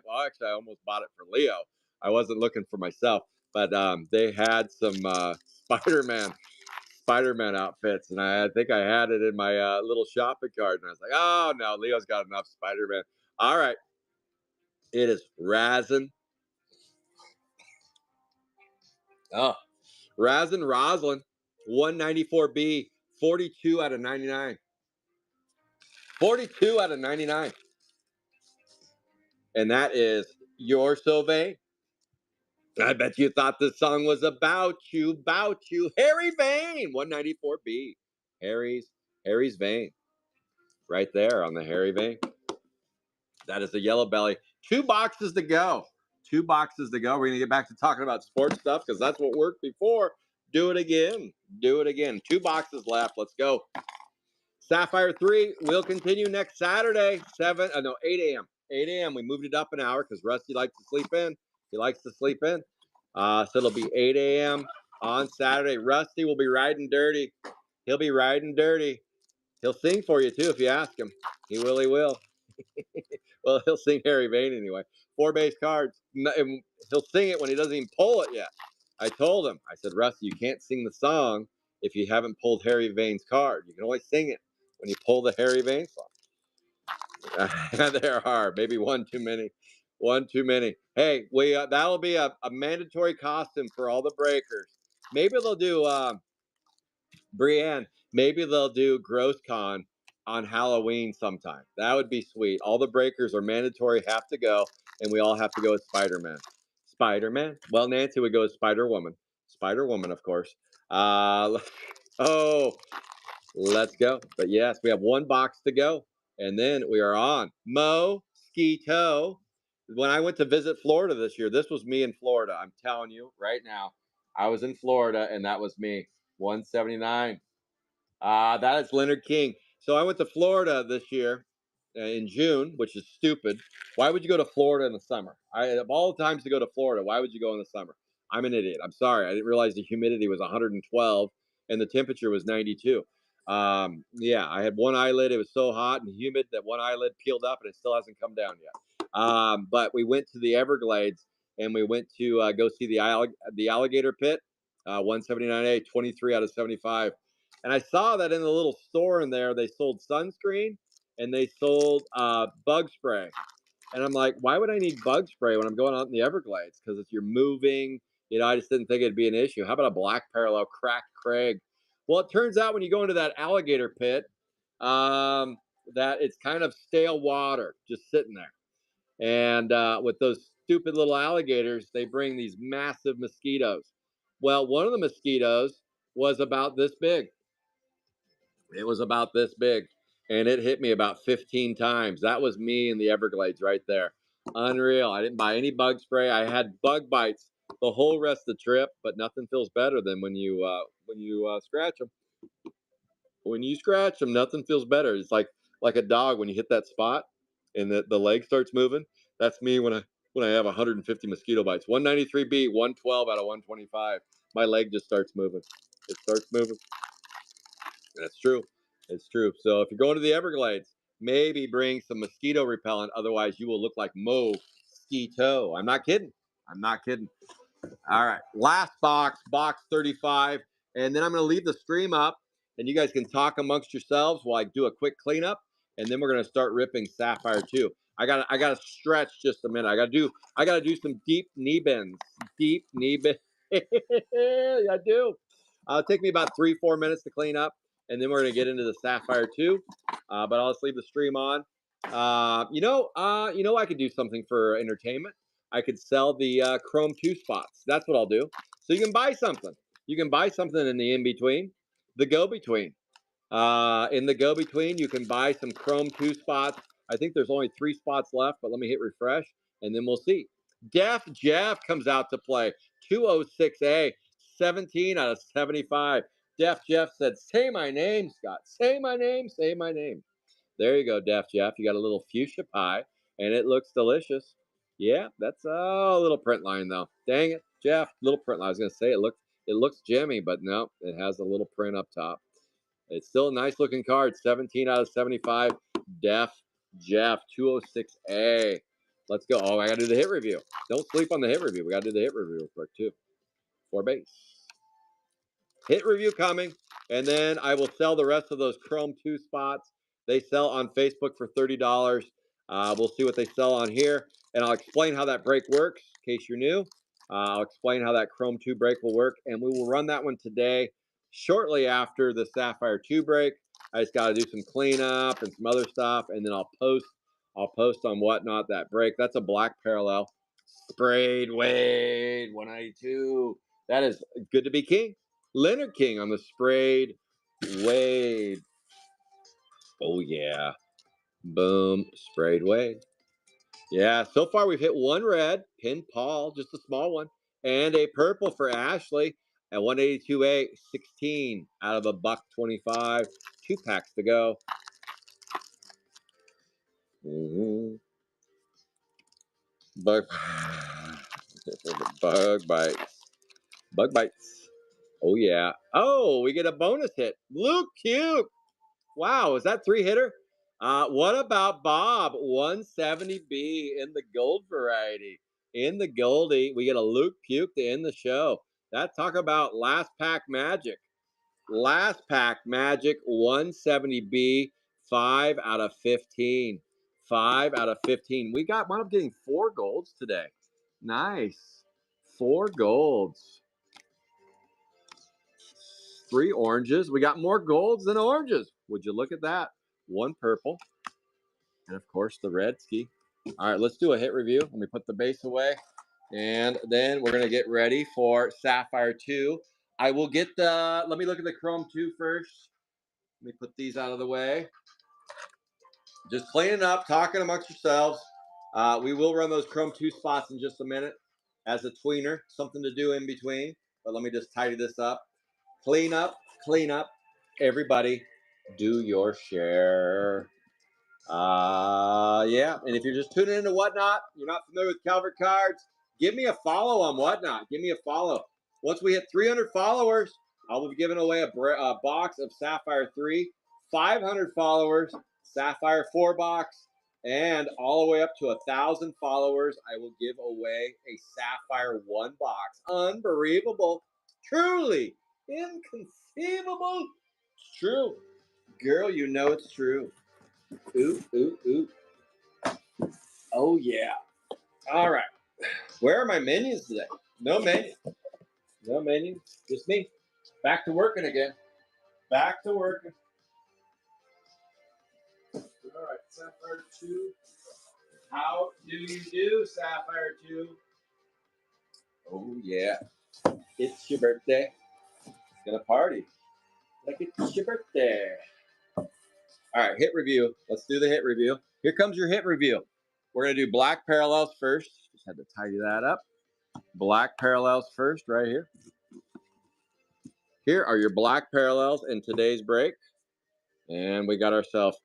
almost bought it for Leo. I wasn't looking for myself, but they had some Spider-Man outfits, and I think I had it in my little shopping cart, and I was like, "Oh no, Leo's got enough Spider-Man." All right, it is Razin. Oh, Razin Roslin, 194B, 42 out of 99. 42 out of 99, and that is You're So Vain. I bet you thought this song was about you. Harry Vane, 194B. Harry's Vane, right there on the Harry Vane. That is the yellow belly. 2 boxes to go. 2 boxes to go. We're going to get back to talking about sports stuff because that's what worked before. Do it again. Do it again. 2 boxes left. Let's go. Sapphire 3 will continue next Saturday, 8 a.m. 8 a.m. We moved it up an hour because Rusty likes to sleep in. He likes to sleep in. So it'll be 8 a.m. on Saturday. Rusty will be riding dirty. He'll be riding dirty. He'll sing for you too if you ask him. He will. He will. Well, he'll sing Harry Vane anyway. 4 base cards. He'll sing it when he doesn't even pull it yet. I told him, I said, Rusty, you can't sing the song if you haven't pulled Harry Vane's card. You can only sing it when you pull the Harry Vane song. There are maybe one too many. One too many. Hey, that'll be a mandatory costume for all the breakers. Maybe they'll do Brienne, maybe they'll do GrossCon on Halloween sometime. That would be sweet. All the breakers are mandatory, have to go, and we all have to go as Spider-Man. Spider-Man? Well, Nancy would go as Spider-Woman. Spider-Woman, of course. Oh, let's go. But yes, we have 1 box to go, and then we are on Mosquito. When I went to visit Florida this year, this was me in Florida. I'm telling you right now, I was in Florida, and that was me. 179. That is Leonard King. So I went to Florida this year in June, which is stupid. Why would you go to Florida in the summer? Of all the times to go to Florida, why would you go in the summer? I'm an idiot. I'm sorry. I didn't realize the humidity was 112 and the temperature was 92. Yeah, I had one eyelid. It was so hot and humid that one eyelid peeled up and it still hasn't come down yet. But we went to the Everglades and we went to go see the alligator pit, 179A, 23 out of 75. And I saw that in the little store in there, they sold sunscreen and they sold bug spray. And I'm like, why would I need bug spray when I'm going out in the Everglades? Because if you're moving, I just didn't think it'd be an issue. How about a black parallel cracked Craig? Well, it turns out when you go into that alligator pit, um, that it's kind of stale water just sitting there. And with those stupid little alligators, they bring these massive mosquitoes. Well, one of the mosquitoes was about this big. It was about this big, and it hit me about 15 times. That was me in the Everglades right there. Unreal. I didn't buy any bug spray. I had bug bites the whole rest of the trip, but nothing feels better than when you scratch them. When you scratch them, nothing feels better. It's like a dog when you hit that spot and the leg starts moving. That's me when I have 150 mosquito bites. 193B, 112 out of 125. My leg just starts moving. It starts moving. That's true. It's true. So if you're going to the Everglades, maybe bring some mosquito repellent. Otherwise, you will look like mosquito. I'm not kidding. I'm not kidding. All right. Last box 35. And then I'm going to leave the stream up and you guys can talk amongst yourselves while I do a quick cleanup. And then we're going to start ripping Sapphire too. I gotta stretch just a minute. I gotta do some deep knee bends. Deep knee bends. I do. It'll take me about 3-4 minutes to clean up, and then we're gonna get into the Sapphire 2. But I'll just leave the stream on. I could do something for entertainment. I could sell the Chrome 2 spots. That's what I'll do. So you can buy something. You can buy something in the in between, the go between. In the go between, you can buy some Chrome 2 spots. I think there's only 3 spots left, but let me hit refresh and then we'll see. Def Jeff comes out to play 206A, 17 out of 75. Def Jeff said, say my name, Scott. Say my name, say my name. There you go, Def Jeff. You got a little fuchsia pie and it looks delicious. Yeah, that's a little print line though. Dang it, Jeff, little print line. I was gonna say it looks Jimmy, but no, it has a little print up top. It's still a nice looking card. 17 out of 75. Def Jeff 206A. Let's go. Oh, I got to do the hit review. Don't sleep on the hit review. We got to do the hit review real quick, too. 4 base. Hit review coming. And then I will sell the rest of those Chrome 2 spots. They sell on Facebook for $30. We'll see what they sell on here. And I'll explain how that break works in case you're new. I'll explain how that Chrome 2 break will work. And we will run that one today shortly after the Sapphire 2 break. I just got to do some cleanup and some other stuff. And then I'll post on Whatnot that break. That's a black parallel. Sprayed Wade 192. That is good to be king. Leonard King on the sprayed Wade. Oh, yeah. Boom. Sprayed Wade. Yeah, so far we've hit one red, pin Paul, just a small one, and a purple for Ashley at 182A, 16 out of a buck 25. 2 packs to go. Bug, bug bites. Bug bites. Oh, yeah. Oh, we get a bonus hit. Luke Cube. Wow, is that 3-hitter? What about Bob? 170B in the gold variety. In the Goldie, we get a Luke Puke to end the show. That talk about last pack magic. Last pack magic 170B, 5 out of 15. 5 out of 15. We wound up getting 4 golds today. Nice. 4 golds. 3 oranges. We got more golds than oranges. Would you look at that? 1 purple. And of course, the red ski. All right, let's do a hit review. Let me put the base away. And then we're going to get ready for Sapphire 2. I will get let me look at the Chrome 2 first. Let me put these out of the way. Just cleaning up, talking amongst yourselves. We will run those Chrome 2 spots in just a minute as a tweener. Something to do in between. But let me just tidy this up. Clean up. Everybody, do your share. Yeah, and if you're just tuning into Whatnot, you're not familiar with Calvert Cards, give me a follow on Whatnot. Give me a follow. Once we hit 300 followers, I will be giving away a box of Sapphire 3, 500 followers, Sapphire 4 box, and all the way up to 1,000 followers. I will give away a Sapphire 1 box. Unbelievable. Truly inconceivable. It's true. Girl, you know it's true. Ooh, ooh, ooh. Oh, yeah. All right. Where are my minions today? No menu. No menu. Just me. Back to working again. Back to working. All right, Sapphire 2. How do you do, Sapphire 2? Oh, yeah. It's your birthday. It's going to party. Like it's your birthday. All right, hit review. Let's do the hit review. Here comes your hit review. We're going to do black parallels first. Just had to tidy that up. Black parallels first, right here. Here are your black parallels in today's break. And we got ourselves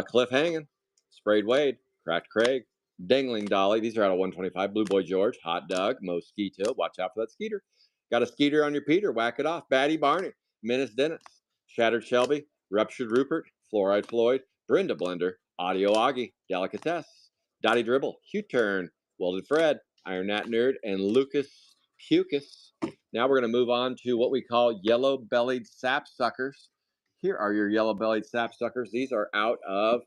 Cliff Hanging, Sprayed Wade, Cracked Craig, Dangling Dolly. These are out of 125. Blue Boy George, Hot Doug, Mosquito. Watch out for that Skeeter. Got a Skeeter on your Peter. Whack it off. Batty Barney, Menace Dennis, Shattered Shelby, Ruptured Rupert, Fluoride Floyd, Brenda Blender, Audio Augie, Delicatesse, Dottie Dribble, Hugh Turn, Welded Fred, Iron Nat Nerd, and Lucas Pucus. Now we're going to move on to what we call yellow bellied sapsuckers. Here are your yellow-bellied sapsuckers. These are out of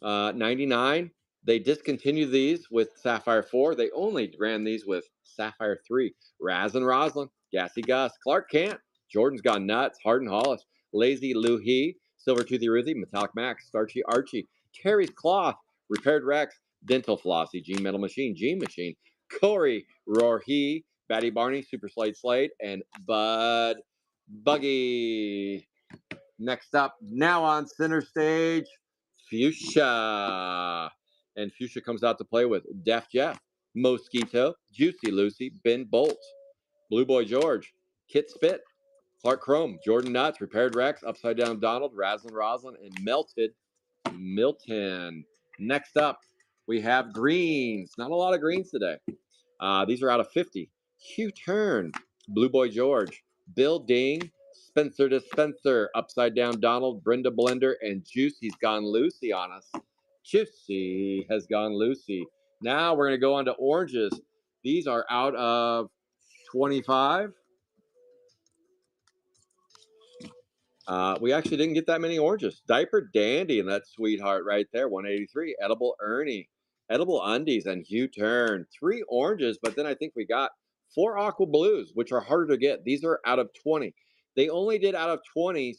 99. They discontinued these with Sapphire 4. They only ran these with Sapphire 3. Raz and Roslyn, Gassy Gus, Clark Kent, Jordan's Gone Nuts, Hardin Hollis, Lazy Lou He, Silver Toothy Ruthie, Metallic Max, Starchy Archie, Terry's Cloth, Repaired Rex, Dental Flossie, Gene Metal Machine, Gene Machine, Corey Roar He, Batty Barney, Super Slade Slade, and Bud Buggy. Next up, now on center stage, Fuchsia. And Fuchsia comes out to play with Def Jeff, Mosquito, Juicy Lucy, Ben Bolt, Blue Boy George, Kit Spit, Clark Chrome, Jordan Nuts, Repaired Rex, Upside Down Donald, Raslin Roslin, and Melted Milton. Next up, we have greens. Not a lot of greens today. These are out of 50. Hugh Turn, Blue Boy George, Bill Ding, Spencer Dispenser, Upside Down Donald, Brenda Blender, and Juicy's Gone Lucy on us. Juicy has gone Lucy. Now we're going to go on to oranges. These are out of 25. We actually didn't get that many oranges. Diaper Dandy and that sweetheart right there, 183. Edible Ernie, Edible Undies, and Hugh Turn. 3 oranges, but then I think we got 4 aqua blues, which are harder to get. These are out of 20. They only did out of 20s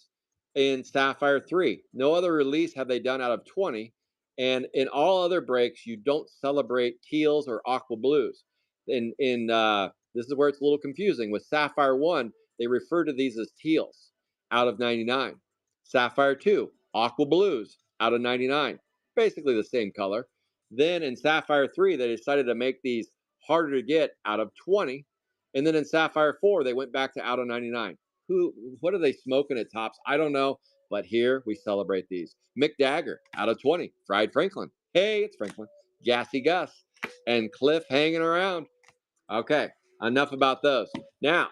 in Sapphire 3. No other release have they done out of 20. And in all other breaks, you don't celebrate teals or aqua blues. This is where it's a little confusing. With Sapphire 1, they refer to these as teals out of 99. Sapphire 2, Aqua Blues out of 99. Basically the same color. Then in Sapphire 3, they decided to make these harder to get out of 20. And then in Sapphire 4, they went back to out of 99. What are they smoking at tops? I don't know. But here we celebrate these. Mick Dagger out of 20. Fried Franklin. Hey, it's Franklin. Gassy Gus. And Cliff hanging around. Okay, enough about those. Now,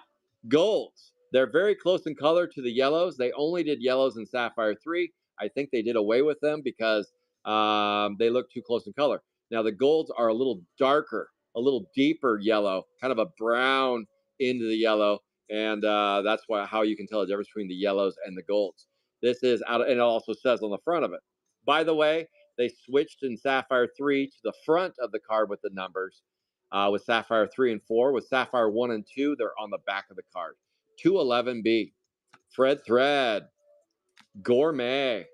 golds. They're very close in color to the yellows. They only did yellows in Sapphire 3. I think they did away with them because they look too close in color. Now, the golds are a little darker, a little deeper yellow, kind of a brown into the yellow. And that's how you can tell the difference between the yellows and the golds. This is out of, and it also says on the front of it. By the way, they switched in Sapphire 3 to the front of the card with the numbers. With Sapphire 3 and 4. With Sapphire 1 and 2, they're on the back of the card. 211B, Fred Thread, Gourmet,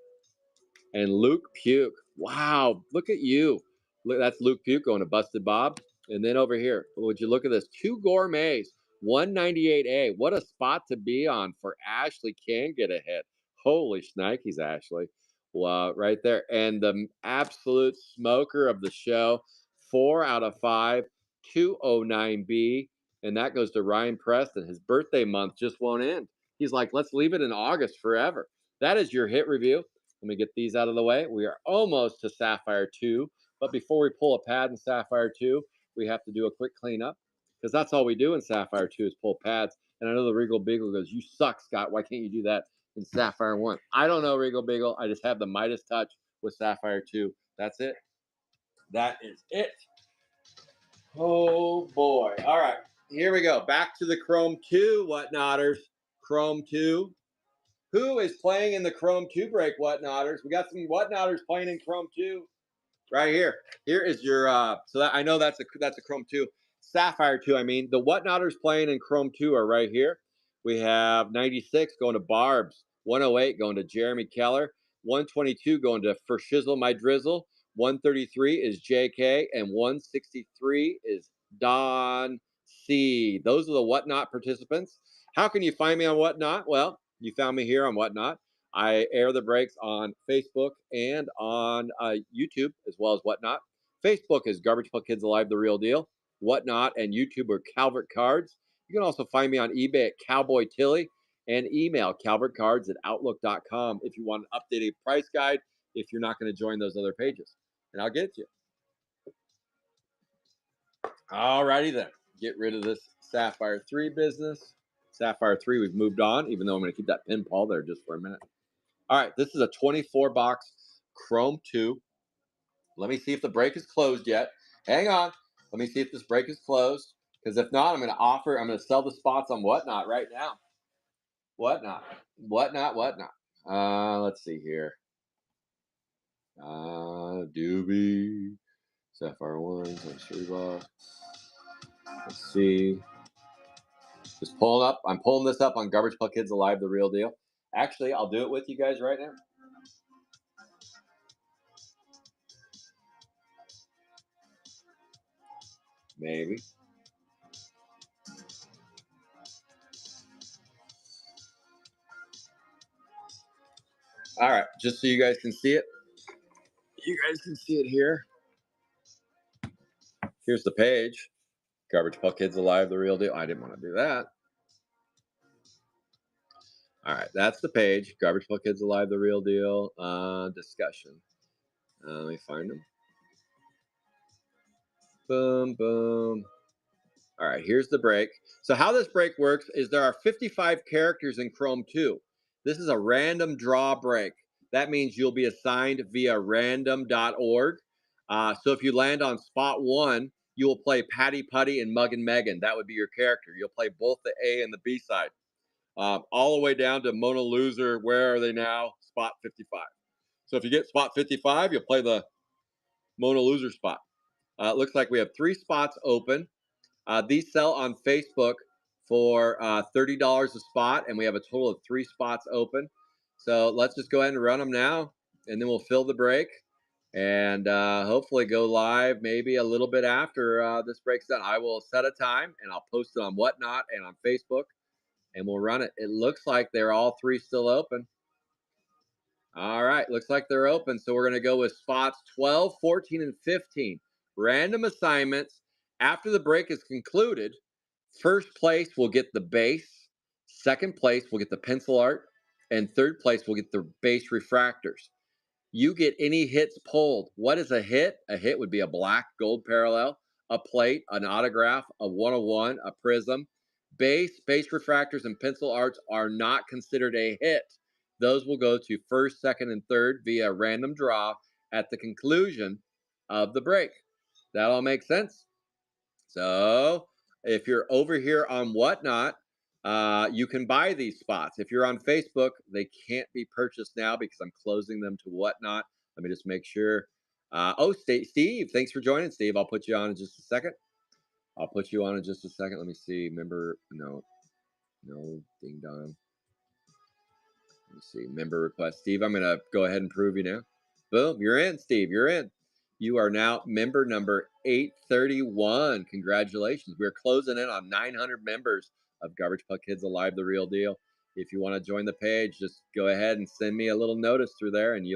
and Luke Puke. Wow, look at you. Look, that's Luke Puke going to Busted Bob. And then over here, would you look at this? 2 Gourmets, 198A. What a spot to be on for Ashley can get a hit. Holy shnikes, Ashley. Well, right there. And the absolute smoker of the show, 4 out of 5, 209B. And that goes to Ryan Preston. His birthday month just won't end. He's like, let's leave it in August forever. That is your hit review. Let me get these out of the way. We are almost to Sapphire 2. But before we pull a pad in Sapphire 2, we have to do a quick cleanup because that's all we do in Sapphire 2 is pull pads. And I know the Regal Beagle goes, "You suck, Scott. Why can't you do that in Sapphire 1?" I don't know, Regal Beagle. I just have the Midas touch with Sapphire 2. That's it. That is it. Oh boy. All right. Here we go. Back to the Chrome 2 whatnotters. Chrome 2. Who is playing in the Chrome 2 break, whatnotters? We got some whatnotters playing in Chrome 2 right here. Here is your so that I know that's a Chrome 2. Sapphire 2, I mean. The whatnotters playing in Chrome 2 are right here. We have 96 going to Barb's, 108 going to Jeremy Keller, 122 going to For Shizzle My Drizzle, 133 is JK, and 163 is Don C. Those are the whatnot participants. How can you find me on Whatnot? Well, you found me here on Whatnot. I air the breaks on Facebook and on YouTube as well as Whatnot. Facebook is Garbage Pail Kids Alive, the real deal. Whatnot and YouTube are Calvert Cards. You can also find me on eBay at Cowboy Tilly and email calvertcards@outlook.com if you want an updated price guide if you're not going to join those other pages. And I'll get it to you. All righty then. Get rid of this Sapphire 3 business. Sapphire 3, we've moved on, even though I'm going to keep that pin Paul there just for a minute. All right, this is a 24 box Chrome 2. Let me see if the break is closed yet. Hang on. Let me see if this break is closed. Because if not, I'm going to sell the spots on Whatnot right now. Whatnot. Let's see here. Doobie. Sapphire 1, Sapphire box. Let's see. Just pulling up. I'm pulling this up on Garbage Pail Kids Alive, the real deal. Actually, I'll do it with you guys right now. Maybe. All right, just so you guys can see it. You guys can see it here. Here's the page. Garbage Pail Kids Alive, the real deal. I didn't want to do that. All right, that's the page. Garbage Pail Kids Alive, the real deal. Discussion. Let me find them. Boom, boom. All right, here's the break. So how this break works is there are 55 characters in Chrome 2. This is a random draw break. That means you'll be assigned via random.org. So if you land on spot 1, you will play Patty Putty and Mug and Megan. That would be your character. You'll play both the A and the B side. All the way down to Mona Loser. Where are they now? Spot 55. So if you get spot 55, you'll play the Mona Loser spot. It looks like we have 3 spots open. These sell on Facebook for $30 a spot, and we have a total of 3 spots open. So let's just go ahead and run them now, and then we'll fill the break and hopefully go live maybe a little bit after this break's done. I will set a time, and I'll post it on Whatnot and on Facebook, and we'll run it. It looks like they're all 3 still open. All right, looks like they're open. So we're going to go with spots 12, 14, and 15. Random assignments. After the break is concluded, first place will get the base, second place will get the pencil art, and third place will get the base refractors. You get any hits pulled. What is a hit? A hit would be a black gold parallel, a plate, an autograph, a 101, a prism. Base refractors, and pencil arts are not considered a hit. Those will go to first, second, and third via random draw at the conclusion of the break. That all makes sense? So if you're over here on Whatnot, you can buy these spots. If you're on Facebook, they can't be purchased now because I'm closing them to Whatnot. Let me just make sure. Steve, thanks for joining, Steve. I'll put you on in just a second. Let me see. Member, no, ding dong. Let me see. Member request. Steve, I'm going to go ahead and prove you now. Boom, you're in, Steve. You're in. You are now member number 831. Congratulations. We're closing in on 900 members of Garbage Pail Kids Alive, the real deal. If you want to join the page, just go ahead and send me a little notice through there and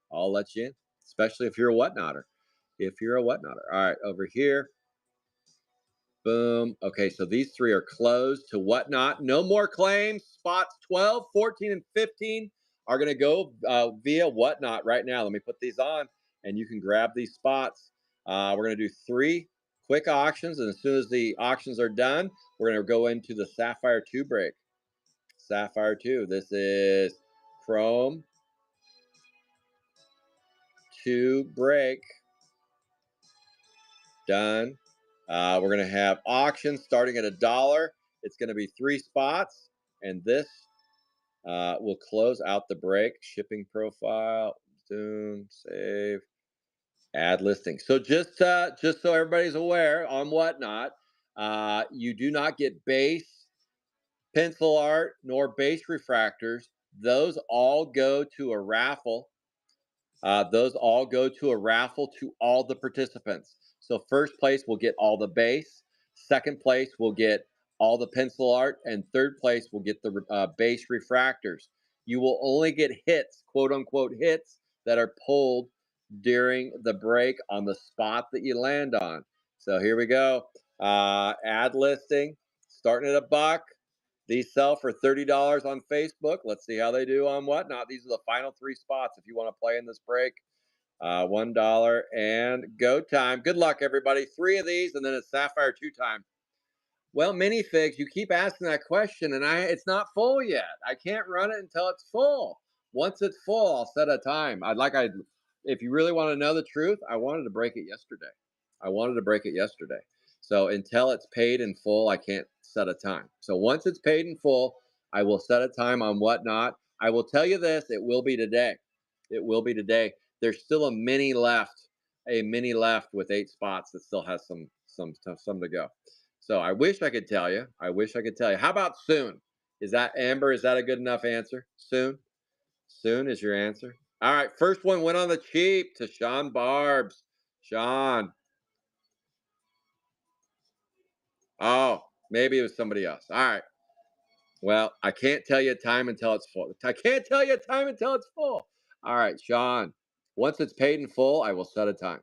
I'll let you in, especially if you're a whatnotter. All right, over here. Boom. Okay, so these 3 are closed to Whatnot. No more claims. Spots 12, 14, and 15 are going to go via Whatnot right now. Let me put these on, and you can grab these spots. We're going to do 3 quick auctions, and as soon as the auctions are done, we're going to go into the Sapphire 2 break. Sapphire 2. This is Chrome 2 break. Done. We're going to have auctions starting at $1. It's going to be 3 spots, and this will close out the break. Shipping profile, zoom, save, add listing. So just so everybody's aware on Whatnot, you do not get base pencil art nor base refractors. Those all go to a raffle. Those all go to a raffle to all the participants. So first place will get all the base, second place will get all the pencil art, and third place will get the base refractors. You will only get hits, quote unquote hits, that are pulled during the break on the spot that you land on. So here we go. Ad listing, starting at $1. These sell for $30 on Facebook. Let's see how they do on Whatnot. These are the final 3 spots if you want to play in this break. $1 and go time. Good luck, everybody. 3 of these, and then it's Sapphire 2 time. Well, minifigs, you keep asking that question, and it's not full yet. I can't run it until it's full. Once it's full, I'll set a time. If you really want to know the truth, I wanted to break it yesterday. So until it's paid in full, I can't set a time. So once it's paid in full, I will set a time on Whatnot. I will tell you this: it will be today. It will be today. There's still a mini left with 8 spots that still has some to go. So I wish I could tell you. How about soon? Is that Amber? Is that a good enough answer? Soon? Soon is your answer? All right. First one went on the cheap to Sean Barbs. Sean. Oh, maybe it was somebody else. All right. Well, I can't tell you a time until it's full. All right, Sean. Once it's paid in full, I will set a time.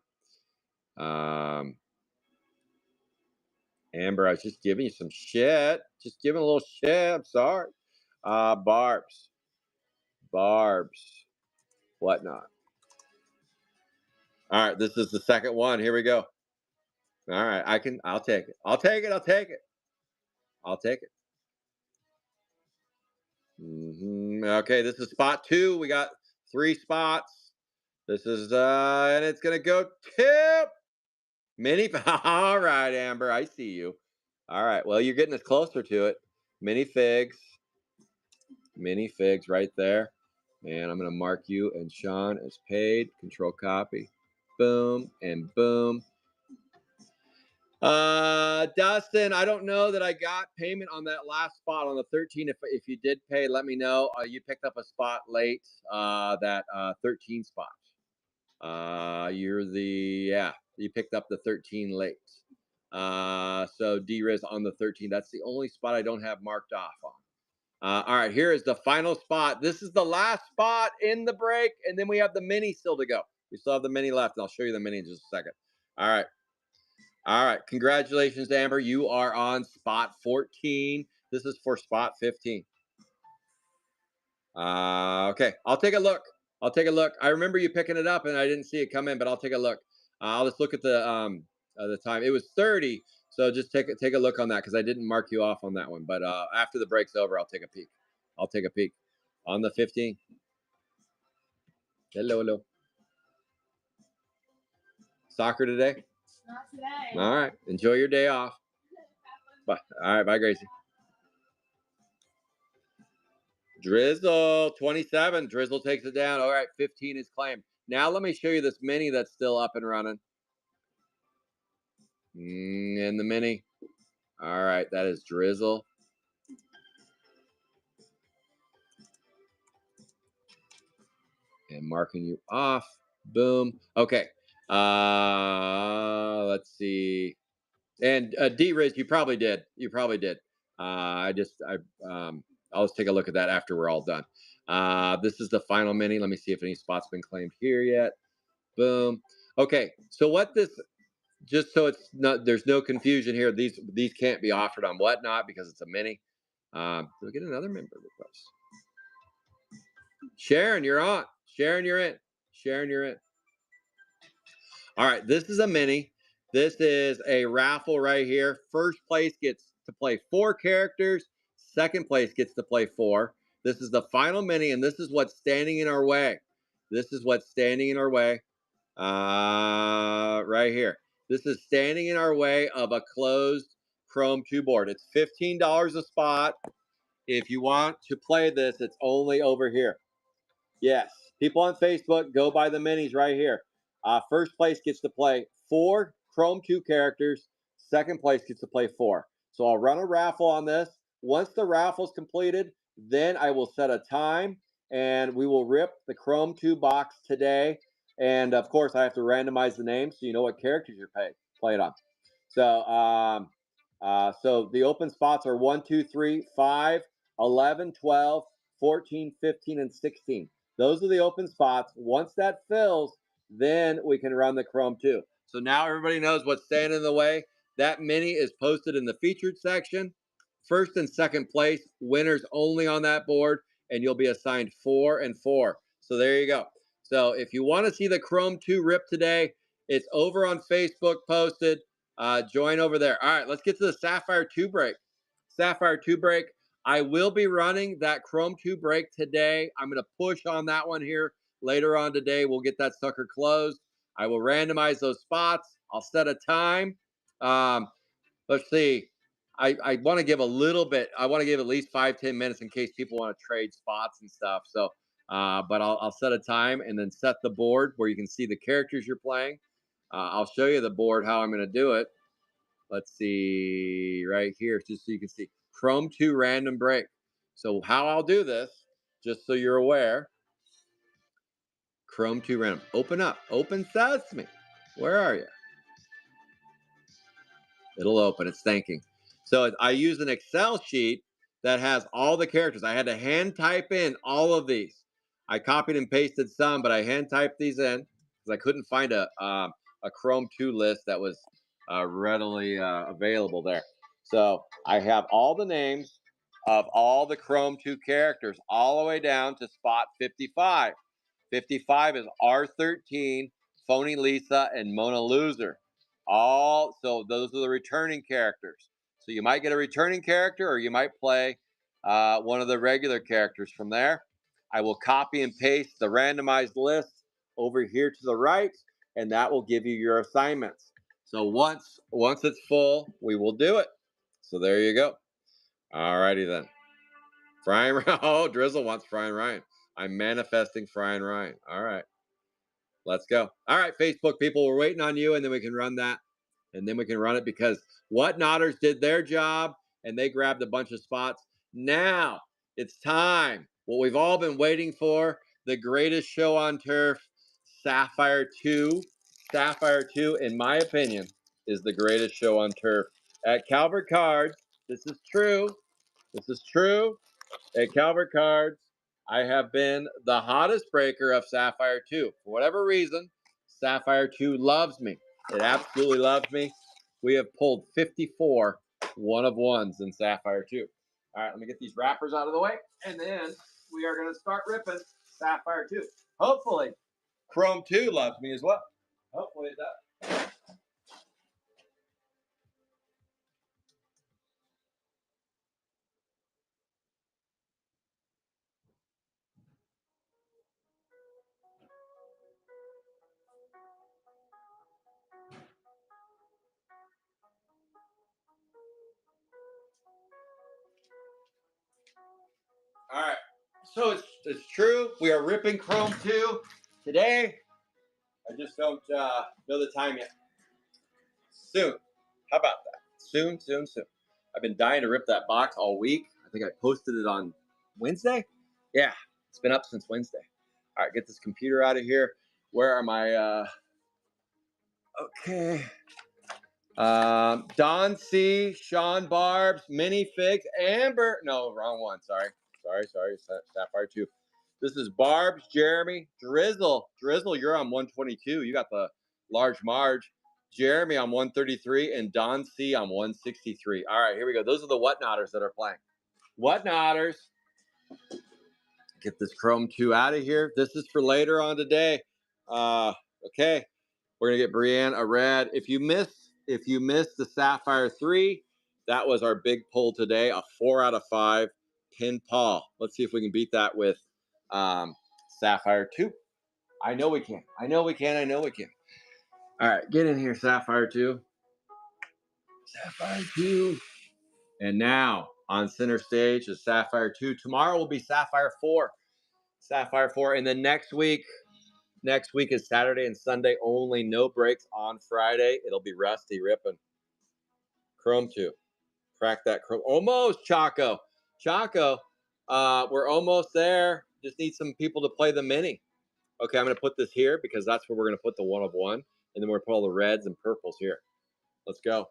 Amber, I was just giving you some shit. Just giving a little shit. I'm sorry. Barbs. Whatnot. All right, this is the second one. Here we go. All right, I'll take it. Okay, this is spot 2. We got 3 spots. This is, and it's going to go tip. Mini. All right, Amber, I see you. All right, well, you're getting us closer to it. Minifigs right there. And I'm going to mark you and Sean as paid. Control copy. Boom and boom. Dustin, I don't know that I got payment on that last spot on the 13. If you did pay, let me know. You picked up a spot late, that 13 spot. You picked up the 13 late. So D-Riz on the 13. That's the only spot I don't have marked off on. All right, here is the final spot. This is the last spot in the break, and then we have the mini still to go. We still have the mini left, and I'll show you the mini in just a second. All right. Congratulations, Amber. You are on spot 14. This is for spot 15. Okay, I'll take a look. I remember you picking it up, and I didn't see it come in, but I'll take a look. I'll just look at the time. It was 30. So just take a look on that because I didn't mark you off on that one. But after the break's over, I'll take a peek. On the 15. Hello. Soccer today? Not today. All right. Enjoy your day off. Bye. All right. Bye, Gracie. Drizzle, 27. Drizzle takes it down. All right. 15 is claimed. Now let me show you this mini that's still up and running. And the mini. All right. That is Drizzle. And marking you off. Boom. Okay. Let's see. And D-Riz, you probably did. I'll just take a look at that after we're all done. This is the final mini. Let me see if any spots been claimed here yet. Boom. Okay. So just so it's not, there's no confusion here. These can't be offered on Whatnot because it's a mini. We'll get another member request. Sharon, you're on. Sharon, you're in. All right, this is a mini. This is a raffle right here. First place gets to play 4 characters. Second place gets to play 4. This is the final mini, and this is what's standing in our way. This is what's standing in our way. Right here. This is standing in our way of a closed Chrome 2 board. It's $15 a spot. If you want to play this, it's only over here. Yes, people on Facebook, go buy the minis right here. First place gets to play 4 Chrome 2 characters. Second place gets to play 4. So I'll run a raffle on this. Once the raffle's completed, then I will set a time and we will rip the Chrome 2 box today. And of course, I have to randomize the names so you know what characters you're played on. So the open spots are 1, 2, 3, 5, 11, 12, 14, 15, and 16. Those are the open spots. Once that fills, then we can run the Chrome 2. So now everybody knows what's standing in the way. That mini is posted in the featured section. First and second place, winners only on that board, and you'll be assigned 4 and 4. So there you go. So if you want to see the Chrome 2 rip today, it's over on Facebook posted. Join over there. All right, let's get to the Sapphire 2 break. Sapphire 2 break. I will be running that Chrome 2 break today. I'm going to push on that one here later on today. We'll get that sucker closed. I will randomize those spots. I'll set a time. Let's see. I want to give a little bit. I want to give at least 5-10 minutes in case people want to trade spots and stuff. So, but I'll set a time and then set the board where you can see the characters you're playing. I'll show you the board how I'm going to do it. Let's see right here, just so you can see Chrome 2 random break. So how I'll do this, just so you're aware, Chrome 2 random. Open up, open sesame. Where are you? It'll open. It's thinking. So I use an Excel sheet that has all the characters. I had to hand type in all of these. I copied and pasted some, but I hand typed these in because I couldn't find a Chrome 2 list that was readily available there. So I have all the names of all the Chrome 2 characters all the way down to spot 55. 55 is R13, Phony Lisa, and Mona Loser. So those are the returning characters. So you might get a returning character, or you might play one of the regular characters from there. I will copy and paste the randomized list over here to the right, and that will give you your assignments. So once it's full, we will do it. So there you go. All righty then. Frying oh, Drizzle wants Frying Ryan. I'm manifesting Frying Ryan. All right. Let's go. All right, Facebook people, we're waiting on you, and then we can run that. And then we can run it because What Notters did their job, and they grabbed a bunch of spots. Now it's time. What we've all been waiting for, the greatest show on turf, Sapphire 2. Sapphire 2, in my opinion, is the greatest show on turf. At Calvert Cards, this is true. This is true. At Calvert Cards, I have been the hottest breaker of Sapphire 2. For whatever reason, Sapphire 2 loves me. It absolutely loves me. We have pulled 54 one-of-ones in Sapphire 2. All right, let me get these wrappers out of the way, and then we are going to start ripping Sapphire 2. Hopefully, Chrome 2 loves me as well. Hopefully it does. All right, so it's true. We are ripping Chrome 2 today. I just don't know the time yet. Soon. How about that? Soon, soon, soon. I've been dying to rip that box all week. I think I posted it on Wednesday. Yeah, it's been up since Wednesday. All right, get this computer out of here. Where are my okay. Don C, Sean Barbs, Mini Figs, Amber. No, wrong one. Sorry. Sapphire 2. This is Barbs, Jeremy, Drizzle. Drizzle, you're on 122. You got the large Marge. Jeremy on 133 and Don C on 163. All right, here we go. Those are the What Notters that are playing. What Notters. Get this Chrome 2 out of here. This is for later on today. Okay. We're gonna get Brienne a red. If you missed the Sapphire 3, that was our big pull today, a 4 out of 5 pin Paul. Let's see if we can beat that with Sapphire 2. I know we can. I know we can. I know we can. All right, get in here, Sapphire 2. Sapphire 2. And now on center stage is Sapphire 2. Tomorrow will be Sapphire 4. Sapphire 4. And then next week is Saturday and Sunday only. No breaks on Friday. It'll be Rusty ripping. Chrome 2. Crack that chrome. Almost, Chaco. Chaco, we're almost there. Just need some people to play the mini. Okay, I'm going to put this here because that's where we're going to put the 1 of 1. And then we're going to put all the reds and purples here. Let's go.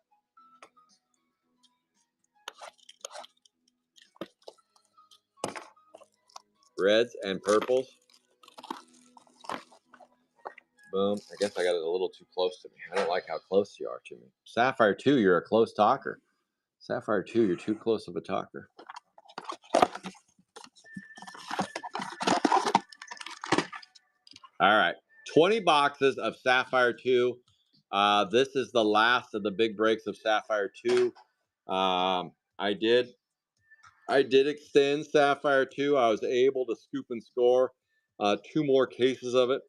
Reds and purples. Boom. I guess I got it a little too close to me. I don't like how close you are to me. Sapphire 2, you're a close talker. Sapphire 2, you're too close of a talker. All right. 20 boxes of Sapphire 2. This is the last of the big breaks of Sapphire 2. I did extend Sapphire 2. I was able to scoop and score 2 more cases of it.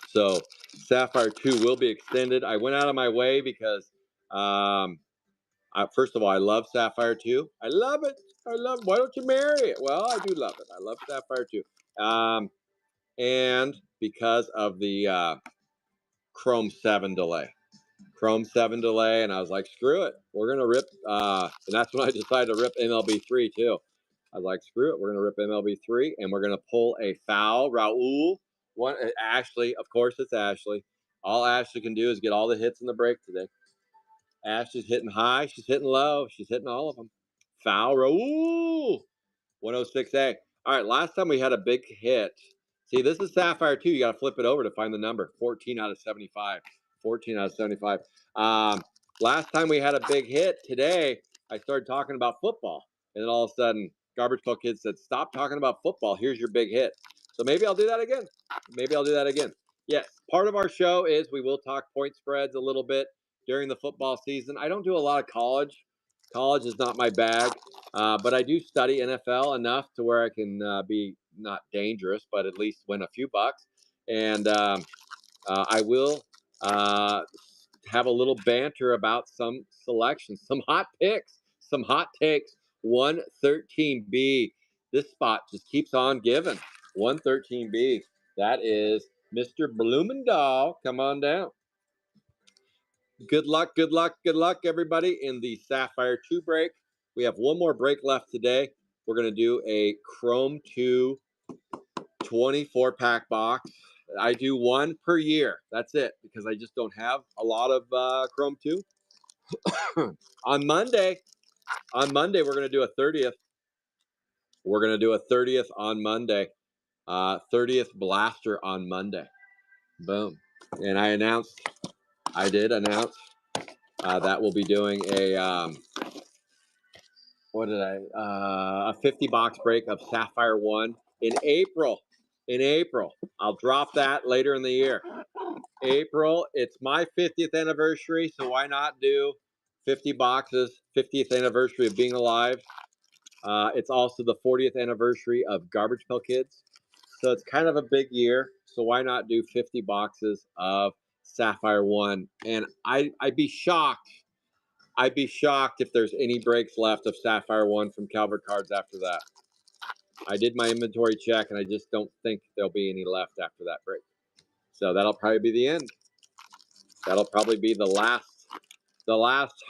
So Sapphire 2 will be extended. I went out of my way because, first of all, I love Sapphire 2. I love it. Why don't you marry it? Well, I do love it. I love Sapphire 2. And because of the Chrome 7 delay. And I was like, screw it. We're going to rip. And that's when I decided to rip MLB 3, too. I was like, screw it. We're going to rip MLB 3, and we're going to pull a foul. Raul. Ashley. Of course, it's Ashley. All Ashley can do is get all the hits in the break today. Ashley's hitting high. She's hitting low. She's hitting all of them. Foul. Raul. 106A. All right, last time we had a big hit. See, this is Sapphire 2. You got to flip it over to find the number. 14 out of 75. 14 out of 75. Last time we had a big hit. Today, I started talking about football. And then all of a sudden, Garbage Pail Kids said, stop talking about football. Here's your big hit. So maybe I'll do that again. Yes, part of our show is we will talk point spreads a little bit during the football season. I don't do a lot of college. College is not my bag. But I do study NFL enough to where I can be not dangerous, but at least win a few bucks. And I will have a little banter about some selections, some hot picks, some hot takes. 113B. This spot just keeps on giving. 113B. That is Mr. Blumendahl. Come on down. Good luck, everybody, in the Sapphire 2 break. We have one more break left today. We're going to do a Chrome 2 24-pack box. I do one per year. That's it, because I just don't have a lot of Chrome 2. On Monday, we're going to do a 30th. We're going to do a 30th on Monday. 30th blaster on Monday. Boom. And I did announce that we'll be doing a a 50 box break of Sapphire 1 in April. I'll drop that later in the year. April, it's my 50th anniversary, so why not do 50 boxes, 50th anniversary of being alive. It's also the 40th anniversary of Garbage Pail Kids. So it's kind of a big year, so why not do 50 boxes of Sapphire 1? And I'd be shocked if there's any breaks left of Sapphire 1 from Calvert Cards after that. I did my inventory check, and I just don't think there'll be any left after that break. So that'll probably be the end. That'll probably be the last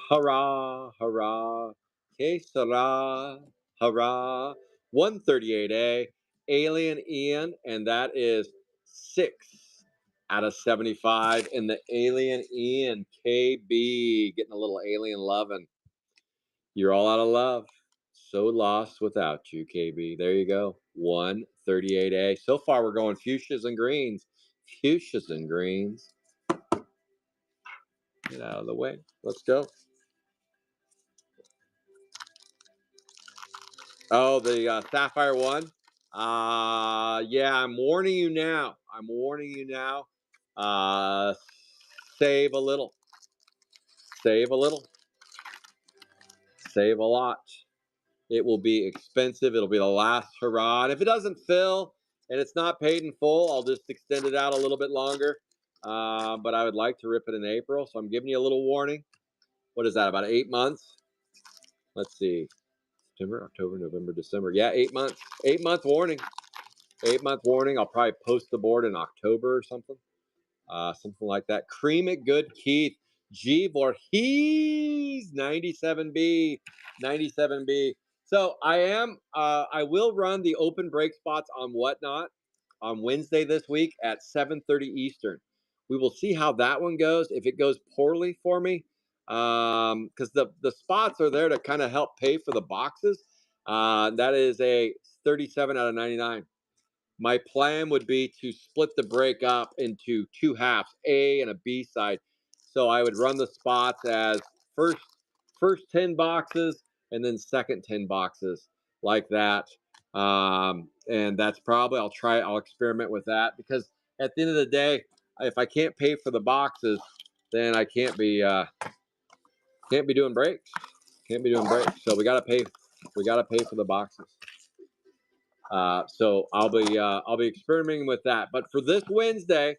hurrah, que sera, hurrah. 138A, Alien Ian, and that is 6 out of 75 in the Alien Ian KB. Getting a little alien loving. You're all out of love. So lost without you, KB. There you go. 138A. So far, we're going fuchsias and greens. Fuchsias and greens. Get out of the way. Let's go. Oh, the Sapphire 1. Yeah, I'm warning you now. Uh, Save a little. Save a little. Save a lot. It will be expensive. It'll be the last hurrah. And if it doesn't fill and it's not paid in full, I'll just extend it out a little bit longer. But I would like to rip it in April. So I'm giving you a little warning. What is that, about 8 months? Let's see. September, October, November, December. Yeah, 8 months. 8 month warning. 8 month warning. I'll probably post the board in October or something. Something like that. Cream it good, Keith. G Voorhees 97B. 97B. So I will run the open break spots on Whatnot on Wednesday this week at 7:30 Eastern. We will see how that one goes. If it goes poorly for me, because the spots are there to kind of help pay for the boxes. That is a 37 out of 99. My plan would be to split the break up into two halves, A and a B side. So I would run the spots as first first 10 boxes and then second 10 boxes like that. And that's probably I'll experiment with that, because at the end of the day, if I can't pay for the boxes, then I can't be doing breaks. Can't be doing breaks. So we gotta pay for the boxes. So I'll be experimenting with that. But for this Wednesday,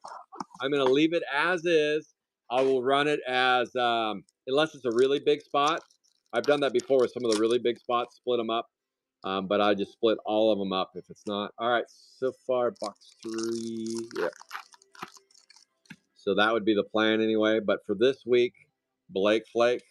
I'm going to leave it as is. I will run it as unless it's a really big spot. I've done that before with some of the really big spots, split them up. But I just split all of them up if it's not. All right, so far box 3. Yeah. So that would be the plan anyway. But for this week, Blake Flake,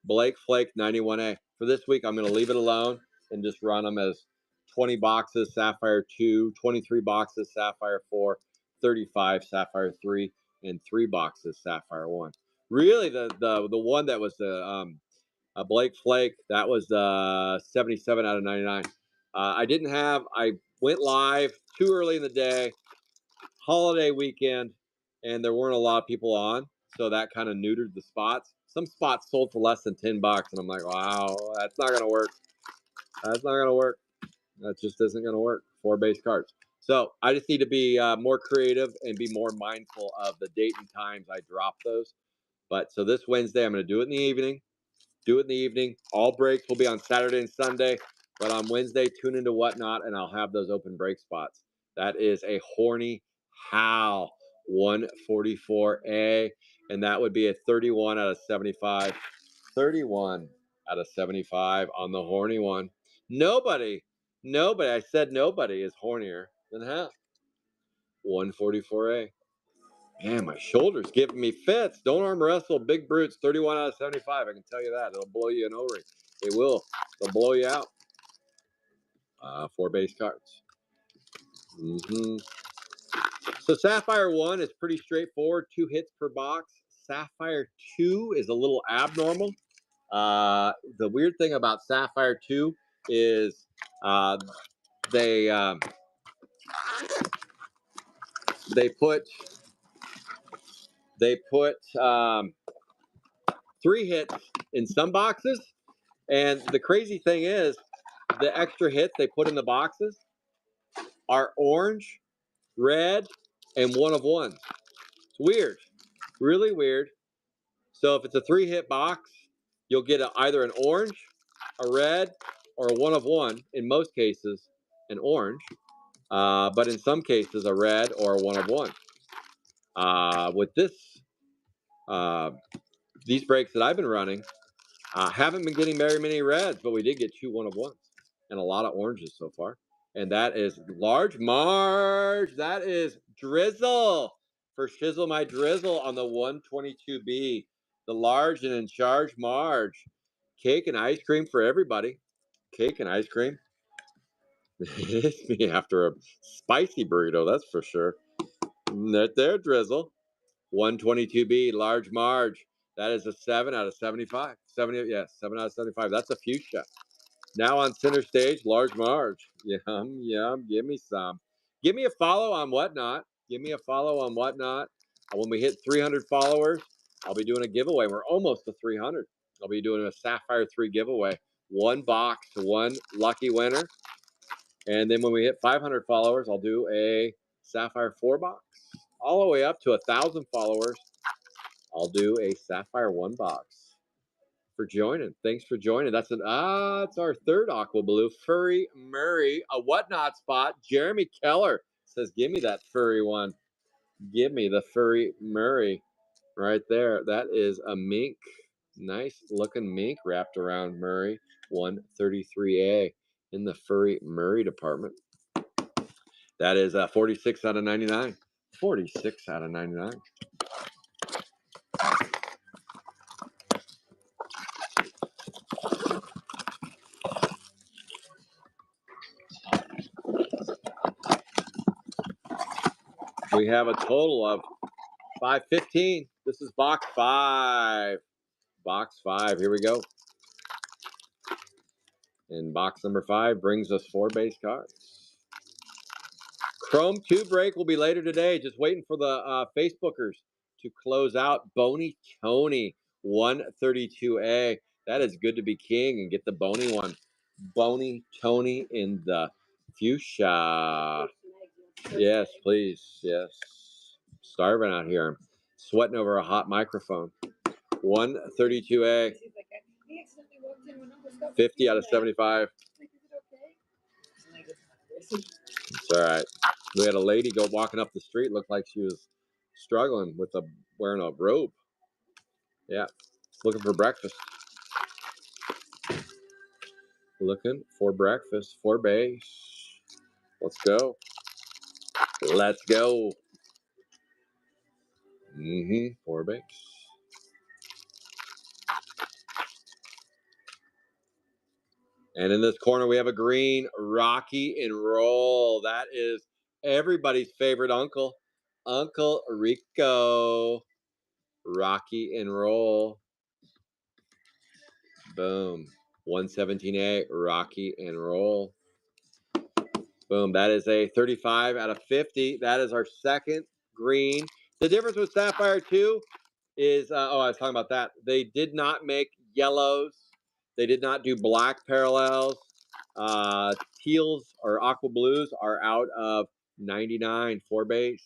91A. For this week, I'm going to leave it alone and just run them as 20 boxes Sapphire 2, 23 boxes Sapphire 4, 35 Sapphire 3, and 3 boxes Sapphire 1. Really, the one that was a Blake Flake, that was 77 out of 99. I went live too early in the day, holiday weekend, and there weren't a lot of people on, so that kind of neutered the spots. Some spots sold for less than $10, and I'm like, wow, that's not gonna work. That's not gonna work. That just isn't gonna work. 4 base cards. So I just need to be more creative and be more mindful of the date and times I drop those. But so this Wednesday, I'm gonna do it in the evening. All breaks will be on Saturday and Sunday, but on Wednesday, tune into Whatnot, and I'll have those open break spots. That is a horny Hal 144A, and that would be a 31 out of 75. 31 out of 75 on the horny one. Nobody, I said nobody is hornier than Hal 144A. Man, my shoulder's giving me fits. Don't arm wrestle big brutes. 31 out of 75. I can tell you that. It'll blow you an O-ring. It will. It'll blow you out. 4 base cards. So Sapphire 1 is pretty straightforward. 2 hits per box. Sapphire 2 is a little abnormal. The weird thing about Sapphire 2 is they put 3 hits in some boxes, and the crazy thing is the extra hits they put in the boxes are orange, red, and 1 of 1. It's weird, really weird. So if it's a 3-hit box, you'll get either an orange, a red, or a 1 of 1. In most cases, an orange, but in some cases, a red or a 1 of 1. With these breaks that I've been running, haven't been getting very many reds, but we did get 2 1 of 1s and a lot of oranges so far. And that is Large Marge. That is Drizzle for Shizzle My Drizzle on the 122B. The large and in charge Marge. Cake and ice cream for everybody. Cake and ice cream. It's me after a spicy burrito, that's for sure. Right there, Drizzle. 122B, Large Marge. That is a 7 out of 75. 7 out of 75. That's a fuchsia. Now on center stage, Large Marge. Yum, yum. Give me some. Give me a follow on Whatnot. When we hit 300 followers, I'll be doing a giveaway. We're almost to 300. I'll be doing a Sapphire 3 giveaway. 1 box to 1 lucky winner. And then when we hit 500 followers, I'll do a Sapphire 4 box. all the way up to 1,000 followers, I'll do a Sapphire 1 box. For joining. Thanks for joining. It's our third Aqua Blue. Furry Murray, a whatnot spot. Jeremy Keller says, give me that furry one. Give me the Furry Murray right there. That is a mink. Nice looking mink wrapped around Murray 133A in the Furry Murray department. That is 46 out of 99. 46 out of 99. We have a total of 515. This is box 5. Box 5. Here we go. And box number 5 brings us 4 base cards. Chrome 2 break will be later today. Just waiting for the Facebookers to close out. Bony Tony 132A. That is good to be king and get the bony one. Bony Tony in the fuchsia. Yes, please. Yes. Starving out here. I'm sweating over a hot microphone. 132A. 50 out of 75. It's all right. We had a lady go walking up the street. Looked like she was struggling with wearing a robe. Yeah. Looking for breakfast. Looking for breakfast. 4 base. Let's go. Let's go. 4 base. And in this corner, we have a green Rocky and Roll. That is everybody's favorite uncle, Uncle Rico. Rocky and Roll. Boom. 117A, Rocky and Roll. Boom. That is a 35 out of 50. That is our second green. The difference with Sapphire 2 is, I was talking about that. They did not make yellows. They did not do black parallels. Teals or aqua blues are out of 99, 4 base.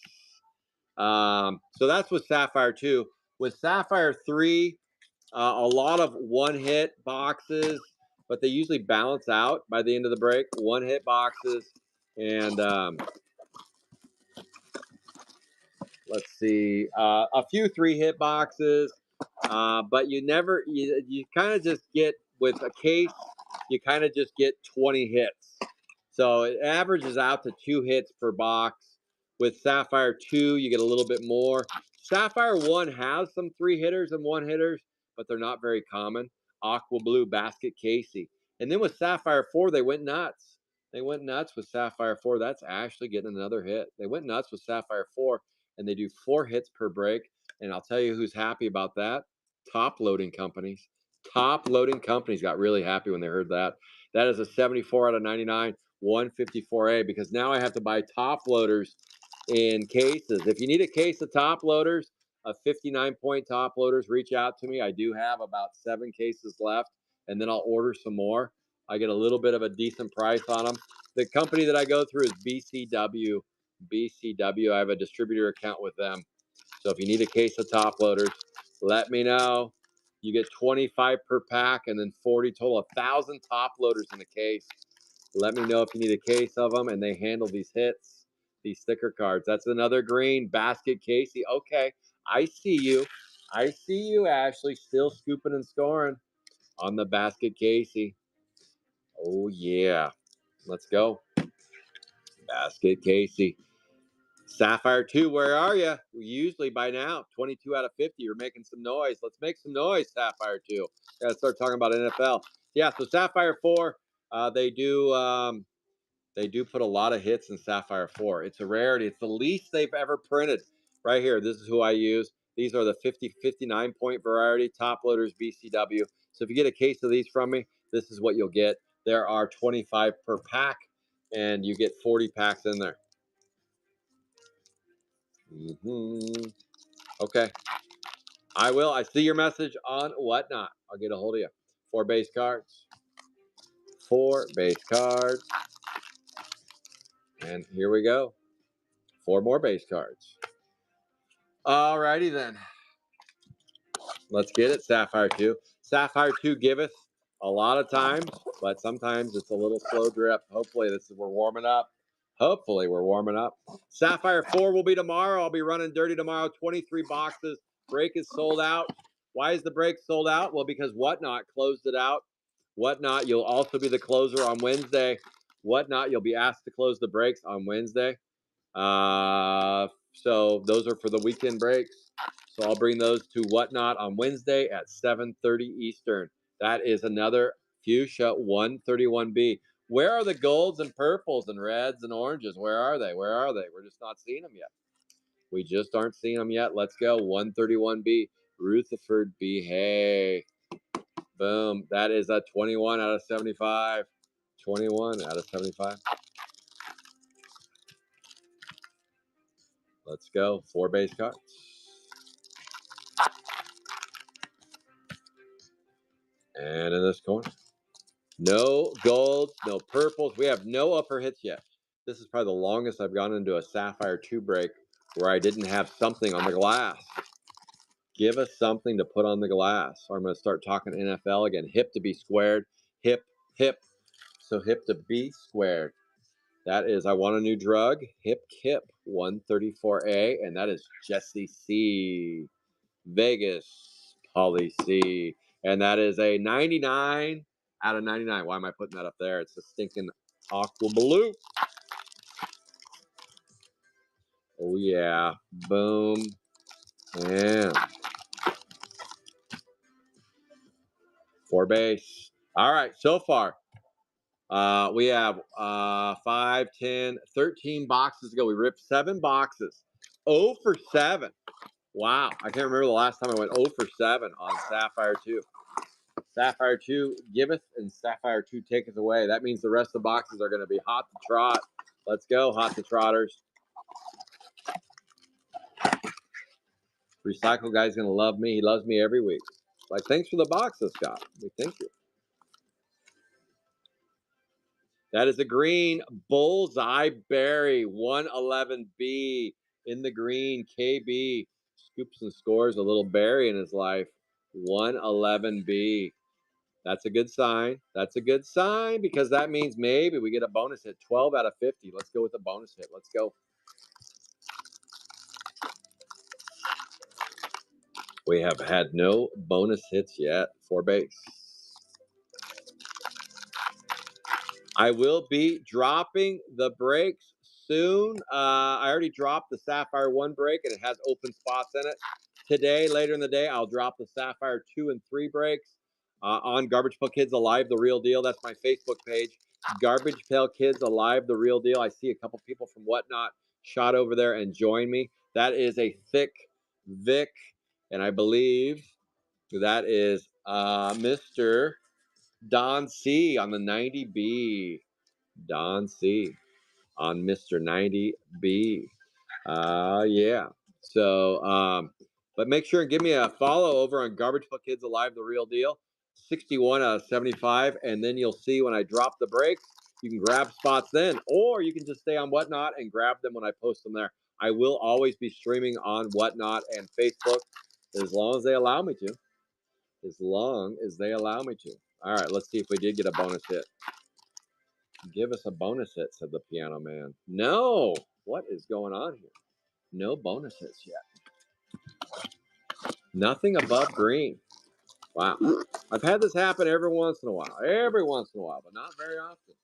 So that's with Sapphire 2. With Sapphire 3, a lot of one-hit boxes, but they usually balance out by the end of the break. One-hit boxes, and let's see, a few 3-hit boxes, but you kind of just get, with a case, you kind of just get 20 hits. So it averages out to 2 hits per box. With Sapphire 2, you get a little bit more. Sapphire 1 has some 3-hitters and 1-hitters, but they're not very common. Aqua Blue, Basket Casey. And then with Sapphire 4, they went nuts. They went nuts with Sapphire 4. That's actually getting another hit. They went nuts with Sapphire 4, and they do 4 hits per break. And I'll tell you who's happy about that. Top loading companies. Top loading companies got really happy when they heard that. That is a 74 out of 99, 154A, because now I have to buy top loaders in cases. If you need a case of top loaders, a 59-point top loaders, reach out to me. I do have about 7 cases left, and then I'll order some more. I get a little bit of a decent price on them. The company that I go through is BCW. BCW, I have a distributor account with them. So if you need a case of top loaders, let me know. You get 25 per pack and then 40 total, 1,000 top loaders in a case. Let me know if you need a case of them, and they handle these hits, these sticker cards. That's another green Basket Casey. Okay, I see you. I see you, Ashley, still scooping and scoring on the Basket Casey. Oh, yeah. Let's go. Basket Casey. Sapphire 2, where are you? Usually by now, 22 out of 50, you're making some noise. Let's make some noise, Sapphire 2. Gotta start talking about NFL. Yeah, so Sapphire 4, they do put a lot of hits in Sapphire 4. It's a rarity. It's the least they've ever printed. Right here, this is who I use. These are the 59-point variety top loaders BCW. So if you get a case of these from me, this is what you'll get. There are 25 per pack, and you get 40 packs in there. Okay. I will. I see your message on Whatnot. I'll get a hold of you. 4 base cards. 4 base cards. And here we go. 4 more base cards. All righty then. Let's get it, Sapphire 2. Sapphire 2 giveth a lot of times, but sometimes it's a little slow drip. Hopefully, we're warming up. Hopefully, we're warming up. Sapphire 4 will be tomorrow. I'll be running dirty tomorrow. 23 boxes. Break is sold out. Why is the break sold out? Well, because Whatnot closed it out. Whatnot, you'll also be the closer on Wednesday. Whatnot, you'll be asked to close the breaks on Wednesday. So those are for the weekend breaks. So I'll bring those to Whatnot on Wednesday at 7:30 Eastern. That is another Fuchsia 131B. Where are the golds and purples and reds and oranges? Where are they? Where are they? We're just not seeing them yet. We just aren't seeing them yet. Let's go. 131B. Rutherford B. Hay. Boom. That is a 21 out of 75. 21 out of 75. Let's go. 4 base cards. And in this corner, no golds, no purples. We have no upper hits yet. This is probably the longest I've gone into a Sapphire 2 break where I didn't have something on the glass. Give us something to put on the glass. Or I'm going to start talking NFL again. Hip to be squared. Hip, hip. So hip to be squared. That is, I want a new drug. Hip Kip 134A. And that is Jesse C. Vegas Polly C. And that is a 99 out of 99. Why am I putting that up there? It's a stinking aqua blue. Oh, yeah. Boom. And 4 base. All right. So far, we have 5, 10, 13 boxes to go. We ripped 7 boxes. 0 for 7. Wow. I can't remember the last time I went 0 for 7 on Sapphire 2. Sapphire 2 giveth and Sapphire 2 taketh away. That means the rest of the boxes are going to be hot to trot. Let's go, hot to trotters. Recycle guy's going to love me. He loves me every week. Like, thanks for the boxes, Scott. Thank you. That is a green bullseye berry, 111B in the green. KB scoops and scores a little berry in his life. 111B. That's a good sign. That's a good sign because that means maybe we get a bonus hit. 12 out of 50. Let's go with a bonus hit. Let's go. We have had no bonus hits yet for base. I will be dropping the breaks soon. I already dropped the Sapphire 1 break and it has open spots in it. Today, later in the day, I'll drop the Sapphire 2 and 3 breaks on Garbage Pail Kids Alive, the real deal. That's my Facebook page. Garbage Pail Kids Alive, the real deal. I see a couple people from Whatnot shot over there and join me. That is a thick Vic, and I believe that is Mr. Don C on the 90B. Don C on Mr. 90B. Yeah. So, but make sure and give me a follow over on Garbage Pail Kids Alive, the real deal. 61 out of 75. And then you'll see when I drop the breaks, you can grab spots then, or you can just stay on Whatnot and grab them when I post them there. I will always be streaming on Whatnot and Facebook as long as they allow me to. As long as they allow me to. All right, let's see if we did get a bonus hit. Give us a bonus hit, said the piano man. No. What is going on here? No bonus hits yet. Nothing above green. Wow. I've had this happen every once in a while. Every once in a while, but not very often.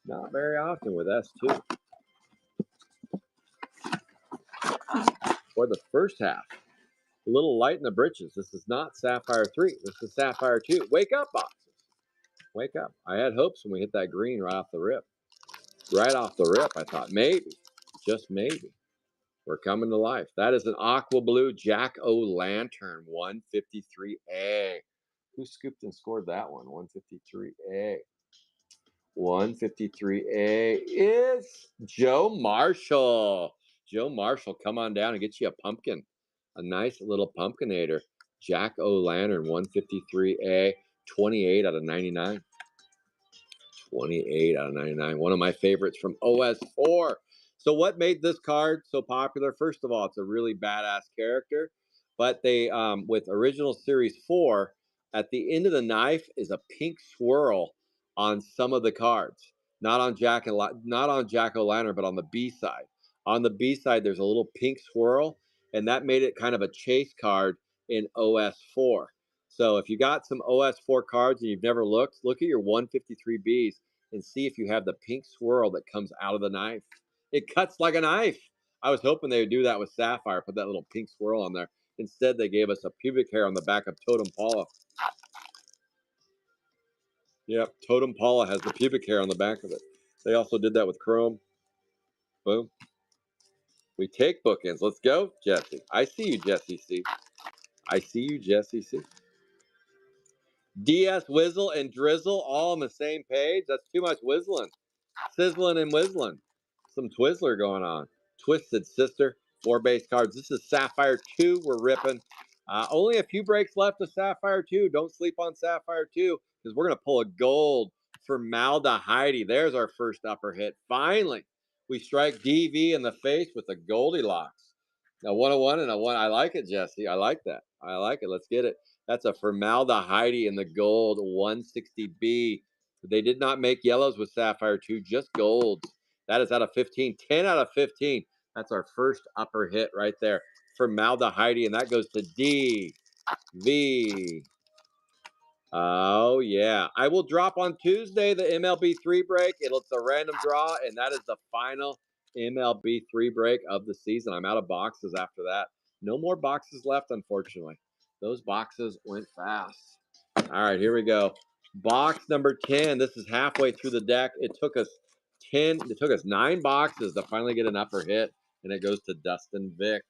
Not very often with S2. For the first half. A little light in the britches. This is not Sapphire 3. This is Sapphire 2. Wake up, boxes. Wake up. I had hopes when we hit that green right off the rip. Right off the rip, I thought maybe, just maybe, we're coming to life. That is an aqua blue Jack O' Lantern 153A. Who scooped and scored that one? 153A. 153A is Joe Marshall. Joe Marshall, come on down and get you a pumpkin. A nice little pumpkinator. Jack O' Lantern 153A. 28 out of 99. 28 out of 99. One of my favorites from OS4. So what made this card so popular? First of all, it's a really badass character, but they with original series 4, at the end of the knife is a pink swirl on some of the cards. Not on Jack O' Lantern, but on the B side. On the B side, there's a little pink swirl, and that made it kind of a chase card in OS4. So if you got some OS4 cards and you've never looked, look at your 153Bs and see if you have the pink swirl that comes out of the knife. It cuts like a knife. I was hoping they would do that with Sapphire, put that little pink swirl on there. Instead, they gave us a pubic hair on the back of Totem Paula. Yep, Totem Paula has the pubic hair on the back of it. They also did that with Chrome. Boom. We take bookends. Let's go, Jesse. I see you, Jesse C. I see you, Jesse C. DS Whizzle and Drizzle all on the same page. That's too much whistling. Sizzling and whistling. Some Twizzler going on. Twisted Sister, 4 base cards. This is Sapphire 2 we're ripping. Only a few breaks left of Sapphire 2. Don't sleep on Sapphire 2 because we're going to pull a gold formaldehyde. There's our first upper hit. Finally, we strike DV in the face with a Goldilocks. A 101 and a 1. I like it, Jesse. I like that. I like it. Let's get it. That's a formaldehyde in the gold 160B. They did not make yellows with Sapphire 2, just golds. That is out of 15. 10 out of 15. That's our first upper hit right there. Formaldehyde, and that goes to DV. Oh, yeah. I will drop on Tuesday the MLB3 break. It's a random draw, and that is the final MLB3 break of the season. I'm out of boxes after that. No more boxes left, unfortunately. Those boxes went fast. All right, here we go. Box number 10. This is halfway through the deck. It took us 9 boxes to finally get an upper hit, and it goes to Dustin Vick.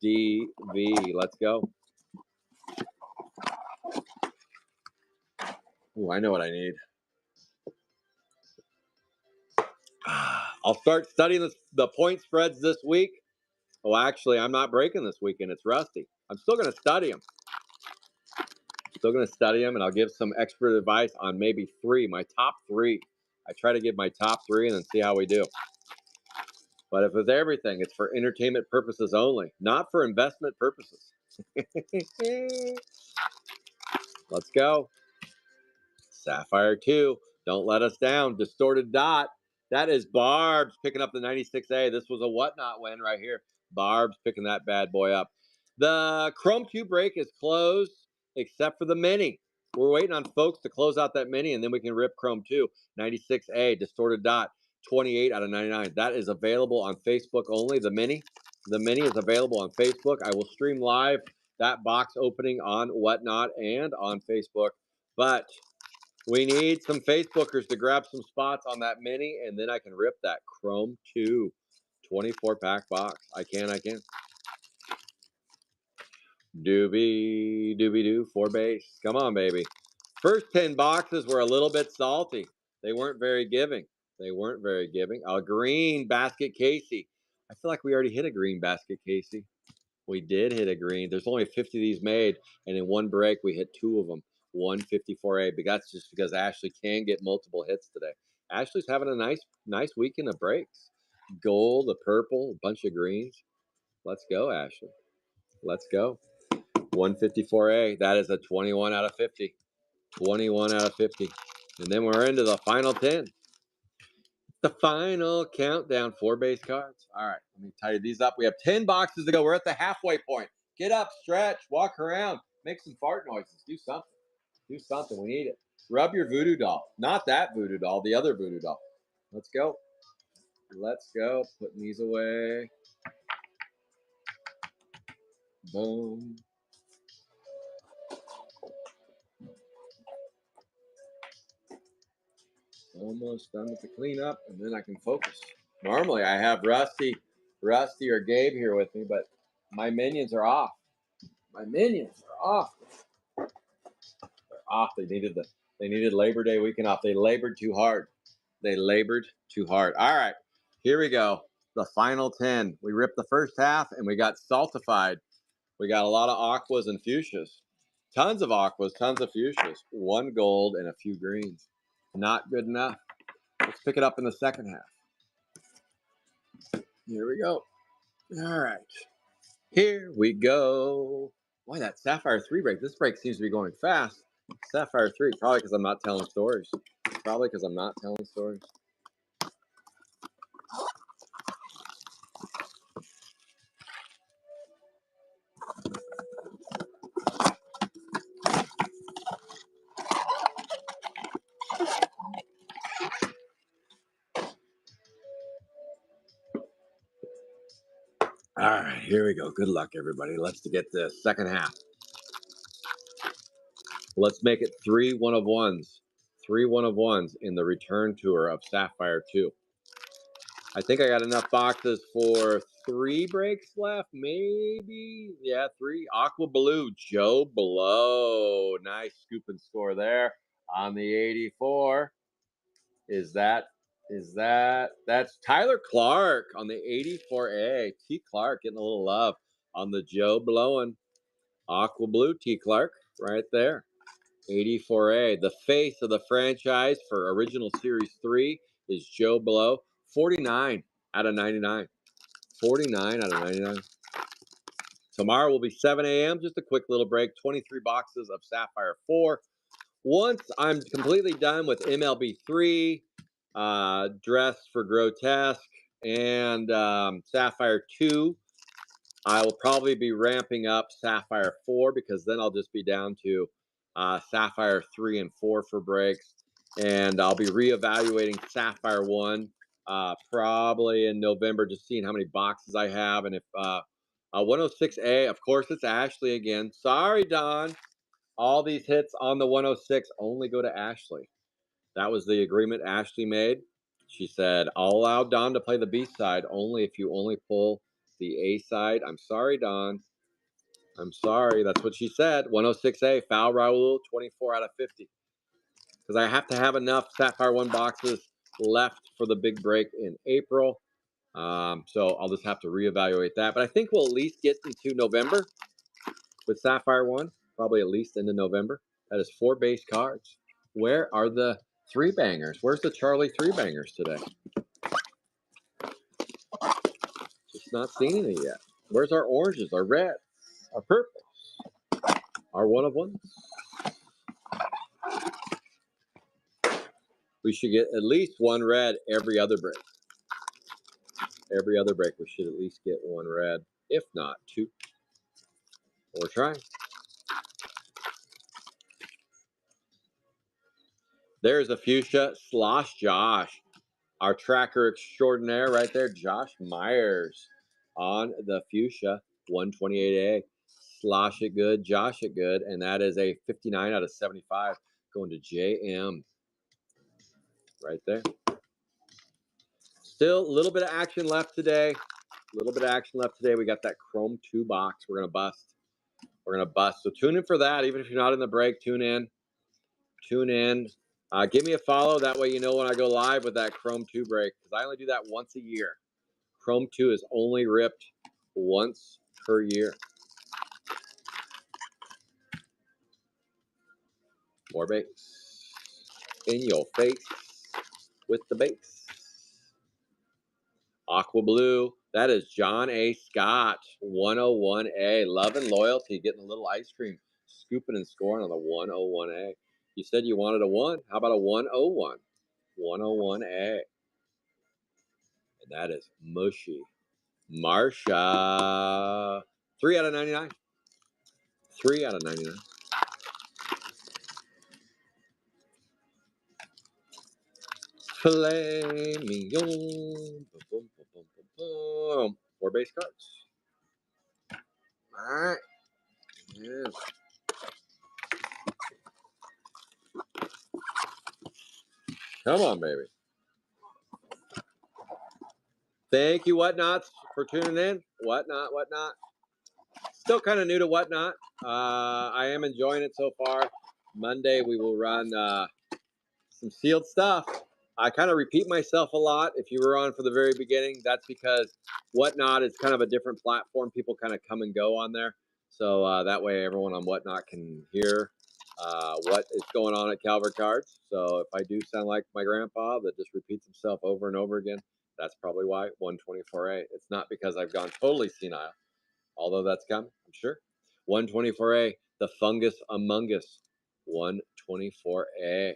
DV. Let's go. Oh, I know what I need. I'll start studying the point spreads this week. Oh, actually, I'm not breaking this weekend. It's Rusty. I'm still going to study them. And I'll give some expert advice on maybe 3, my top 3. I try to give my top 3 and then see how we do. But if it's everything, it's for entertainment purposes only, not for investment purposes. Let's go. Sapphire 2. Don't let us down. Distorted Dot. That is Barb's picking up the 96A. This was a whatnot win right here. Barb's picking that bad boy up. The Chrome 2 break is closed except for the mini. We're waiting on folks to close out that mini, and then we can rip Chrome 2. 96A, Distorted Dot, 28 out of 99. That is available on Facebook only. The mini is available on Facebook. I will stream live that box opening on Whatnot and on Facebook. But we need some Facebookers to grab some spots on that mini, and then I can rip that Chrome 2 24-pack box. I can. Doobie doo, 4 base. Come on, baby. First 10 boxes were a little bit salty. They weren't very giving. A green basket Casey. I feel like we already hit a green basket Casey. We did hit a green. There's only 50 of these made, and in one break we hit 2 of them. 154A, but that's just because Ashley can get multiple hits today. Ashley's having a nice weekend of breaks. Gold, a purple, a bunch of greens. Let's go, Ashley. Let's go. 154A. That is a 21 out of 50. 21 out of 50. And then we're into the final 10. The final countdown, 4 base cards. All right, let me tidy these up. We have 10 boxes to go. We're at the halfway point. Get up, stretch, walk around, make some fart noises. Do something. Do something. We need it. Rub your voodoo doll. Not that voodoo doll, the other voodoo doll. Let's go. Let's go. Putting these away. Boom. Almost done with the cleanup, and then I can focus. Normally, I have Rusty or Gabe here with me, but my minions are off. They're off. They needed Labor Day weekend off. They labored too hard. All right, here we go. The final 10. We ripped the first half, and we got saltified. We got a lot of aquas and fuchsias. Tons of aquas, tons of fuchsias. 1 gold and a few greens. Not good enough. Let's pick it up in the second half. Here we go. All right. Here we go. Boy, that Sapphire 3 break. This break seems to be going fast. Sapphire 3, probably because I'm not telling stories. Probably because I'm not telling stories. All right, here we go. Good luck, everybody. Let's get the second half. Let's make it 3 one of ones. 3 one of ones in the return tour of Sapphire 2. I think I got enough boxes for 3 breaks left, maybe. Yeah, 3. Aqua Blue, Joe Blow. Nice scoop and score there on the 84. That's Tyler Clark on the 84A. T. Clark getting a little love on the Joe Blowing. Aqua Blue, T. Clark, right there. 84A. The face of the franchise for Original Series 3 is Joe Blow. 49 out of 99. 49 out of 99. Tomorrow will be 7 a.m. Just a quick little break. 23 boxes of Sapphire 4. Once I'm completely done with MLB 3, Dress for Grotesque, and Sapphire 2, I will probably be ramping up Sapphire 4 because then I'll just be down to Sapphire 3 and 4 for breaks. And I'll be reevaluating Sapphire 1 probably in November, just seeing how many boxes I have. And if 106A, of course, it's Ashley again. Sorry, Don. All these hits on the 106 only go to Ashley. That was the agreement Ashley made. She said, I'll allow Don to play the B side only if you only pull the A side. I'm sorry, Don. I'm sorry. That's what she said. 106A, foul Raul, 24 out of 50. Because I have to have enough Sapphire 1 boxes left for the big break in April. So I'll just have to reevaluate that. But I think we'll at least get into November with Sapphire 1, probably at least into November. That is 4 base cards. Where are the 3 bangers? Where's the Charlie 3 bangers today? Just not seeing it yet. Where's our oranges, our reds, our purples, our 1 of 1s? We should get at least 1 red every other break. Every other break, we should at least get 1 red, if not 2. We're trying. There's a fuchsia slosh Josh, our tracker extraordinaire right there, Josh Myers on the fuchsia 128A. Slosh it good, Josh it good, and that is a 59 out of 75 going to JM right there. Still a little bit of action left today. A little bit of action left today. We got that Chrome 2 box. We're going to bust. We're going to bust. So tune in for that. Even if you're not in the break, tune in. Tune in. Give me a follow. That way you know when I go live with that Chrome 2 break, because I only do that once a year. Chrome 2 is only ripped once per year. More bakes. In your face with the bakes. Aqua Blue. That is John A. Scott, 101A. Love and Loyalty, getting a little ice cream, scooping and scoring on the 101A. You said you wanted a 1. How about a 101? 101A. And that is Mushy. Marsha. 3 out of 99. 3 out of 99. Filet mignon. Boom, boom, boom, boom, boom, boom. 4 base cards. All right. Yes. Come on, baby. Thank you, Whatnots, for tuning in. Whatnot. Still kind of new to Whatnot. I am enjoying it so far. Monday, we will run some sealed stuff. I kind of repeat myself a lot. If you were on for the very beginning, that's because Whatnot is kind of a different platform. People kind of come and go on there. So that way everyone on Whatnot can hear what is going on at Calvert Cards. So if I do sound like my grandpa that just repeats himself over and over again, That's probably why 124A. It's not because I've gone totally senile, although that's coming, I'm sure. 124A, the fungus among us. 124A.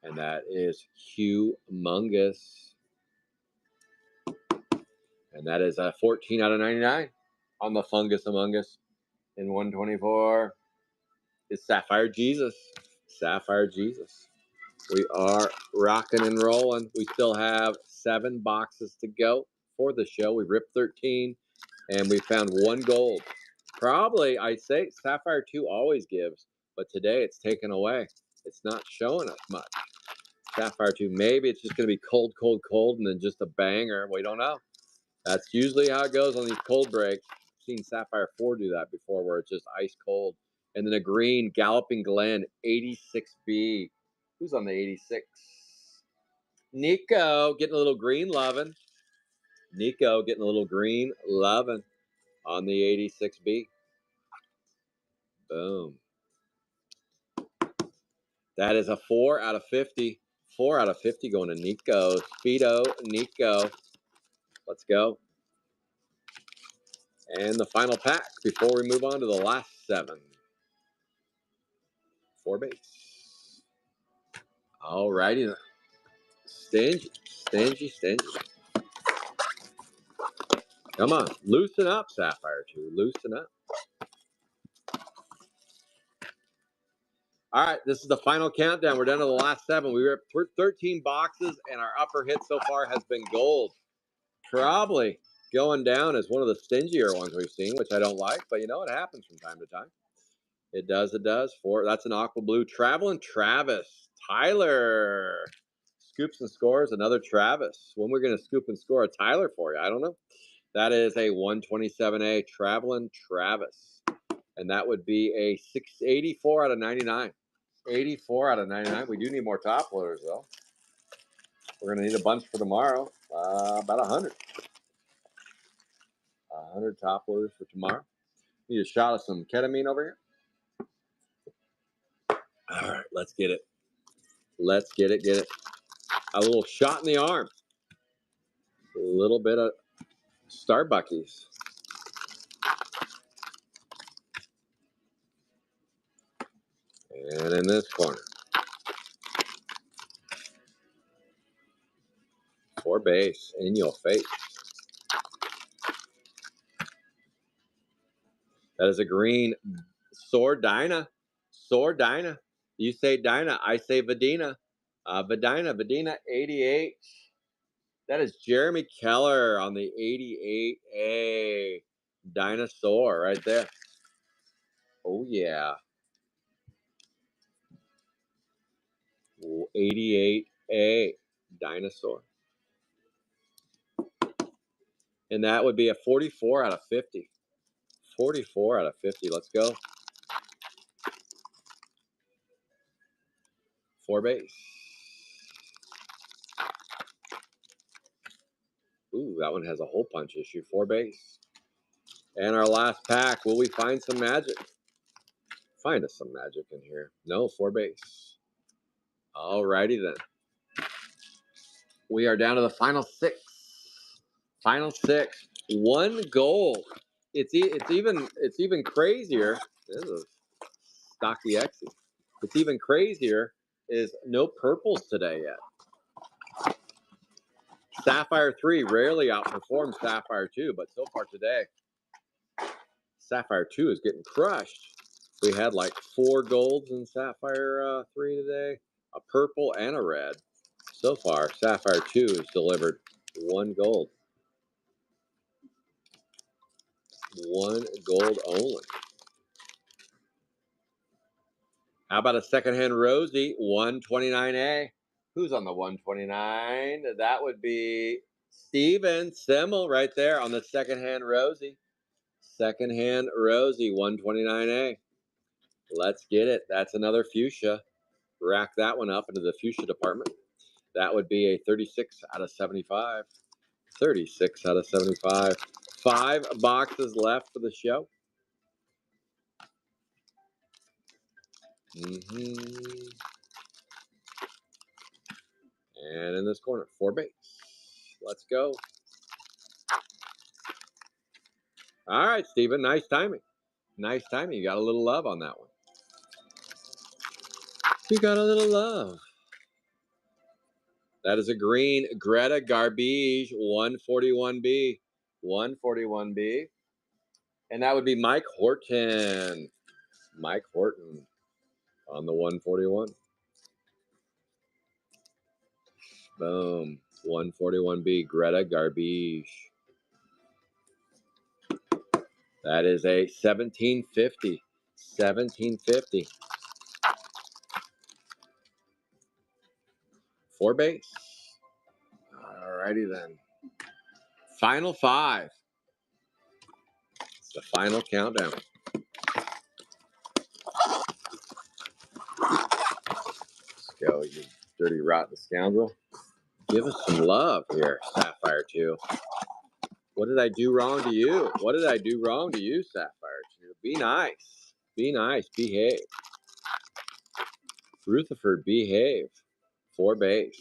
And that is humongous. And that is a 14 out of 99 on the fungus among us. In 124 is Sapphire Jesus. Sapphire Jesus. We are rocking and rolling. We still have 7 boxes to go for the show. We ripped 13 and we found 1 gold. Probably, I say Sapphire 2 always gives, but today it's taken away. It's not showing us much. Sapphire 2, maybe it's just going to be cold, cold, cold, and then just a banger. We don't know. That's usually how it goes on these cold breaks. I've seen Sapphire 4 do that before, where it's just ice cold. And then a green Galloping Glen 86B. Who's on the 86? Nico getting a little green loving. Nico getting a little green loving on the 86B. Boom. That is a 4 out of 50. 4 out of 50 going to Nico. Speedo Nico. Let's go. And the final pack before we move on to the last 7. 4 base. All righty then. Stingy, stingy, stingy. Come on, loosen up, Sapphire 2. Loosen up. All right, this is the final countdown. We're down to the last 7. We were at 13 boxes, and our upper hit so far has been gold. Probably going down as one of the stingier ones we've seen, which I don't like, but you know, it happens from time to time. It does, it does. That's an aqua blue. Traveling Travis. Tyler. Scoops and scores another Travis. When we're going to scoop and score a Tyler for you, I don't know. That is a 127A Traveling Travis. And that would be a 684 out of 99. 84 out of 99. We do need more top loaders, though. We're going to need a bunch for tomorrow. About 100. 100 top loaders for tomorrow. Need a shot of some ketamine over here. All right, let's get it. Let's get it, get it. A little shot in the arm. A little bit of Starbuckies. And in this corner, 4 base in your face. That is a green Sword Dinah. Sword Dinah. You say Dinah, I say Vadina. Vadina 88. That is Jeremy Keller on the 88A. Dinosaur right there. Oh, yeah. 88A. Dinosaur. And that would be a 44 out of 50. 44 out of 50. Let's go. 4 base. Ooh, that one has a hole punch issue. 4 base. And our last pack. Will we find some magic? Find us some magic in here. No, 4 base. All righty then. We are down to the final 6. Final 6. 1 gold. It's even crazier. This is stocky Xy. It's even crazier is no purples today yet. Sapphire 3 rarely outperforms Sapphire 2, but so far today, Sapphire 2 is getting crushed. We had like 4 golds in Sapphire 3 today, a purple and a red. So far, Sapphire 2 has delivered 1 gold. 1 gold only. How about a secondhand Rosie, 129A? Who's on the 129? That would be Steven Simmel right there on the secondhand Rosie. Secondhand Rosie, 129A. Let's get it. That's another fuchsia. Rack that one up into the fuchsia department. That would be a 36 out of 75. 36 out of 75. 5 boxes left for the show. And in this corner, 4 base. Let's go. All right, Stephen. Nice timing. Nice timing. You got a little love on that one. You got a little love. That is a green Greta Garbage 141B. 141B. And that would be Mike Horton. Mike Horton on the 141. Boom. 141B Greta Garbage. That is a 1750. 1750. 4 base. Alrighty then. Final 5. It's the final countdown. Let's go, you dirty, rotten scoundrel. Give us some love here, Sapphire 2. What did I do wrong to you? What did I do wrong to you, Sapphire 2? Be nice. Be nice. Behave. Rutherford, behave. 4 base.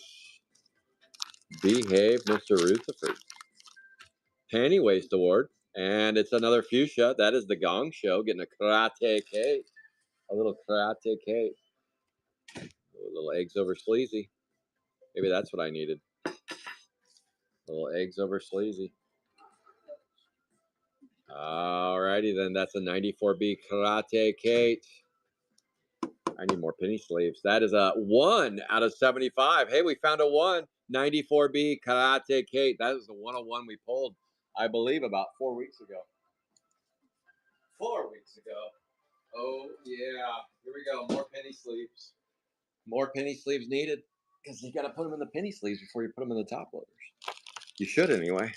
Behave, Mr. Rutherford. Panty Waist Award. And it's another fuchsia. That is the Gong Show getting a karate cake. A little karate cake. Little eggs over sleazy. Maybe that's what I needed. Little eggs over sleazy. Alrighty then. That's a 94B karate cake. I need more penny sleeves. That is a 1 out of 75. Hey, we found a 1. 94B karate cake. That is the 101 we pulled, I believe, about 4 weeks ago. 4 weeks ago. Oh, yeah. Here we go. More penny sleeves. More penny sleeves needed. Because you got to put them in the penny sleeves before you put them in the top loaders. You should anyway.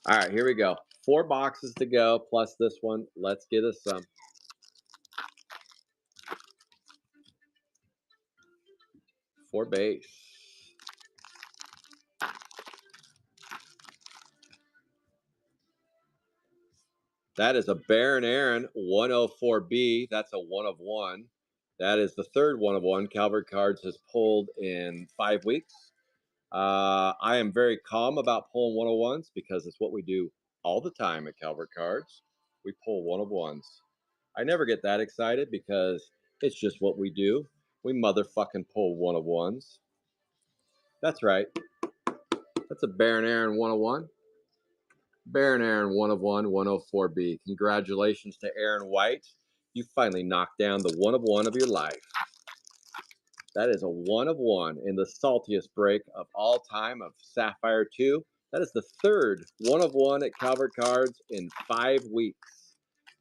All right, here we go. 4 boxes to go, plus this one. Let's get us some. 4 base. That is a Baron Aaron 104B. That's a 1 of 1. That is the third 1 of 1 Calvert Cards has pulled in 5 weeks. I am very calm about pulling 101s because it's what we do all the time at Calvert Cards. We pull 1 of 1s. I never get that excited because it's just what we do. We motherfucking pull 1 of 1s. That's right. That's a Baron Aaron 101. Baron Aaron 1 of 1, 104B. Congratulations to Aaron White. You finally knocked down the 1 of 1 of your life. That is a 1 of 1 in the saltiest break of all time of Sapphire 2. That is the third 1 of 1 at Calvert Cards in 5 weeks.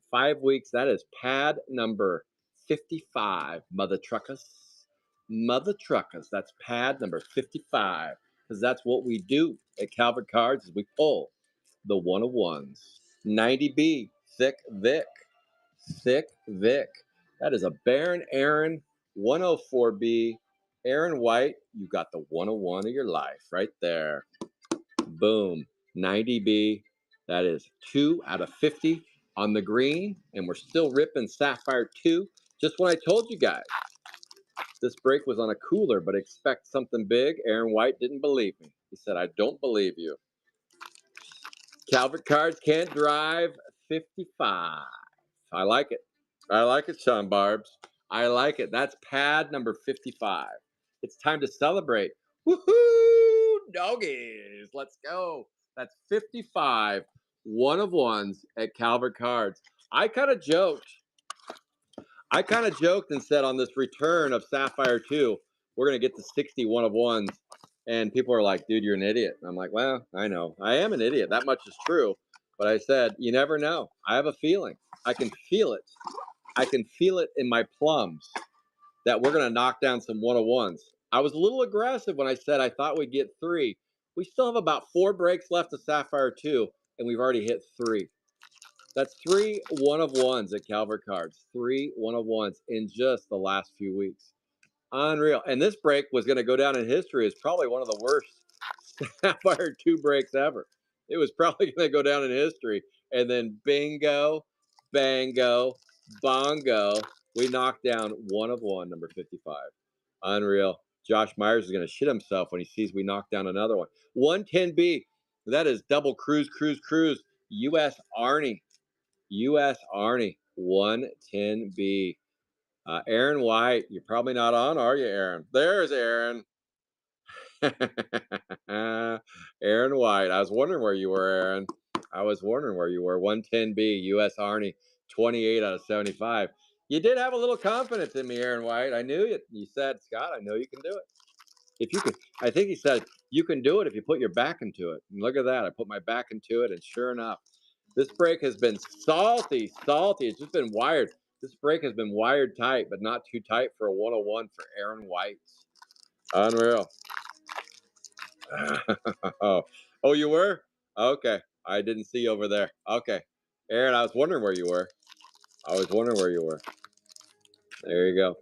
5 weeks. That is pad number 55, mother truckers. Mother truckers. That's pad number 55. Because that's what we do at Calvert Cards is we pull the 1 of 1s. 90B, Thick Vic. Thick Vic. That is a Baron Aaron 104B. Aaron White, you got the 101 of your life right there. Boom. 90B. That is 2 out of 50 on the green. And we're still ripping Sapphire 2. Just when I told you guys this break was on a cooler, but expect something big, Aaron White didn't believe me. He said, I don't believe you. Calvert Cards can't drive 55. I like it. I like it, Sean Barbs. I like it. That's pad number 55. It's time to celebrate. Woohoo! Doggies. Let's go. That's 55 1 of 1s at Calvert Cards. I kind of joked and said on this return of Sapphire 2, we're going to get to 60 1 of 1s. And people are like, dude, you're an idiot. And I'm like, well, I know. I am an idiot. That much is true. But I said, you never know. I have a feeling. I can feel it. I can feel it in my plums that we're going to knock down some 1 of 1s. I was a little aggressive when I said I thought we'd get 3. We still have about 4 breaks left of Sapphire 2, and we've already hit 3. That's 3 1 of 1s at Calvert Cards. 3 1 of 1s in just the last few weeks. Unreal. And this break was going to go down in history as probably one of the worst Sapphire 2 breaks ever. It was probably going to go down in history. And then bingo, bango, bongo, we knocked down 1 of 1, number 55. Unreal. Josh Myers is going to shit himself when he sees we knocked down another one. 110B. That is double cruise, cruise, cruise. U.S. Arnie. U.S. Arnie. 110B. Aaron White. You're probably not on, are you, Aaron? There's Aaron. Aaron White. I was wondering where you were, Aaron. I was wondering where you were. 110B, U.S. Arnie, 28 out of 75. You did have a little confidence in me, Aaron White. I knew it. You said, Scott, I know you can do it. If you could, I think he said, you can do it if you put your back into it. And look at that. I put my back into it, and sure enough, this break has been salty, salty. It's just been wired. This break has been wired tight, but not too tight for a 101 for Aaron White. Unreal. Oh, oh, you were? Okay. I didn't see you over there. Okay. Aaron, I was wondering where you were. I was wondering where you were. There you go.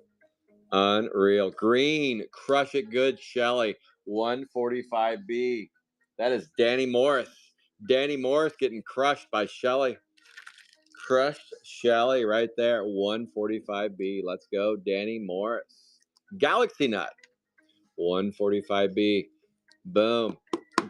Unreal. Green, crush it good, Shelly. 145B. That is Danny Morris. Danny Morris getting crushed by Shelly. Crushed Shelly right there. 145B. Let's go, Danny Morris. Galaxy Nut. 145B. Boom.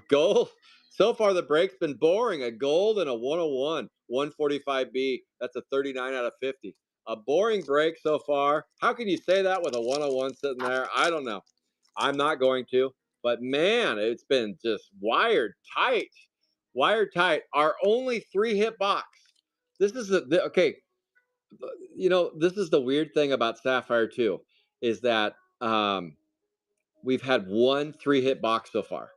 Gold. So far, the break's been boring. A gold and a 101. 145B. That's a 39 out of 50. A boring break so far. How can you say that with a 101 sitting there? I don't know. I'm not going to. But man, it's been just wired tight. Wired tight. Our only 3-hit box. This is okay. This is the weird thing about Sapphire 2 is that we've had one 3-hit box so far.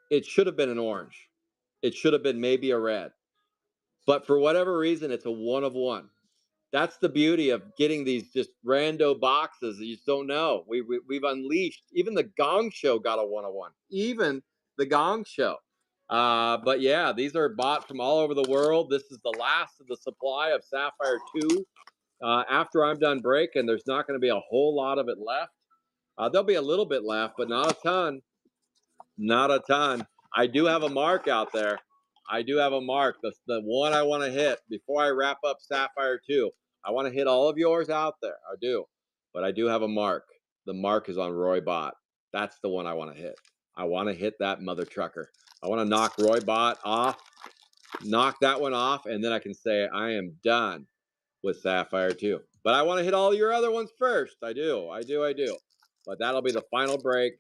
It should have been an orange. It should have been maybe a red. But for whatever reason, it's a 1 of 1. That's the beauty of getting these just rando boxes that you just don't know. We've unleashed. Even the Gong Show got a 1 of 1. Even the Gong Show. But yeah, these are bought from all over the world. This is the last of the supply of Sapphire 2. After I'm done breaking, there's not going to be a whole lot of it left. There'll be a little bit left, but not a ton. Not a ton. I do have a mark out there. I do have a mark. The one I want to hit before I wrap up Sapphire 2. I want to hit all of yours out there. I do. But I do have a mark. The mark is on Roy Bott. That's the one I want to hit. I want to hit that mother trucker. I want to knock Roy Bott off, knock that one off, and then I can say I am done with Sapphire 2. But I want to hit all your other ones first. I do. But that'll be the final break.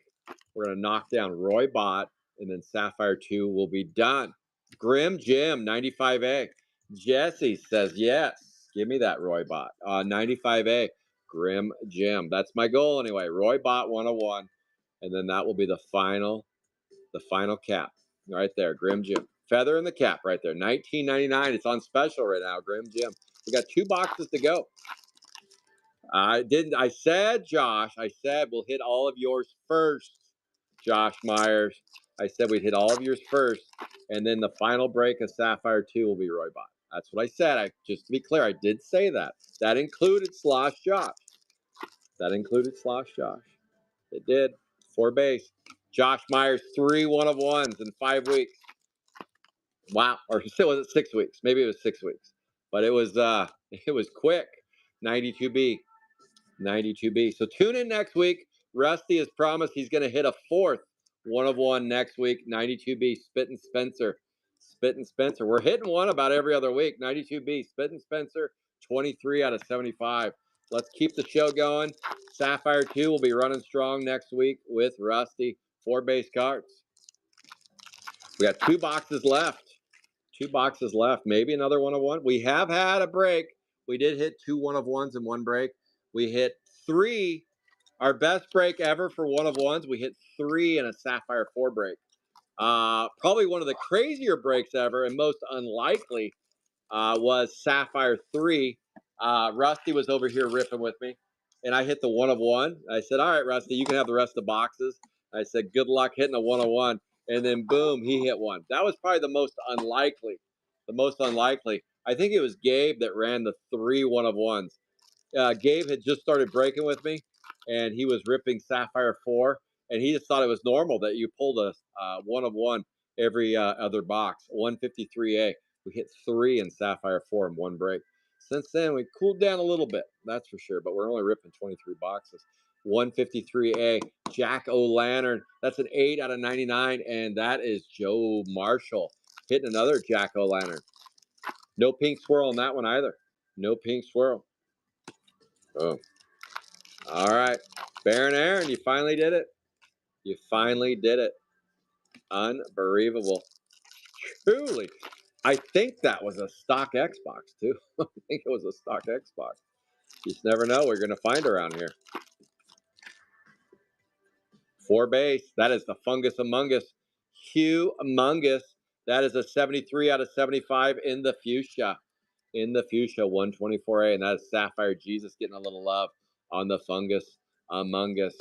We're going to knock down Roy Bott, and then Sapphire 2 will be done. Grim Jim, 95A. Jesse says yes. Give me that Roy Bott. 95A. Grim Jim. That's my goal anyway. Roy Bott 101. And then that will be the final cap. Right there, Grim Jim. Feather in the cap right there. $19.99. It's on special right now, Grim Jim. We got 2 boxes to go. I said, Josh, we'll hit all of yours first, Josh Myers. I said we'd hit all of yours first, and then the final break of Sapphire 2 will be Roy Bott. That's what I said. Just to be clear, I did say that. That included Slosh Josh. It did. 4 base. Josh Myers, 3 1 of 1s in 5 weeks. Wow. Or was it 6 weeks? Maybe it was 6 weeks. But it was quick. 92B. 92B. So tune in next week. Rusty has promised he's going to hit a 4th 1 of 1 next week. 92B, Spit and Spencer. We're hitting one about every other week. 92B, Spit and Spencer, 23 out of 75. Let's keep the show going. Sapphire 2 will be running strong next week with Rusty. 4 base cards. We got 2 boxes left. 2 boxes left. Maybe another 1 of 1. We have had a break. We did hit 2 1 of 1s in one break. We hit 3, our best break ever for 1 of 1s. We hit 3 in a Sapphire 4 break. Probably one of the crazier breaks ever and most unlikely was Sapphire 3. Rusty was over here ripping with me, and I hit the 1 of 1. I said, all right, Rusty, you can have the rest of the boxes. I said, good luck hitting a 1 of 1. And then, boom, he hit one. That was probably the most unlikely. I think it was Gabe that ran the 3 1 of 1s. Gabe had just started breaking with me, and he was ripping Sapphire 4, and he just thought it was normal that you pulled a 1 of 1 every other box. 153A. We hit 3 in Sapphire 4 in one break. Since then, we cooled down a little bit, that's for sure, but we're only ripping 23 boxes. 153A, Jack O'Lantern. That's an 8 out of 99, and that is Joe Marshall hitting another Jack O'Lantern. No pink swirl on that one either. No pink swirl. Oh. All right. Baron Aaron, you finally did it. You finally did it. Unbelievable. Truly. I think that was a stock Xbox, too. I think it was a stock Xbox. You just never know. We're going to find around here. 4 base. That is the Fungus Among Us. Humongous. That is a 73 out of 75 in the fuchsia. In the fuchsia, 124A. And that is Sapphire Jesus getting a little love on the Fungus Among Us.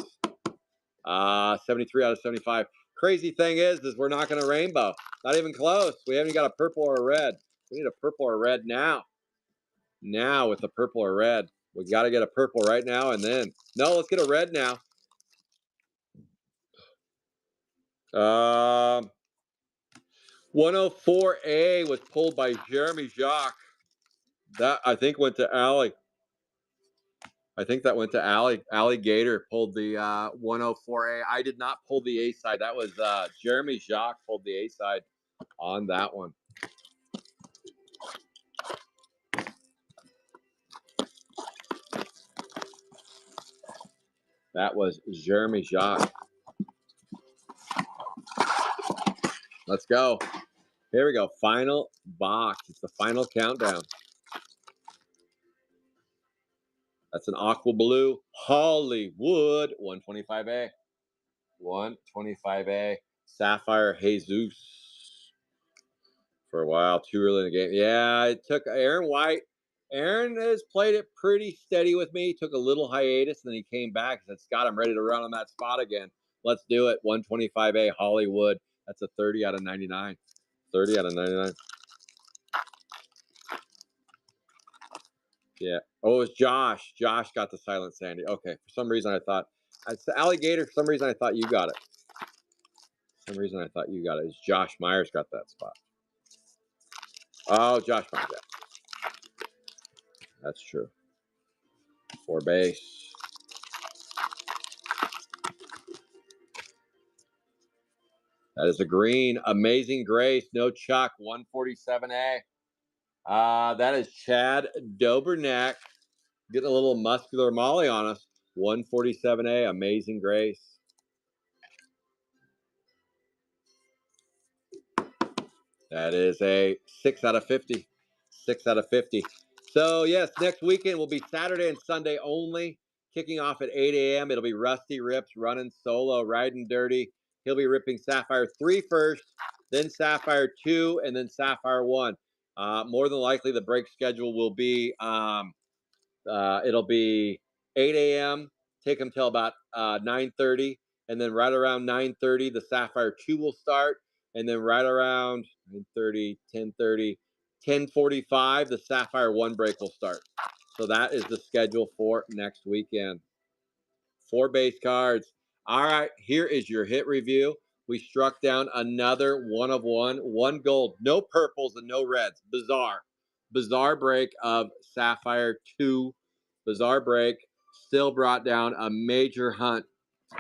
73 out of 75. Crazy thing is we're not going to rainbow. Not even close. We haven't got a purple or a red. We need a purple or red now. Now with the purple or red. We got to get a purple right now and then. No, let's get a red now. 104A was pulled by Jeremy Jacques. That I think went to Allie. I think that went to Allie. Allie Gator pulled the 104A. I did not pull the A side. That was Jeremy Jacques pulled the A side on that one. That was Jeremy Jacques. Let's go. Here we go. Final box. It's the final countdown. That's an aqua blue Hollywood 125A. 125A. Sapphire Jesus. For a while, too early in the game. Yeah, it took Aaron White. Aaron has played it pretty steady with me. He took a little hiatus, and then he came back. Said, Scott, I'm ready to run on that spot again. Let's do it. 125A Hollywood. That's a 30 out of 99. 30 out of 99. Yeah. Oh, it was Josh. Josh got the Silent Sandy. Okay. For some reason, I thought it's the Alligator. For some reason, I thought you got it. For some reason, I thought you got it. It's Josh Myers got that spot. Oh, Josh Myers. Yeah. That's true. 4 base. That is a green. Amazing Grace. No Chuck. 147A. That is Chad Dobernack. Getting a little muscular molly on us. 147A. Amazing Grace. That is a 6 out of 50. 6 out of 50. So, yes, next weekend will be Saturday and Sunday only. Kicking off at 8 a.m. It'll be Rusty Rips running solo, riding dirty. He'll be ripping Sapphire 3 first, then Sapphire 2, and then Sapphire 1. More than likely, the break schedule will be it'll be 8 a.m. Take them till about 9:30, and then right around 9:30, the Sapphire 2 will start, and then right around 9:30, 10:30, 10:45, the Sapphire 1 break will start. So that is the schedule for next weekend. 4 base cards. All right, here is your hit review. We struck down another 1 of 1 gold, no purples and no reds. Bizarre break of Sapphire 2. Bizarre break. Still brought down a major hunt.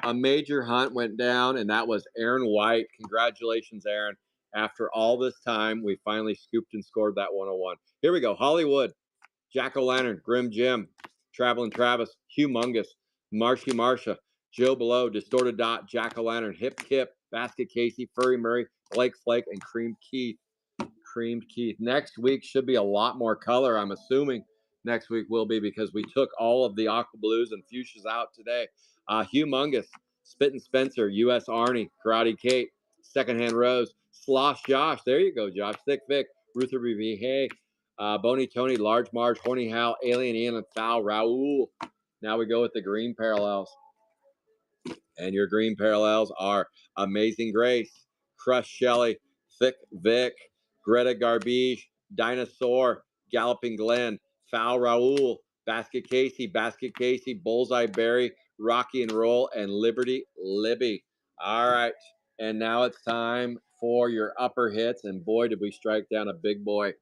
A major hunt went down, and that was Aaron White. Congratulations, Aaron. After all this time, we finally scooped and scored that 101. Here we go. Hollywood. Jack O'Lantern, Grim Jim, Traveling Travis, Humongous, Marshy Marsha, Joe Below, Distorted Dot, Jack O'Lantern, Hip Kip, Basket Casey, Furry Murray, Blake Flake, and Creamed Keith. Creamed Keith. Next week should be a lot more color, I'm assuming. Next week will be because we took all of the aqua blues and fuchsias out today. Humongous, Spittin' Spencer, U.S. Arnie, Karate Kate, Secondhand Rose, Slosh Josh. There you go, Josh. Thick Vic, Ruther B. Hey, Boney Tony, Large Marge, Horny Hal, Alien Ian, and Foul Raoul. Now we go with the green parallels. And your green parallels are Amazing Grace, Crush Shelley, Thick Vic, Greta Garbage, Dinosaur, Galloping Glen, Foul Raoul, Basket Casey, Bullseye Berry, Rocky and Roll, and Liberty Libby. All right. And now it's time for your upper hits. And boy, did we strike down a big boy.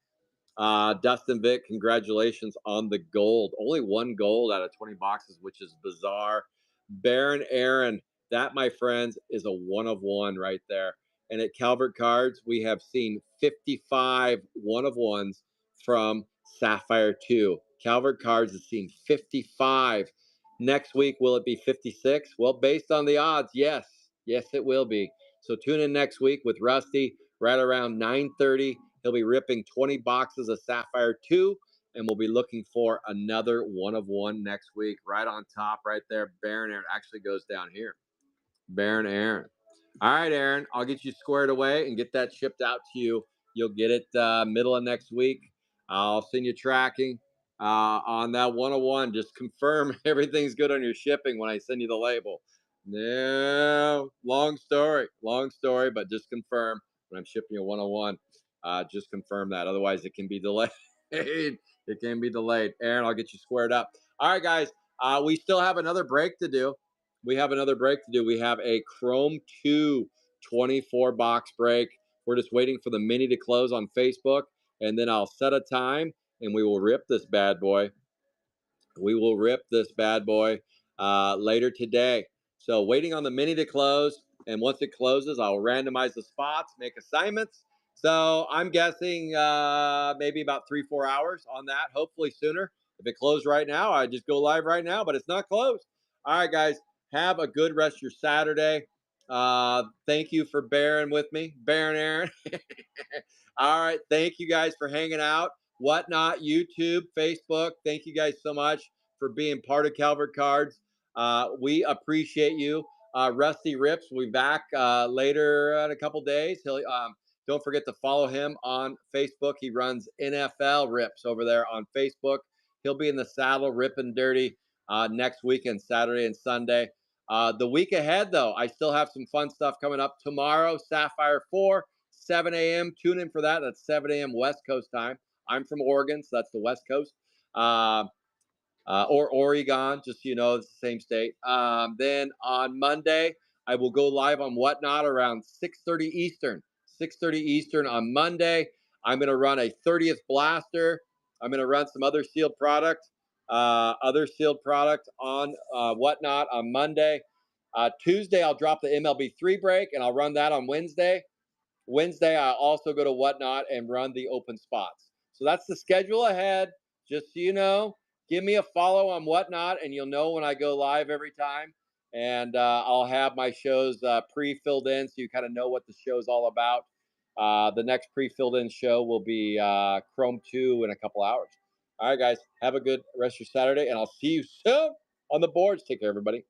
Dustin Vick, congratulations on the gold. Only one gold out of 20 boxes, which is bizarre. Baron Aaron, that, my friends, is a one of one right there. And at Calvert Cards, we have seen 55 one of ones from Sapphire 2. Calvert Cards has seen 55. Next week, will it be 56? Well, based on the odds, yes. Yes, it will be. So tune in next week with Rusty right around 9:30. He'll be ripping 20 boxes of Sapphire 2, and we'll be looking for another one of one next week. Right on top, right there, Baron Aaron actually goes down here. Baron Aaron. All right, Aaron, I'll get you squared away and get that shipped out to you. You'll get it middle of next week. I'll send you tracking on that 101. Just confirm everything's good on your shipping when I send you the label. No, long story, but just confirm when I'm shipping you a 101. Just confirm that. Otherwise, it can be delayed. It can be delayed. Aaron, I'll get you squared up. All right, guys. We still have another break to do. We have a Chrome 2 24 box break. We're just waiting for the mini to close on Facebook, and then I'll set a time and we will rip this bad boy. Later today. So waiting on the mini to close, and once it closes, I'll randomize the spots, make assignments. So I'm guessing maybe about 3-4 hours on that. Hopefully sooner. If it closed right now, I just go live right now, but it's not closed. All right, guys, have a good rest of your Saturday. Thank you for bearing with me, Baron Aaron. All right, thank you guys for hanging out. Whatnot, YouTube, Facebook. Thank you guys so much for being part of Calvert Cards. We appreciate you. Rusty Rips will be back later in a couple days. Don't forget to follow him on Facebook. He runs NFL Rips over there on Facebook. He'll be in the saddle ripping dirty next weekend, Saturday and Sunday. The week ahead, though, I still have some fun stuff coming up tomorrow. Sapphire 4, 7 a.m. Tune in for that. That's 7 a.m. West Coast time. I'm from Oregon, so that's the West Coast. Or Oregon, just so you know, it's the same state. Then on Monday, I will go live on Whatnot around 6:30 Eastern. 6:30 Eastern on Monday. I'm going to run a 30th blaster. I'm going to run some other sealed product, on Whatnot on Monday. Tuesday, I'll drop the MLB3 break, and I'll run that on Wednesday. Wednesday, I also go to Whatnot and run the open spots. So that's the schedule ahead. Just so you know, give me a follow on Whatnot, and you'll know when I go live every time. And I'll have my shows pre-filled in, so you kind of know what the show's all about. The next pre-filled in show will be Chrome 2 in a couple hours. All right, guys, have a good rest of your Saturday, and I'll see you soon on the boards. Take care, everybody.